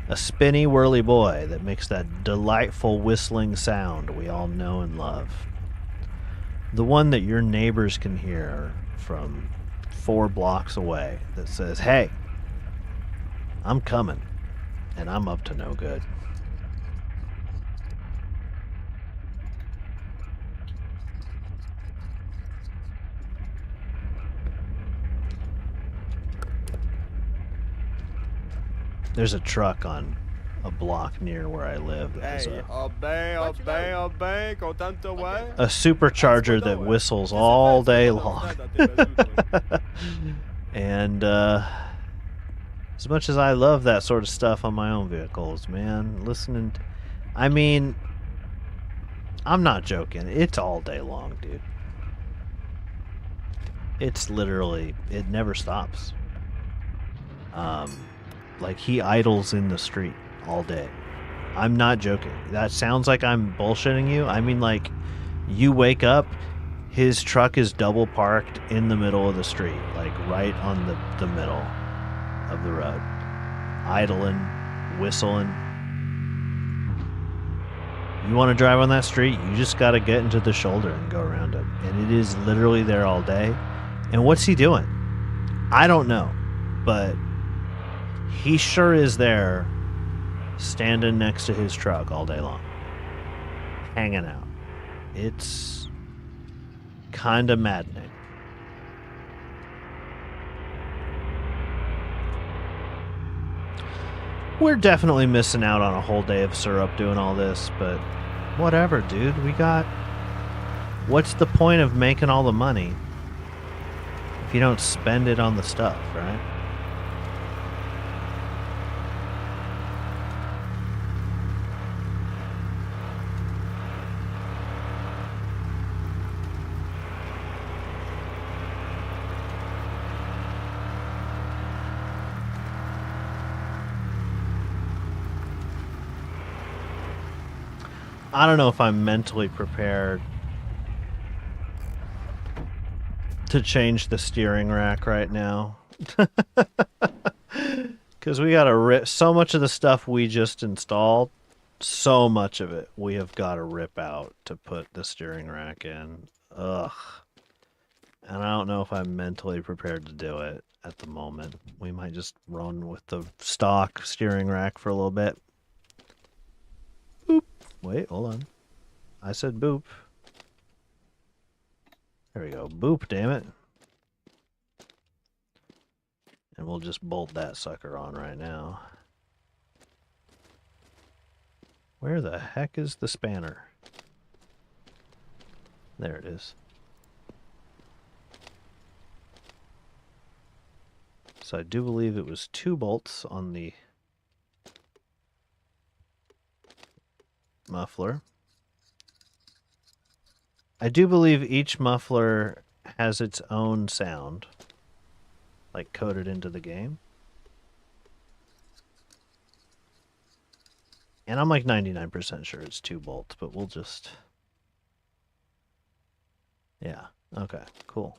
Speaker 1: A spinny whirly boy that makes that delightful whistling sound we all know and love. The one that your neighbors can hear from 4 blocks away that says, "Hey, I'm coming, and I'm up to no good." There's a truck on a block near where I live that has
Speaker 2: Hey, ben, content de te voir.
Speaker 1: a supercharger that whistles all day long. And as much as I love that sort of stuff on my own vehicles, man, listening to, I mean, I'm not joking. It's all day long, dude. It's literally, it never stops. Like he idles in the street all day. I'm not joking. That sounds like I'm bullshitting you. I mean, like, you wake up, his truck is double parked in the middle of the street, like right on the middle of the road, idling, whistling. You want to drive on that street, you just got to get into the shoulder and go around it. And it is literally there all day. And what's he doing? I don't know. But he sure is there standing next to his truck all day long, hanging out. It's kind of maddening. We're definitely missing out on a whole day of syrup doing all this, but whatever, dude. We got... What's the point of making all the money if you don't spend it on the stuff, right? I don't know if I'm mentally prepared to change the steering rack right now. Because we got to rip so much of the stuff we just installed, so much of it we have got to rip out to put the steering rack in. Ugh. And I don't know if I'm mentally prepared to do it at the moment. We might just run with the stock steering rack for a little bit. Boop. Wait, hold on. I said boop. There we go. Boop, damn it. And we'll just bolt that sucker on right now. Where the heck is the spanner? There it is. So I do believe it was 2 bolts on the muffler. I do believe each muffler has its own sound, like coded into the game. And I'm like 99% sure it's 2 bolts, but we'll just... Yeah, okay, cool.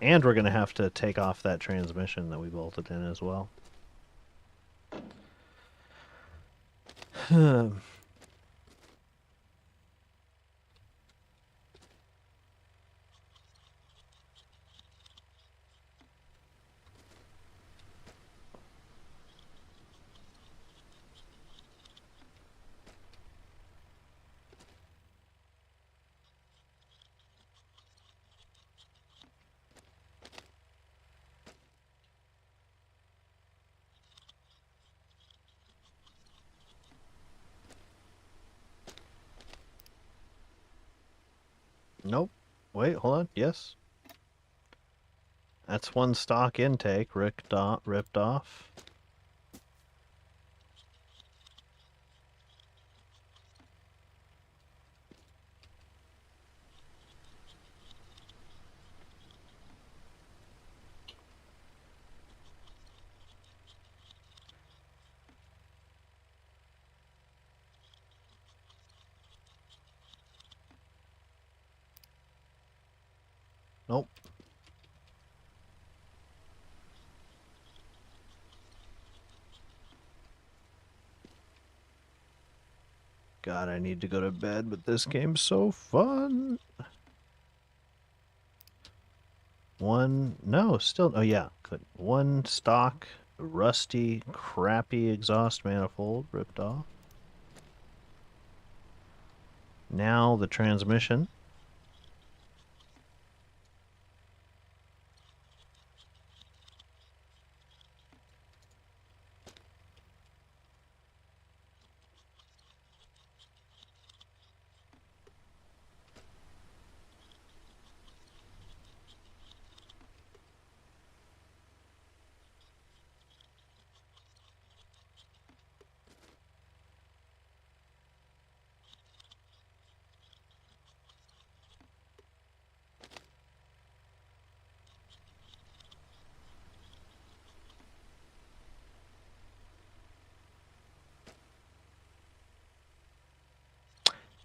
Speaker 1: And we're going to have to take off that transmission that we bolted in as well. Nope. Wait, hold on. Yes. That's one stock intake ripped off. Nope. God, I need to go to bed, but this game's so fun. No, still, oh yeah, good. One stock, rusty, crappy exhaust manifold ripped off. Now the transmission.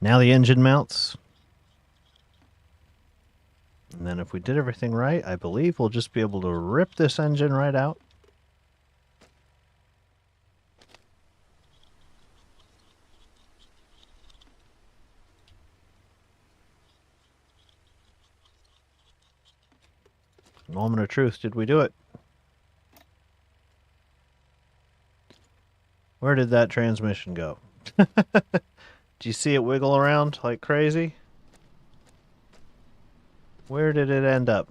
Speaker 1: Now the engine mounts. And then if we did everything right, I believe we'll just be able to rip this engine right out. Moment of truth, did we do it? Where did that transmission go? Do you see it wiggle around like crazy? Where did it end up?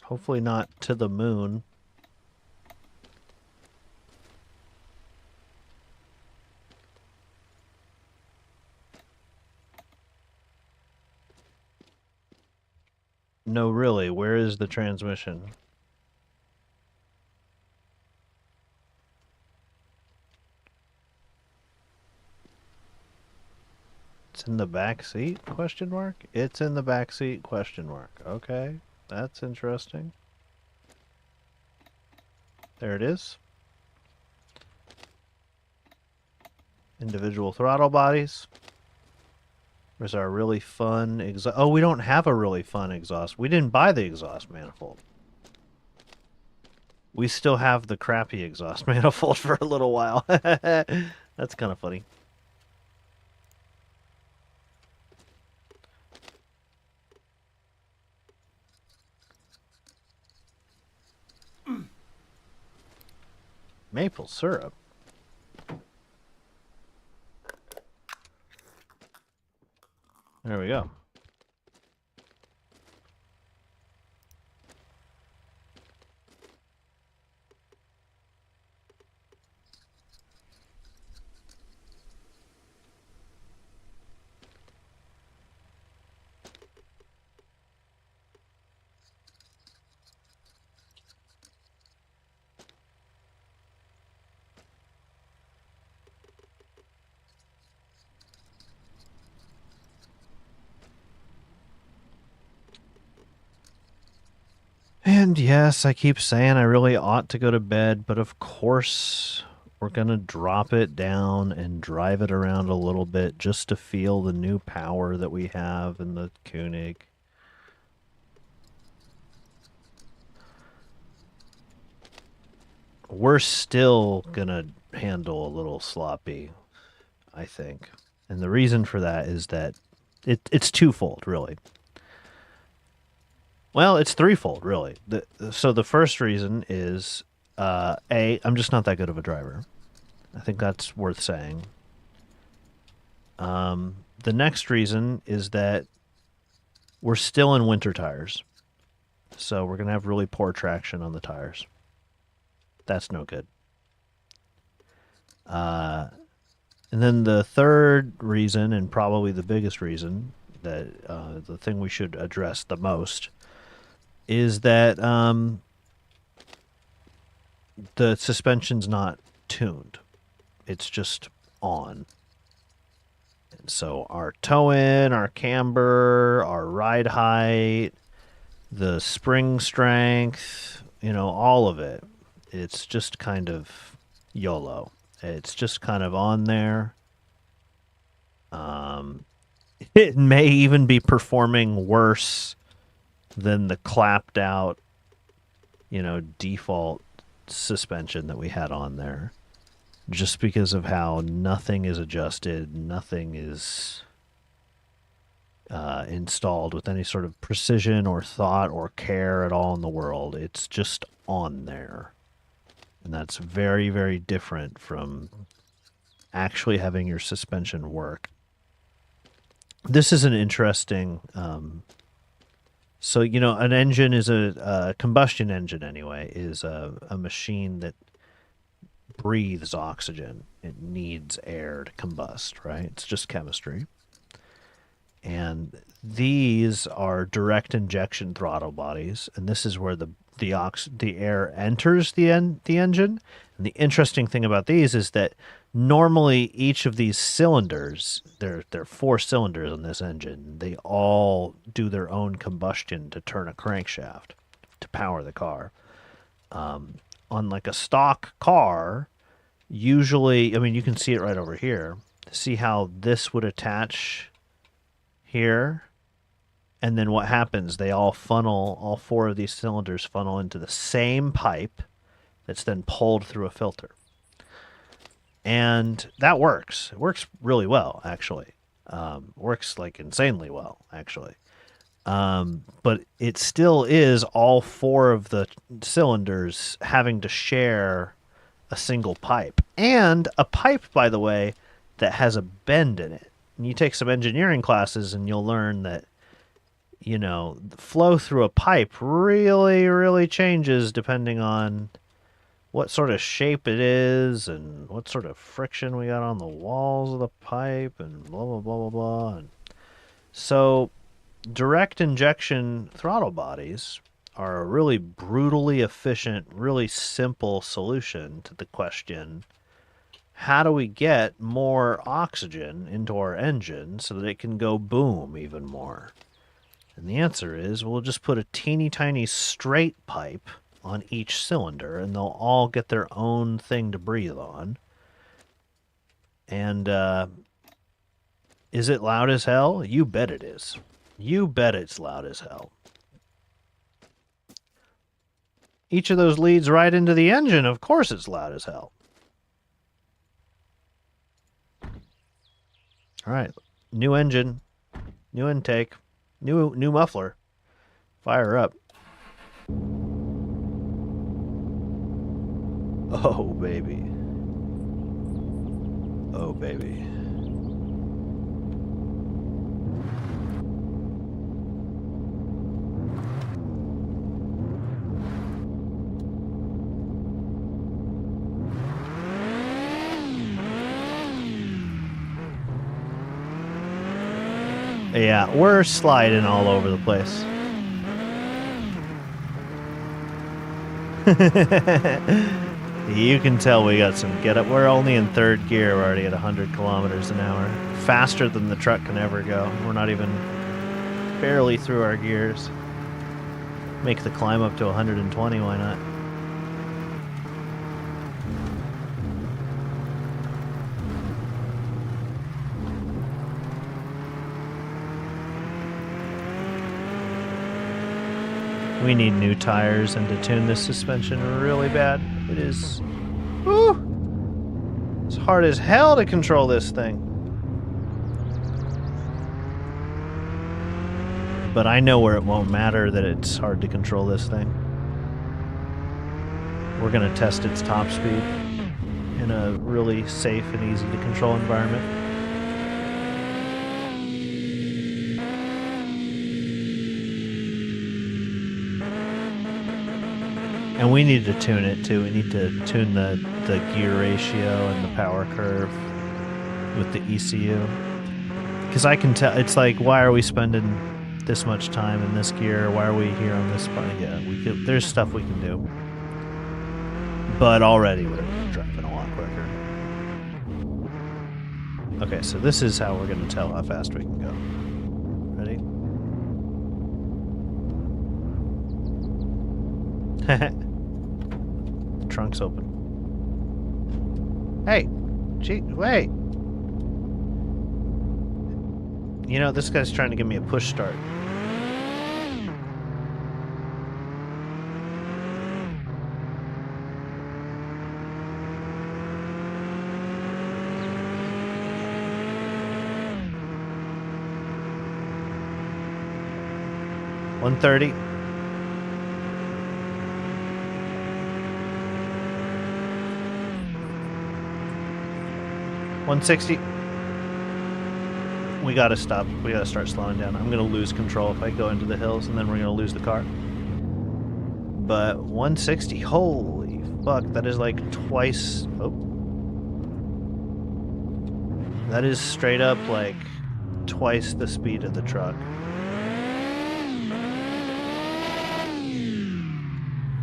Speaker 1: Hopefully not to the moon. No, really, where is the transmission? It's in the back seat? Question mark? It's in the back seat? Question mark. Okay, that's interesting. There it is. Individual throttle bodies. There's our really fun exhaust. Oh, we don't have a really fun exhaust. We didn't buy the exhaust manifold. We still have the crappy exhaust manifold for a little while. That's kind of funny. Maple syrup. There we go. And yes, I keep saying I really ought to go to bed, but of course we're going to drop it down and drive it around a little bit just to feel the new power that we have in the Koenig. We're still going to handle a little sloppy, I think. And the reason for that is that it's twofold, really. Well, it's threefold, really. So the first reason is, A, I'm just not that good of a driver. I think that's worth saying. The next reason is that we're still in winter tires. So we're going to have really poor traction on the tires. That's no good. And then the third reason, and probably the biggest reason, that the thing we should address the most, is that the suspension's not tuned. It's just on. And so our toe-in, our camber, our ride height, the spring strength, all of it. It's just kind of YOLO. It's just kind of on there. It may even be performing worse than the clapped out, default suspension that we had on there. Just because of how nothing is adjusted, nothing is installed with any sort of precision or thought or care at all in the world. It's just on there. And that's very, very different from actually having your suspension work. This is an interesting... an engine is a combustion engine anyway, is a machine that breathes oxygen. It needs air to combust, right? It's just chemistry. And these are direct injection throttle bodies, and this is where the air enters the engine. And the interesting thing about these is that normally each of these cylinders, there are 4 cylinders on this engine, they all do their own combustion to turn a crankshaft to power the car. On like a stock car, usually, you can see it right over here. See how this would attach here? And then what happens, they all 4 of these cylinders funnel into the same pipe that's then pulled through a filter. And that works. It works really well, actually. Works like insanely well, actually. But it still is all 4 of the cylinders having to share a single pipe. And a pipe, by the way, that has a bend in it. And you take some engineering classes and you'll learn that, the flow through a pipe really, really changes depending on what sort of shape it is and what sort of friction we got on the walls of the pipe and blah, blah, blah, blah, blah. And so direct injection throttle bodies are a really brutally efficient, really simple solution to the question, how do we get more oxygen into our engine so that it can go boom even more? And the answer is we'll just put a teeny tiny straight pipe on each cylinder, and they'll all get their own thing to breathe on. And is it loud as hell? You bet it is. You bet it's loud as hell. Each of those leads right into the engine. Of course it's loud as hell. All right. New engine. New intake. New muffler. Fire up. Oh, baby. Oh, baby. Yeah, we're sliding all over the place. You can tell we got some get up. We're only in 3rd gear. We're already at 100 kilometers an hour. Faster than the truck can ever go. We're not even barely through our gears. Make the climb up to 120, why not? We need new tires and to tune this suspension really bad. It is... Woo! It's hard as hell to control this thing. But I know where it won't matter that it's hard to control this thing. We're going to test its top speed in a really safe and easy to control environment. And we need to tune it too. We need to tune the gear ratio and the power curve with the ECU. Because I can tell, it's like, why are we spending this much time in this gear? Why are we here on this part? Yeah, there's stuff we can do. But already we're driving a lot quicker. Okay, so this is how we're going to tell how fast we can go. Ready? The trunk's open. Hey! Gee, wait! You know, this guy's trying to give me a push start. $130. $160. We gotta stop. We gotta start slowing down. I'm gonna lose control if I go into the hills, and then we're gonna lose the car. But 160, holy fuck, that is like twice. Oh. That is straight up like twice the speed of the truck.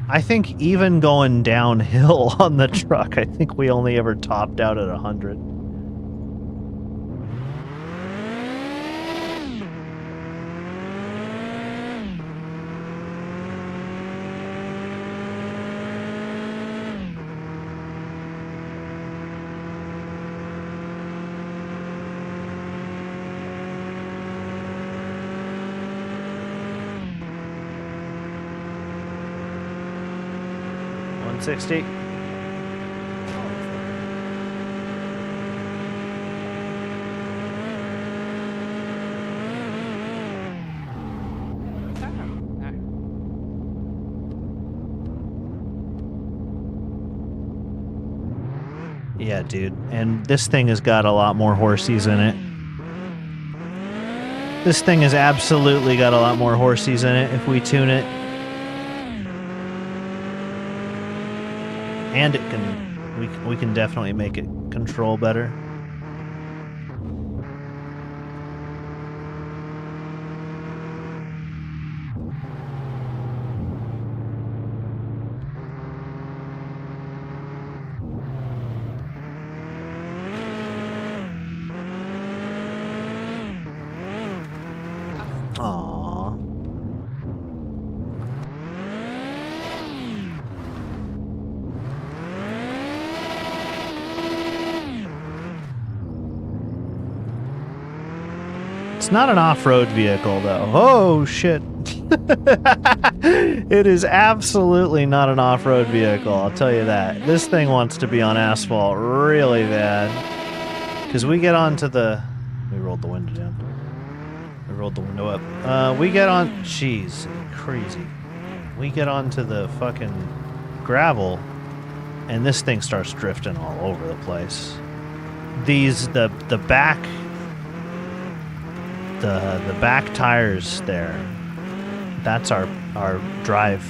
Speaker 1: I think even going downhill on the truck, I think we only ever topped out at 100. $160.
Speaker 4: Nej.
Speaker 1: Yeah, dude. And this thing has got a lot more horsies in it. This thing has absolutely got a lot more horsies in it if we tune it. And it can, we can definitely make it control better. Aww. It's not an off-road vehicle, though. Oh, shit. It is absolutely not an off-road vehicle, I'll tell you that. This thing wants to be on asphalt really bad. Because we get onto the... We rolled the window down. We rolled the window up. We get on... Jeez, crazy. We get onto the fucking gravel, and this thing starts drifting all over the place. The back... The back tires there, that's our drive,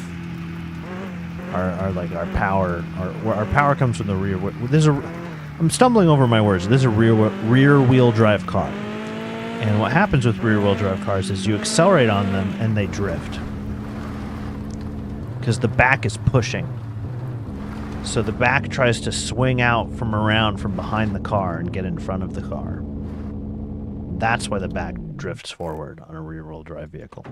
Speaker 1: our like our power, our power comes from the rear. I'm stumbling over my words. This is a rear wheel drive car, and what happens with rear wheel drive cars is you accelerate on them and they drift because the back is pushing. So the back tries to swing out from behind the car and get in front of the car. That's why the back drifts forward on a rear-wheel drive vehicle.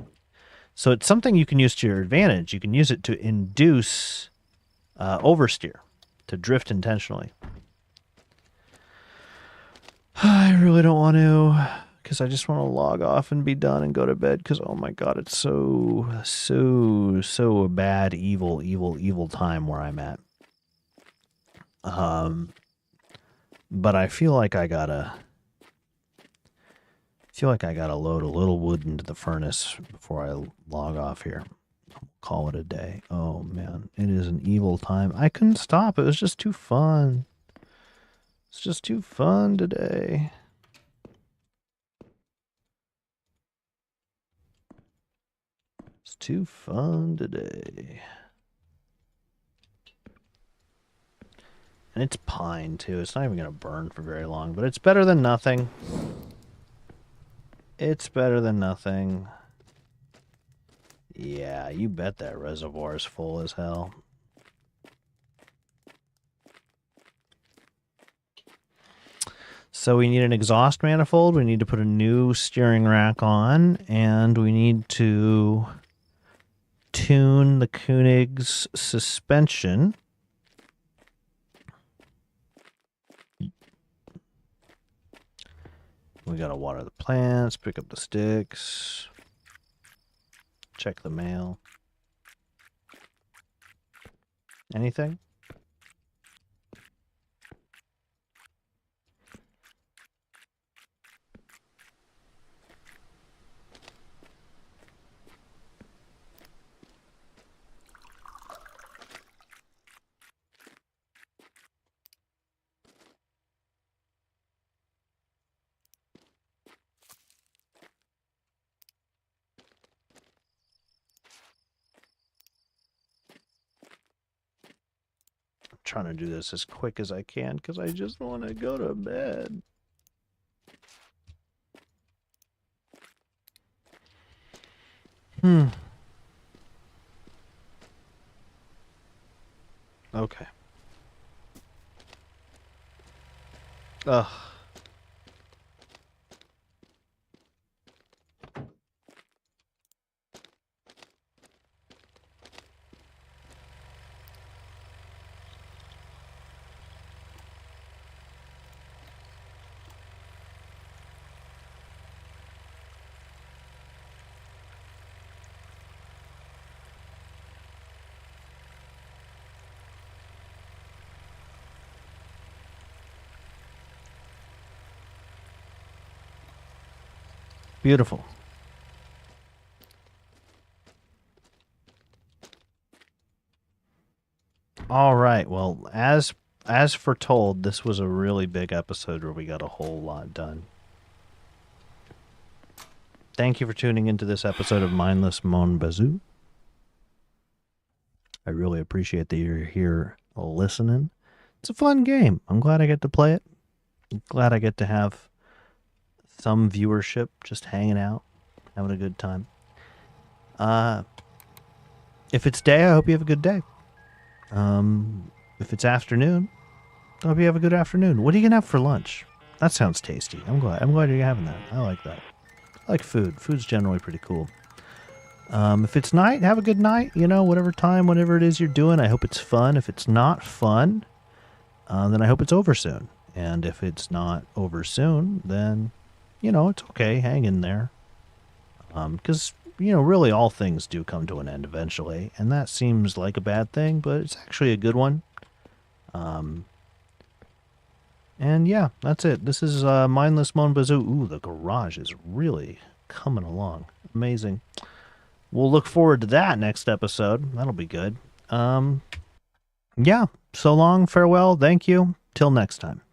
Speaker 1: So it's something you can use to your advantage. You can use it to induce oversteer, to drift intentionally. I really don't want to, because I just want to log off and be done and go to bed, because, oh my god, it's so a bad, evil time where I'm at. But I feel like I gotta load a little wood into the furnace before I log off here. I'll call it a day. Oh man, it is an evil time. I couldn't stop. It was just too fun. It's just too fun today. It's too fun today. And it's pine too. It's not even going to burn for very long, but it's better than nothing. It's better than nothing. Yeah, you bet that reservoir is full as hell. So we need an exhaust manifold, we need to put a new steering rack on, and we need to tune the Koenig's suspension. We gotta water the plants, pick up the sticks, check the mail. Anything? Trying to do this as quick as I can because I just want to go to bed. Okay. Ugh. Beautiful. All right. Well, as foretold, this was a really big episode where we got a whole lot done. Thank you for tuning into this episode of Mindless Mon Bazou. I really appreciate that you're here listening. It's a fun game. I'm glad I get to play it. I'm glad I get to have some viewership just hanging out, having a good time. If it's day, I hope you have a good day. If it's afternoon, I hope you have a good afternoon. What are you gonna have for lunch? That sounds tasty. I'm glad you're having that. I like that. I like food. Food's generally pretty cool. If it's night, have a good night. You know, whatever it is you're doing, I hope it's fun. If it's not fun, then I hope it's over soon. And if it's not over soon, then, you know, it's okay. Hang in there. Because, you know, really all things do come to an end eventually. And that seems like a bad thing, but it's actually a good one. And yeah, that's it. This is Mindless Mon Bazou. Ooh, the garage is really coming along. Amazing. We'll look forward to that next episode. That'll be good. Yeah, so long, farewell, thank you. Till next time.